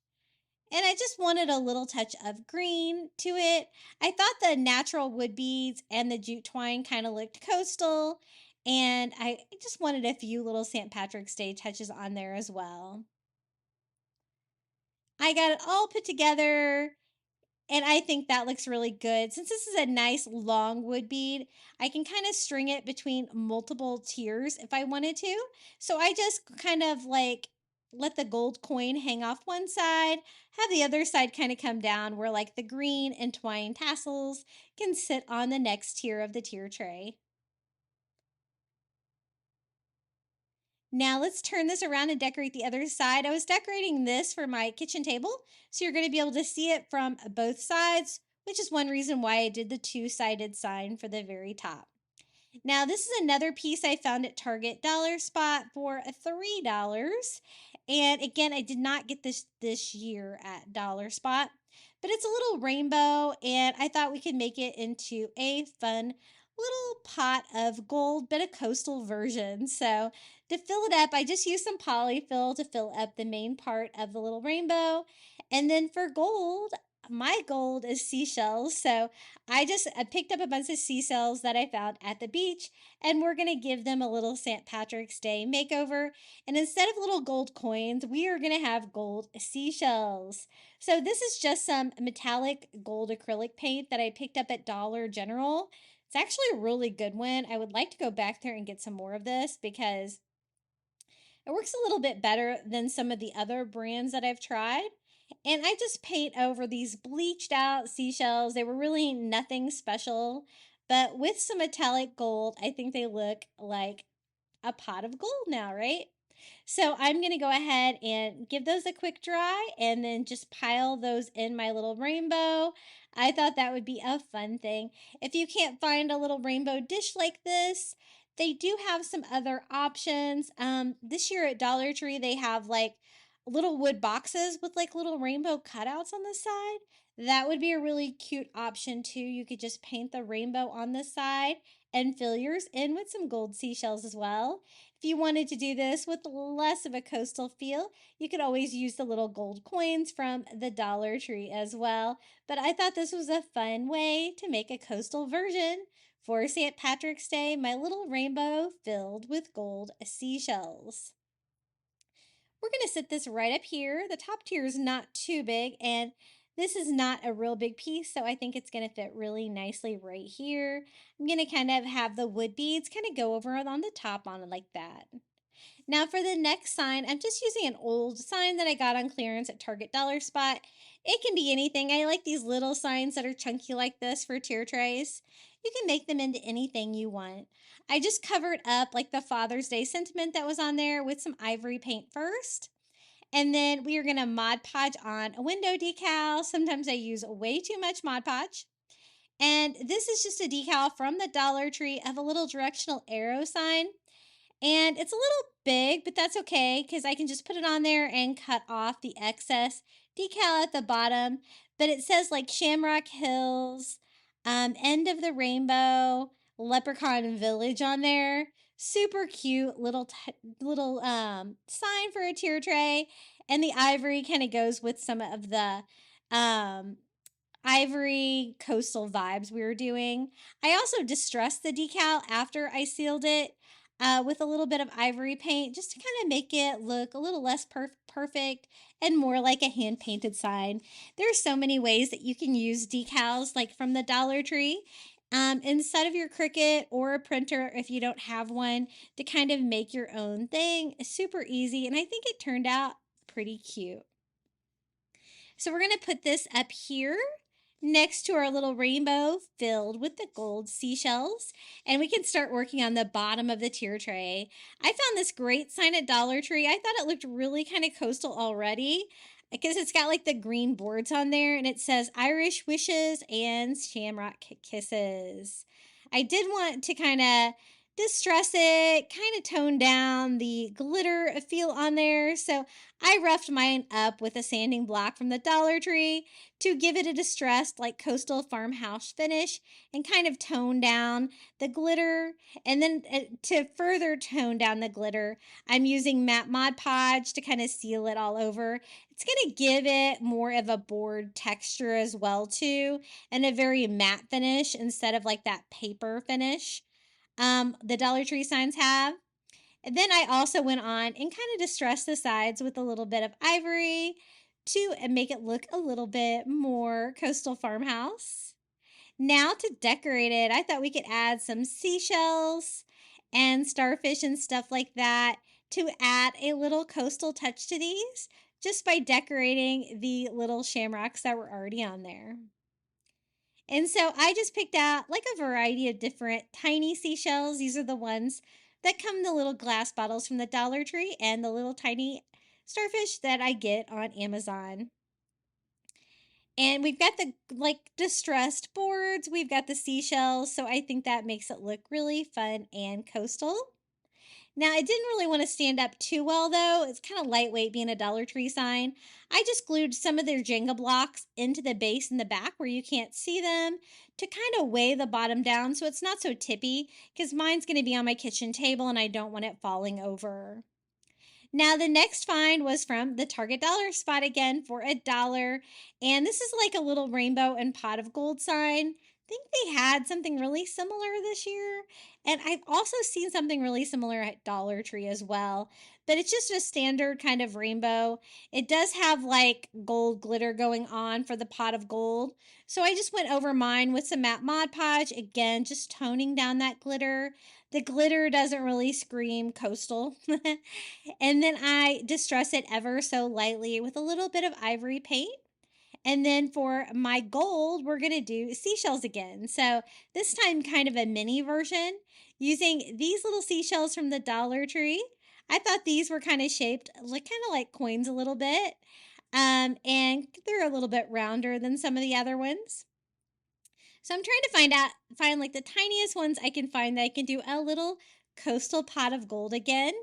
Speaker 3: And I just wanted a little touch of green to it. I thought the natural wood beads and the jute twine kind of looked coastal. And I just wanted a few little St. Patrick's Day touches on there as well. I got it all put together and I think that looks really good. Since this is a nice long wood bead, I can kind of string it between multiple tiers if I wanted to. So I just kind of like let the gold coin hang off one side, have the other side kind of come down where like the green and twine tassels can sit on the next tier of the tier tray. Now let's turn this around and decorate the other side. I was decorating this for my kitchen table, so you're going to be able to see it from both sides, which is one reason why I did the two-sided sign for the very top. Now this is another piece I found at Target Dollar Spot for $3. And again, I did not get this year at Dollar Spot, but it's a little rainbow and I thought we could make it into a fun little pot of gold, but a coastal version. So to fill it up, I just used some polyfill to fill up the main part of the little rainbow. And then for gold, my gold is seashells. So I picked up a bunch of seashells that I found at the beach, and we're going to give them a little St. Patrick's Day makeover. And instead of little gold coins, we are going to have gold seashells. So this is just some metallic gold acrylic paint that I picked up at Dollar General. It's actually a really good one. I would like to go back there and get some more of this because it works a little bit better than some of the other brands that I've tried. And I just paint over these bleached out seashells. They were really nothing special, but with some metallic gold, I think they look like a pot of gold now, right? So I'm going to go ahead and give those a quick dry and then just pile those in my little rainbow. I thought that would be a fun thing. If you can't find a little rainbow dish like this, they do have some other options. This year at Dollar Tree, they have like little wood boxes with like little rainbow cutouts on the side. That would be a really cute option too. You could just paint the rainbow on the side and fill yours in with some gold seashells as well. If you wanted to do this with less of a coastal feel, you could always use the little gold coins from the Dollar Tree as well. But I thought this was a fun way to make a coastal version for St. Patrick's Day, my little rainbow filled with gold seashells. We're going to sit this right up here. The top tier is not too big, and this is not a real big piece, so I think it's going to fit really nicely right here. I'm going to kind of have the wood beads kind of go over on the top on it like that. Now for the next sign, I'm just using an old sign that I got on clearance at Target Dollar Spot. It can be anything. I like these little signs that are chunky like this for tier trays. You can make them into anything you want. I just covered up like the Father's Day sentiment that was on there with some ivory paint first. And then we are going to Mod Podge on a window decal. Sometimes I use way too much Mod Podge. And this is just a decal from the Dollar Tree of a little directional arrow sign. And it's a little big, but that's okay because I can just put it on there and cut off the excess decal at the bottom. But it says like Shamrock Hills, end of the rainbow, leprechaun village on there. Super cute little sign for a tier tray. And the ivory kind of goes with some of the ivory coastal vibes we were doing. I also distressed the decal after I sealed it with a little bit of ivory paint just to kind of make it look a little less perfect and more like a hand painted sign. There are so many ways that you can use decals like from the Dollar Tree instead of your Cricut or a printer if you don't have one to kind of make your own thing. It's super easy and I think it turned out pretty cute. So we're going to put this up here next to our little rainbow filled with the gold seashells, and we can start working on the bottom of the tier tray. I found this great sign at Dollar Tree. I thought it looked really kind of coastal already because it's got like the green boards on there and it says Irish wishes and shamrock kisses. I did want to kind of distress it, kind of tone down the glitter feel on there. So I roughed mine up with a sanding block from the Dollar Tree to give it a distressed, like coastal farmhouse finish and kind of tone down the glitter. And then to further tone down the glitter, I'm using matte Mod Podge to kind of seal it all over. It's going to give it more of a board texture as well too, and a very matte finish instead of like that paper finish the Dollar Tree signs have. And then I also went on and kind of distressed the sides with a little bit of ivory to make it look a little bit more coastal farmhouse. Now to decorate it, I thought we could add some seashells and starfish and stuff like that to add a little coastal touch to these just by decorating the little shamrocks that were already on there. And so I just picked out like a variety of different tiny seashells. These are the ones that come in the little glass bottles from the Dollar Tree and the little tiny starfish that I get on Amazon. And we've got the like distressed boards. We've got the seashells. So I think that makes it look really fun and coastal. Now, it didn't really want to stand up too well, though. It's kind of lightweight being a Dollar Tree sign. I just glued some of their Jenga blocks into the base in the back where you can't see them to kind of weigh the bottom down so it's not so tippy because mine's going to be on my kitchen table and I don't want it falling over. Now, the next find was from the Target Dollar Spot again for $1. And this is like a little rainbow and pot of gold sign. I think they had something really similar this year. And I've also seen something really similar at Dollar Tree as well. But it's just a standard kind of rainbow. It does have like gold glitter going on for the pot of gold. So I just went over mine with some matte Mod Podge. Again, just toning down that glitter. The glitter doesn't really scream coastal. And then I distress it ever so lightly with a little bit of ivory paint. And then for my gold, we're going to do seashells again. So this time kind of a mini version using these little seashells from the Dollar Tree. I thought these were kind of shaped like kind of like coins a little bit. And they're a little bit rounder than some of the other ones. So I'm trying to find like the tiniest ones I can find that I can do a little coastal pot of gold again.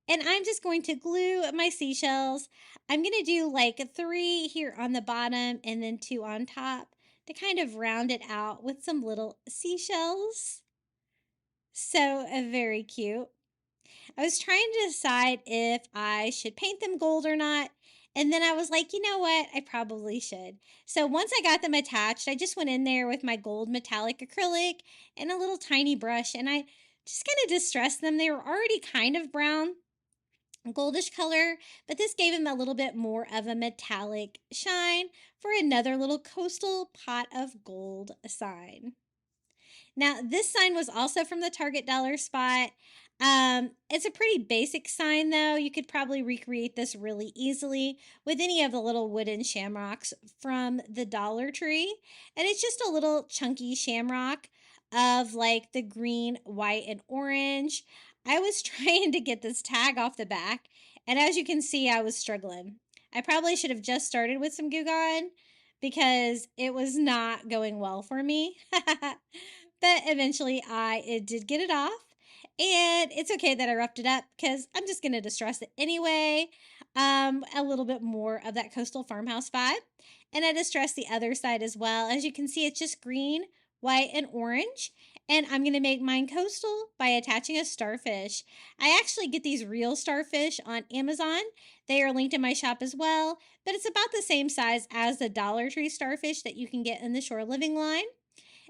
Speaker 3: And I'm just going to glue my seashells. I'm going to do like 3 here on the bottom and then 2 on top to kind of round it out with some little seashells. So very cute. I was trying to decide if I should paint them gold or not. And then I was like, you know what? I probably should. So once I got them attached, I just went in there with my gold metallic acrylic and a little tiny brush. And I just kind of distressed them. They were already kind of brown, goldish color, but this gave them a little bit more of a metallic shine for another little coastal pot of gold sign. Now, this sign was also from the Target dollar spot. It's a pretty basic sign, though. You could probably recreate this really easily with any of the little wooden shamrocks from the Dollar Tree. And it's just a little chunky shamrock of like the green, white, and orange. I was trying to get this tag off the back, and as you can see, I was struggling. I probably should have just started with some Goo Gone because it was not going well for me. But eventually it did get it off. And it's okay that I roughed it up because I'm just going to distress it anyway. A little bit more of that coastal farmhouse vibe. And I distress the other side as well. As you can see, it's just green, white, and orange. And I'm going to make mine coastal by attaching a starfish. I actually get these real starfish on Amazon. They are linked in my shop as well. But it's about the same size as the Dollar Tree starfish that you can get in the Shore Living line.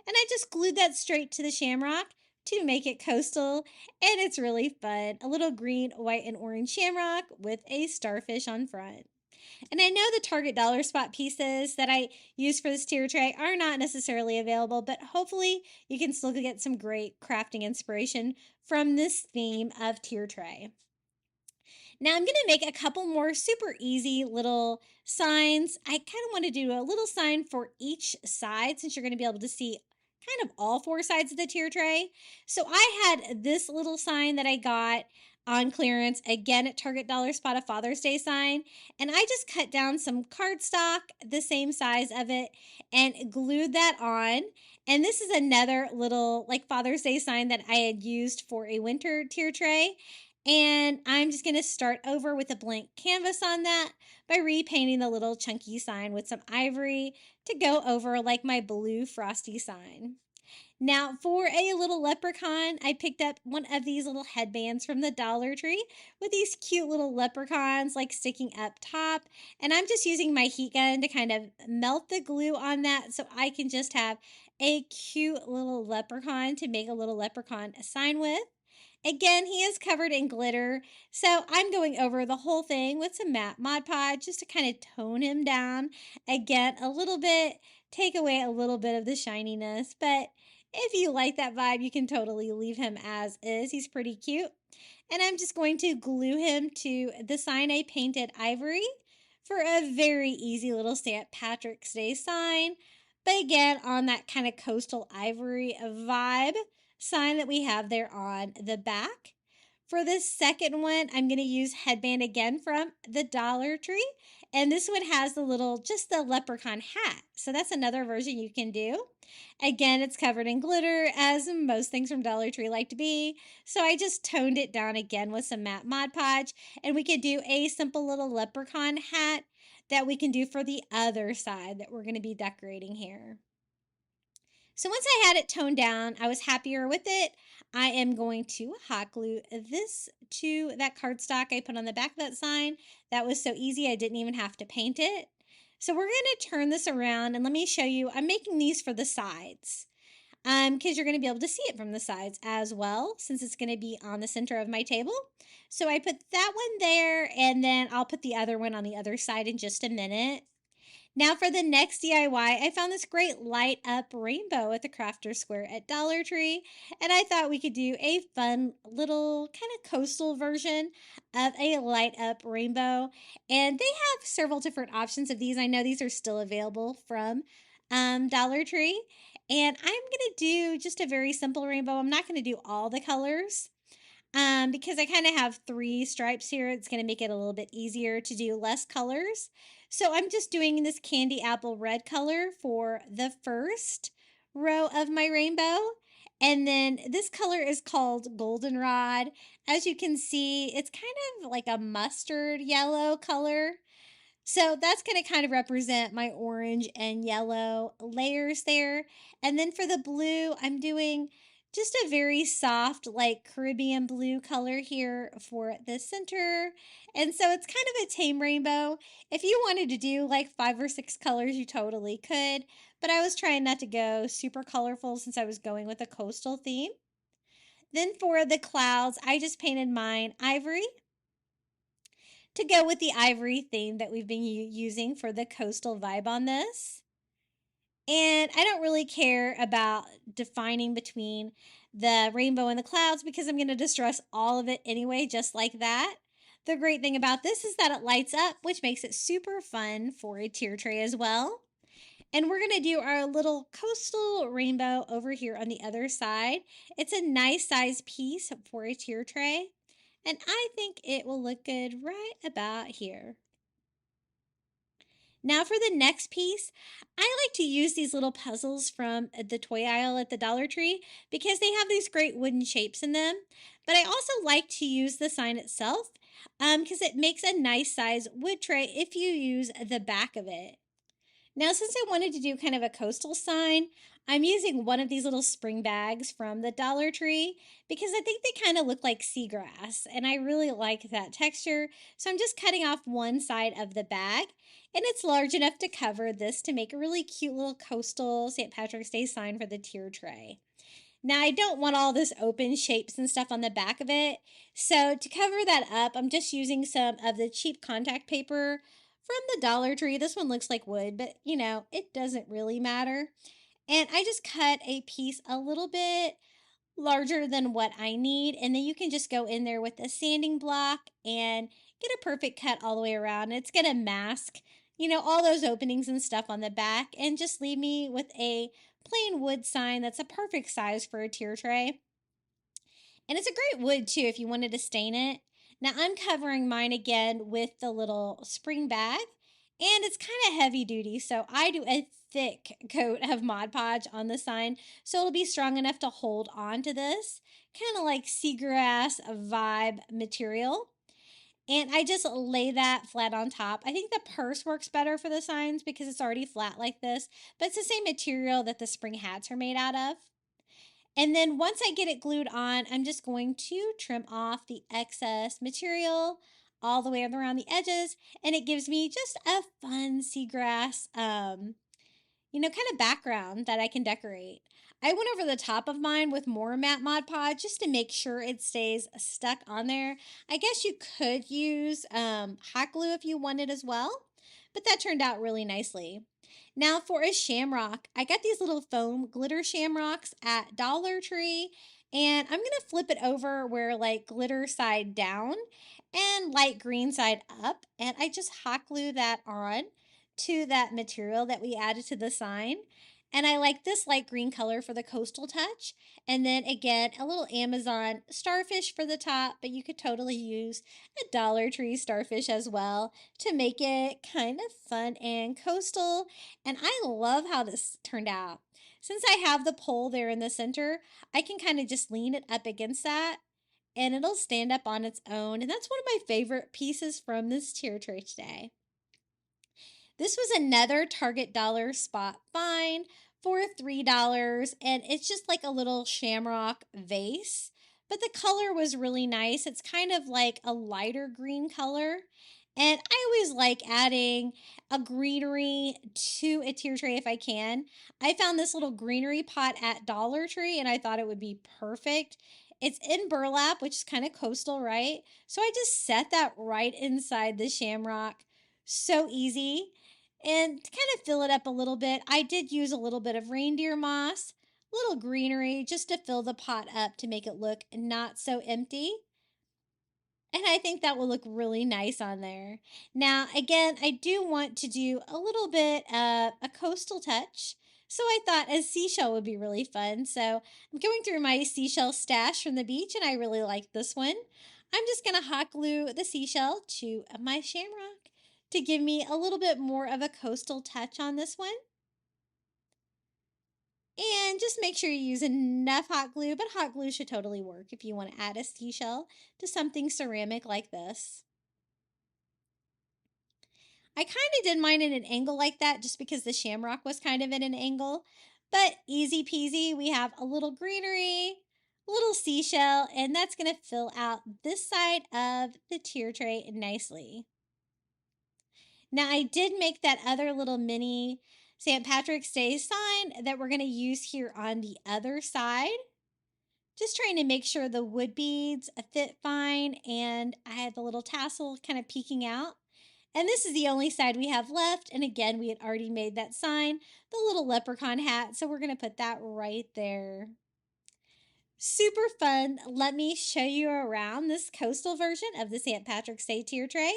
Speaker 3: And I just glued that straight to the shamrock to make it coastal, and it's really fun. A little green, white, and orange shamrock with a starfish on front. And I know the Target dollar spot pieces that I use for this tier tray are not necessarily available, but hopefully you can still get some great crafting inspiration from this theme of tier tray. Now I'm going to make a couple more super easy little signs. I kind of want to do a little sign for each side since you're going to be able to see kind of all four sides of the tier tray. So I had this little sign that I got on clearance, again at Target dollar spot, a Father's Day sign, and I just cut down some cardstock the same size of it and glued that on. And this is another little like Father's Day sign that I had used for a winter tier tray. And I'm just going to start over with a blank canvas on that by repainting the little chunky sign with some ivory to go over like my blue frosty sign. Now, for a little leprechaun, I picked up one of these little headbands from the Dollar Tree with these cute little leprechauns like sticking up top. And I'm just using my heat gun to kind of melt the glue on that so I can just have a cute little leprechaun to make a little leprechaun sign with. Again, he is covered in glitter, so I'm going over the whole thing with some matte Mod Podge just to kind of tone him down. Again, a little bit, take away a little bit of the shininess, but if you like that vibe, you can totally leave him as is. He's pretty cute. And I'm just going to glue him to the sign I painted ivory for a very easy little St. Patrick's Day sign. But again, on that kind of coastal ivory vibe sign that we have there on the back. For this second one, I'm going to use headband again from the Dollar Tree. And this one has the little, just the leprechaun hat. So that's another version you can do. Again, it's covered in glitter, as most things from Dollar Tree like to be. So I just toned it down again with some matte Mod Podge. And we could do a simple little leprechaun hat that we can do for the other side that we're going to be decorating here. So once I had it toned down, I was happier with it. I am going to hot glue this to that cardstock I put on the back of that sign. That was so easy, I didn't even have to paint it. So we're going to turn this around and let me show you. I'm making these for the sides because you're going to be able to see it from the sides as well since it's going to be on the center of my table. So I put that one there and then I'll put the other one on the other side in just a minute. Now for the next DIY, I found this great light up rainbow at the Crafter Square at Dollar Tree, and I thought we could do a fun little kind of coastal version of a light up rainbow. And they have several different options of these. I know these are still available from Dollar Tree, and I'm going to do just a very simple rainbow. I'm not going to do all the colors. Because I kind of have 3 stripes here, it's going to make it a little bit easier to do less colors. So I'm just doing this candy apple red color for the first row of my rainbow. And then this color is called goldenrod. As you can see, it's kind of like a mustard yellow color. So that's going to kind of represent my orange and yellow layers there. And then for the blue, I'm doing just a very soft, like Caribbean blue color here for the center. And so it's kind of a tame rainbow. If you wanted to do like 5 or 6 colors, you totally could. But I was trying not to go super colorful since I was going with a coastal theme. Then for the clouds, I just painted mine ivory to go with the ivory theme that we've been using for the coastal vibe on this. And I don't really care about defining between the rainbow and the clouds because I'm going to distress all of it anyway, just like that. The great thing about this is that it lights up, which makes it super fun for a tier tray as well. And we're going to do our little coastal rainbow over here on the other side. It's a nice size piece for a tier tray. And I think it will look good right about here. Now for the next piece, I like to use these little puzzles from the toy aisle at the Dollar Tree because they have these great wooden shapes in them. But I also like to use the sign itself because it makes a nice size wood tray if you use the back of it. Now, since I wanted to do kind of a coastal sign, I'm using one of these little spring bags from the Dollar Tree because I think they kind of look like seagrass and I really like that texture. So I'm just cutting off one side of the bag and it's large enough to cover this to make a really cute little coastal St. Patrick's Day sign for the tier tray. Now, I don't want all this open shapes and stuff on the back of it. So to cover that up, I'm just using some of the cheap contact paper from the Dollar Tree. This one looks like wood, but it doesn't really matter. And I just cut a piece a little bit larger than what I need. And then you can just go in there with a sanding block and get a perfect cut all the way around. It's going to mask, all those openings and stuff on the back and just leave me with a plain wood sign that's a perfect size for a tier tray. And it's a great wood too if you wanted to stain it. Now I'm covering mine again with the little spring bag and it's kind of heavy duty. So I do a thick coat of Mod Podge on the sign so it'll be strong enough to hold on to this. Kind of like seagrass vibe material. And I just lay that flat on top. I think the purse works better for the signs because it's already flat like this, but it's the same material that the spring hats are made out of. And then once I get it glued on, I'm just going to trim off the excess material all the way around the edges. And it gives me just a fun seagrass, kind of background that I can decorate. I went over the top of mine with more matte Mod Podge just to make sure it stays stuck on there. I guess you could use hot glue if you wanted as well, but that turned out really nicely. Now for a shamrock, I got these little foam glitter shamrocks at Dollar Tree, and I'm going to flip it over where like glitter side down and light green side up, and I just hot glue that on to that material that we added to the sign. And I like this light green color for the coastal touch. And then again, a little Amazon starfish for the top, but you could totally use a Dollar Tree starfish as well to make it kind of fun and coastal. And I love how this turned out. Since I have the pole there in the center, I can kind of just lean it up against that and it'll stand up on its own. And that's one of my favorite pieces from this tier tray today. This was another Target dollar spot find for $3, and it's just like a little shamrock vase, but the color was really nice. It's kind of like a lighter green color, and I always like adding a greenery to a tier tray if I can. I found this little greenery pot at Dollar Tree, and I thought it would be perfect. It's in burlap, which is kind of coastal, right? So I just set that right inside the shamrock. So easy. And to kind of fill it up a little bit, I did use a little bit of reindeer moss, a little greenery, just to fill the pot up to make it look not so empty. And I think that will look really nice on there. Now, again, I do want to do a little bit of a coastal touch. So I thought a seashell would be really fun. So I'm going through my seashell stash from the beach and I really like this one. I'm just going to hot glue the seashell to my shamrock to give me a little bit more of a coastal touch on this one. And just make sure you use enough hot glue, but hot glue should totally work if you want to add a seashell to something ceramic like this. I kind of did mine in an angle like that just because the shamrock was kind of at an angle, but easy peasy. We have a little greenery, a little seashell, and that's going to fill out this side of the tier tray nicely. Now, I did make that other little mini St. Patrick's Day sign that we're going to use here on the other side. Just trying to make sure the wood beads fit fine, and I had the little tassel kind of peeking out. And this is the only side we have left. And again, we had already made that sign, the little leprechaun hat. So we're going to put that right there. Super fun. Let me show you around this coastal version of the St. Patrick's Day tier tray.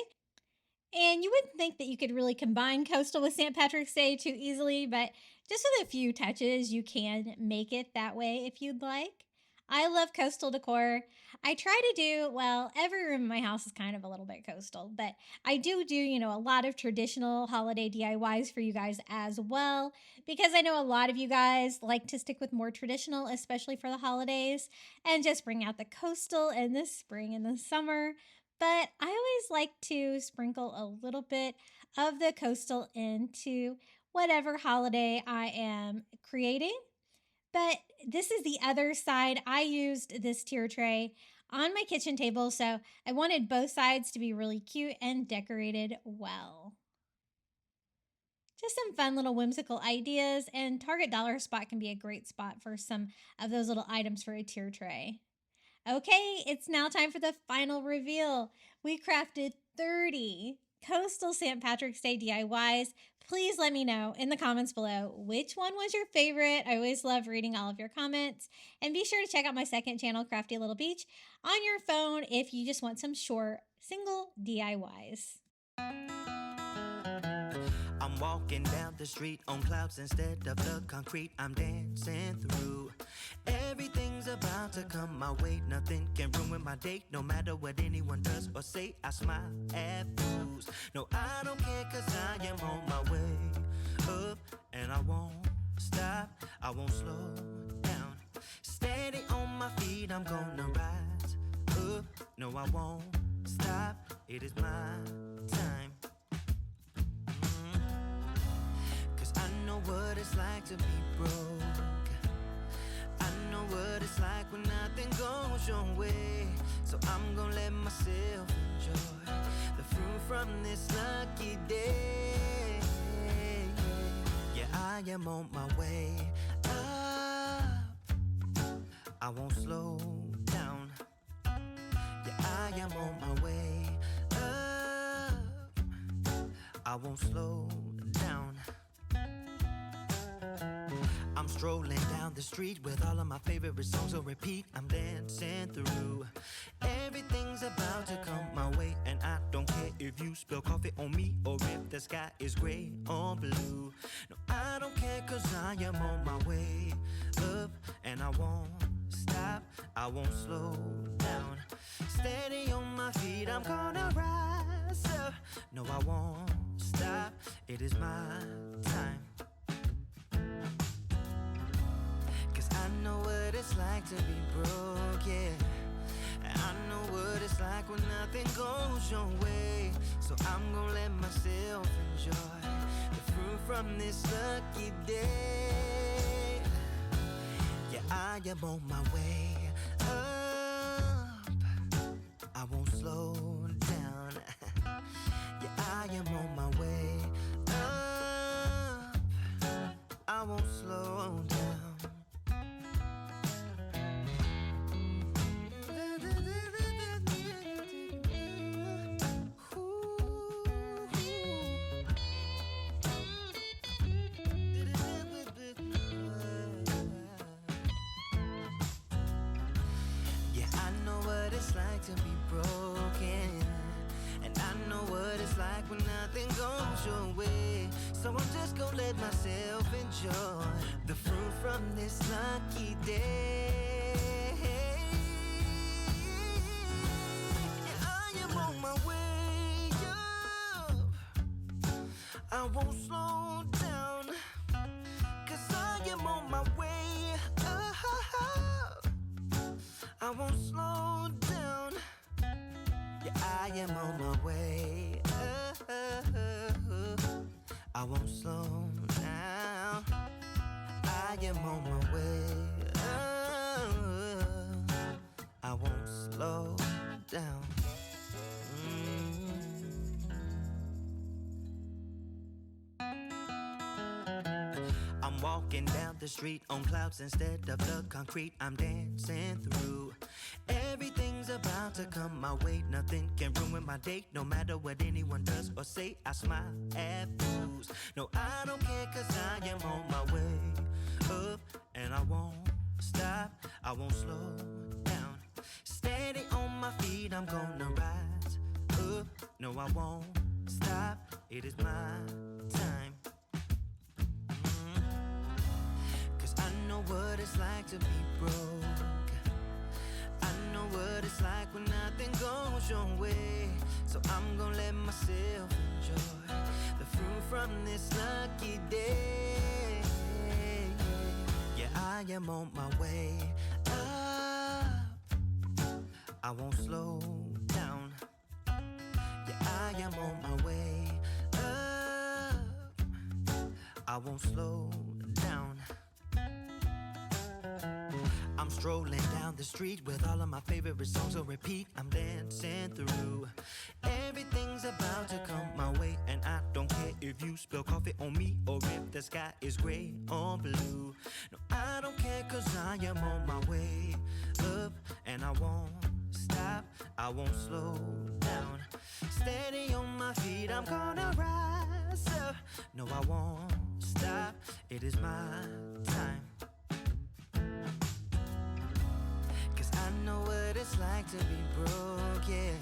Speaker 3: And you wouldn't think that you could really combine coastal with St. Patrick's Day too easily, but just with a few touches, you can make it that way if you'd like. I love coastal decor. I try to do, well, every room in my house is kind of a little bit coastal, but I do, a lot of traditional holiday DIYs for you guys as well, because I know a lot of you guys like to stick with more traditional, especially for the holidays, and just bring out the coastal in the spring and the summer. But I always like to sprinkle a little bit of the coastal into whatever holiday I am creating. But this is the other side. I used this tier tray on my kitchen table, so I wanted both sides to be really cute and decorated well. Just some fun little whimsical ideas, and Target Dollar Spot can be a great spot for some of those little items for a tier tray. Okay, it's now time for the final reveal. We crafted 30 coastal St. Patrick's Day DIYs. Please let me know in the comments below which one was your favorite. I always love reading all of your comments. And be sure to check out my second channel, Crafty Little Beach, on your phone if you just want some short, single DIYs.
Speaker 4: I'm walking down the street on clouds instead of the concrete. I'm dancing through. Everything's about to come my way. Nothing can ruin my day. No matter what anyone does or say, I smile at fools. No, I don't care, cause I am on my way up. And I won't stop, I won't slow down. Steady on my feet, I'm gonna rise up. No, I won't stop, it is my time. I know what it's like to be broke. I know what it's like when nothing goes your way. So I'm gonna let myself enjoy the fruit from this lucky day. Yeah, I am on my way up. I won't slow down. Yeah, I am on my way up. I won't slow down. I'm strolling down the street with all of my favorite songs on repeat. I'm dancing through. Everything's about to come my way, and I don't care if you spill coffee on me or if the sky is gray or blue. No, I don't care, cause I am on my way up, and I won't stop, I won't slow down. Steady on my feet, I'm gonna rise up. No, I won't stop, it is my time. I know what it's like to be broke, yeah. I know what it's like when nothing goes your way. So I'm gonna let myself enjoy the fruit from this lucky day. Yeah, I am on my way up. I won't slow down. Yeah, I am on my way up. I won't slow down. To be broken, and I know what it's like when nothing goes your way. So I'm just gonna let myself enjoy the fruit from this lucky day. Yeah, I am on my way up. I won't slow down, cause I am on my way up. I won't slow down. Yeah, I am on my way I won't slow down. I am on my way I won't slow down. I'm walking down the street on clouds instead of the concrete. I'm dancing through. Everything Everything's about to come my way. Nothing can ruin my day, no matter what anyone does or say. I smile at fools. No, I don't care, cause I am on my way up, and I won't stop, I won't slow down. Steady on my feet, I'm gonna rise up. No, I won't stop, it is my time. Cause I know what it's like to be broke. I know what it's like when nothing goes your way. So I'm gonna let myself enjoy the fruit from this lucky day. Yeah, I am on my way up, I won't slow down. Yeah, I am on my way up, I won't slow down. I'm strolling down the street with all of my favorite songs on repeat. I'm dancing through. Everything's about to come my way, and I don't care if you spill coffee on me or if the sky is gray or blue. No, I don't care, cause I am on my way up, and I won't stop, I won't slow down. Steady on my feet, I'm gonna rise up. No, I won't stop, it is my time. I know what it's like to be broke, yeah.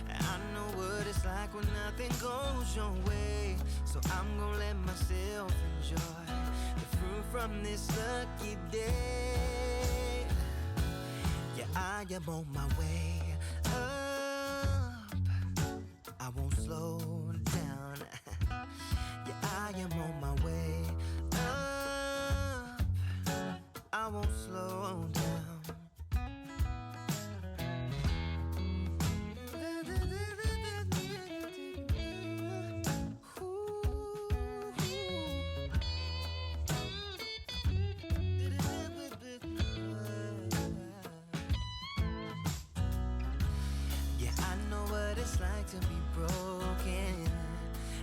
Speaker 4: I know what it's like when nothing goes your way. So I'm gonna let myself enjoy the fruit from this lucky day. Yeah, I am on my way up, I won't slow down. Yeah, I am on my way up, I won't slow down. Like to be broken,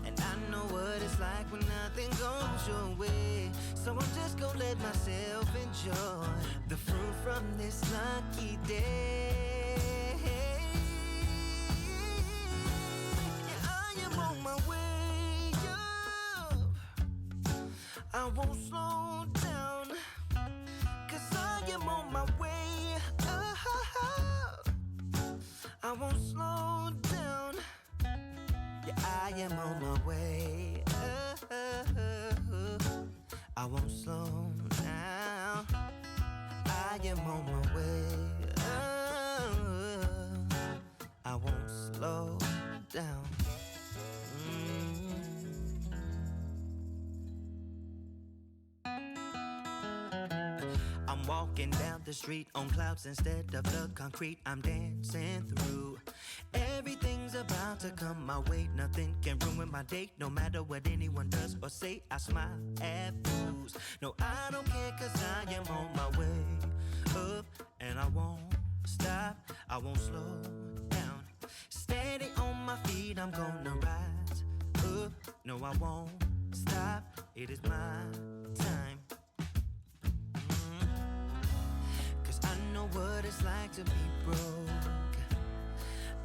Speaker 4: and I know what it's like when nothing goes your way. So I'm just gonna let myself enjoy the fruit from this lucky day. Yeah, I am on my way up, I won't slow down, cause I am on my way up, I won't slow down. Yeah, I am on my way I won't slow down. I am on my way I won't slow down. I'm walking down the street on clouds instead of the concrete. I'm dancing through. Everything's about to come my way. Nothing can ruin my day, no matter what anyone does or say. I smile at fools. No, I don't care, cause I am on my way up, and I won't stop, I won't slow down. Steady on my feet, I'm gonna rise up. No, I won't stop, it is my time. I know what it's like to be broke.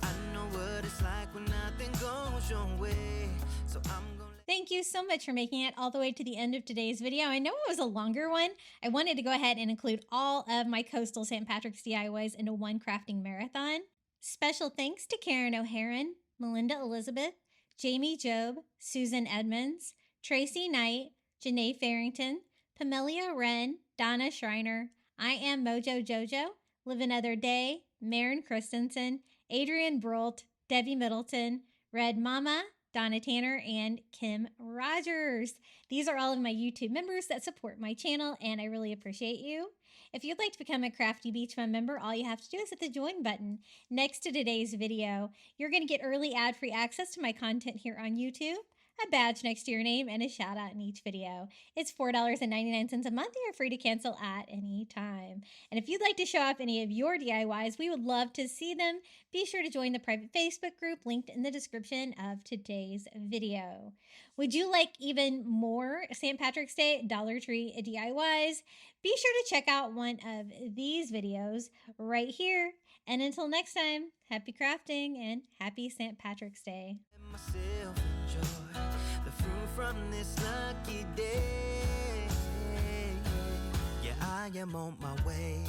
Speaker 4: I know what it's like when nothing goes your way. So I'm gonna...
Speaker 3: Thank you so much for making it all the way to the end of today's video. I know it was a longer one. I wanted to go ahead and include all of my coastal St. Patrick's DIYs into one crafting marathon. Special thanks to Karen O'Haron, Melinda Elizabeth, Jamie Job, Susan Edmonds, Tracy Knight, Janae Farrington, Pamelia Wren, Donna Schreiner, I Am Mojo Jojo, Live Another Day, Maren Christensen, Adrian Brolt, Debbie Middleton, Red Mama, Donna Tanner, and Kim Rogers. These are all of my YouTube members that support my channel, and I really appreciate you. If you'd like to become a Crafty Beach Fun member, all you have to do is hit the join button next to today's video. You're going to get early ad-free access to my content here on YouTube, a badge next to your name, and a shout out in each video. It's $4.99 a month. You're free to cancel at any time. And if you'd like to show off any of your DIYs, we would love to see them. Be sure to join the private Facebook group linked in the description of today's video. Would you like even more St. Patrick's Day Dollar Tree DIYs? Be sure to check out one of these videos right here. And until next time, happy crafting and happy St. Patrick's Day.
Speaker 4: Myself enjoy the fruit from this lucky day. Yeah, I am on my way.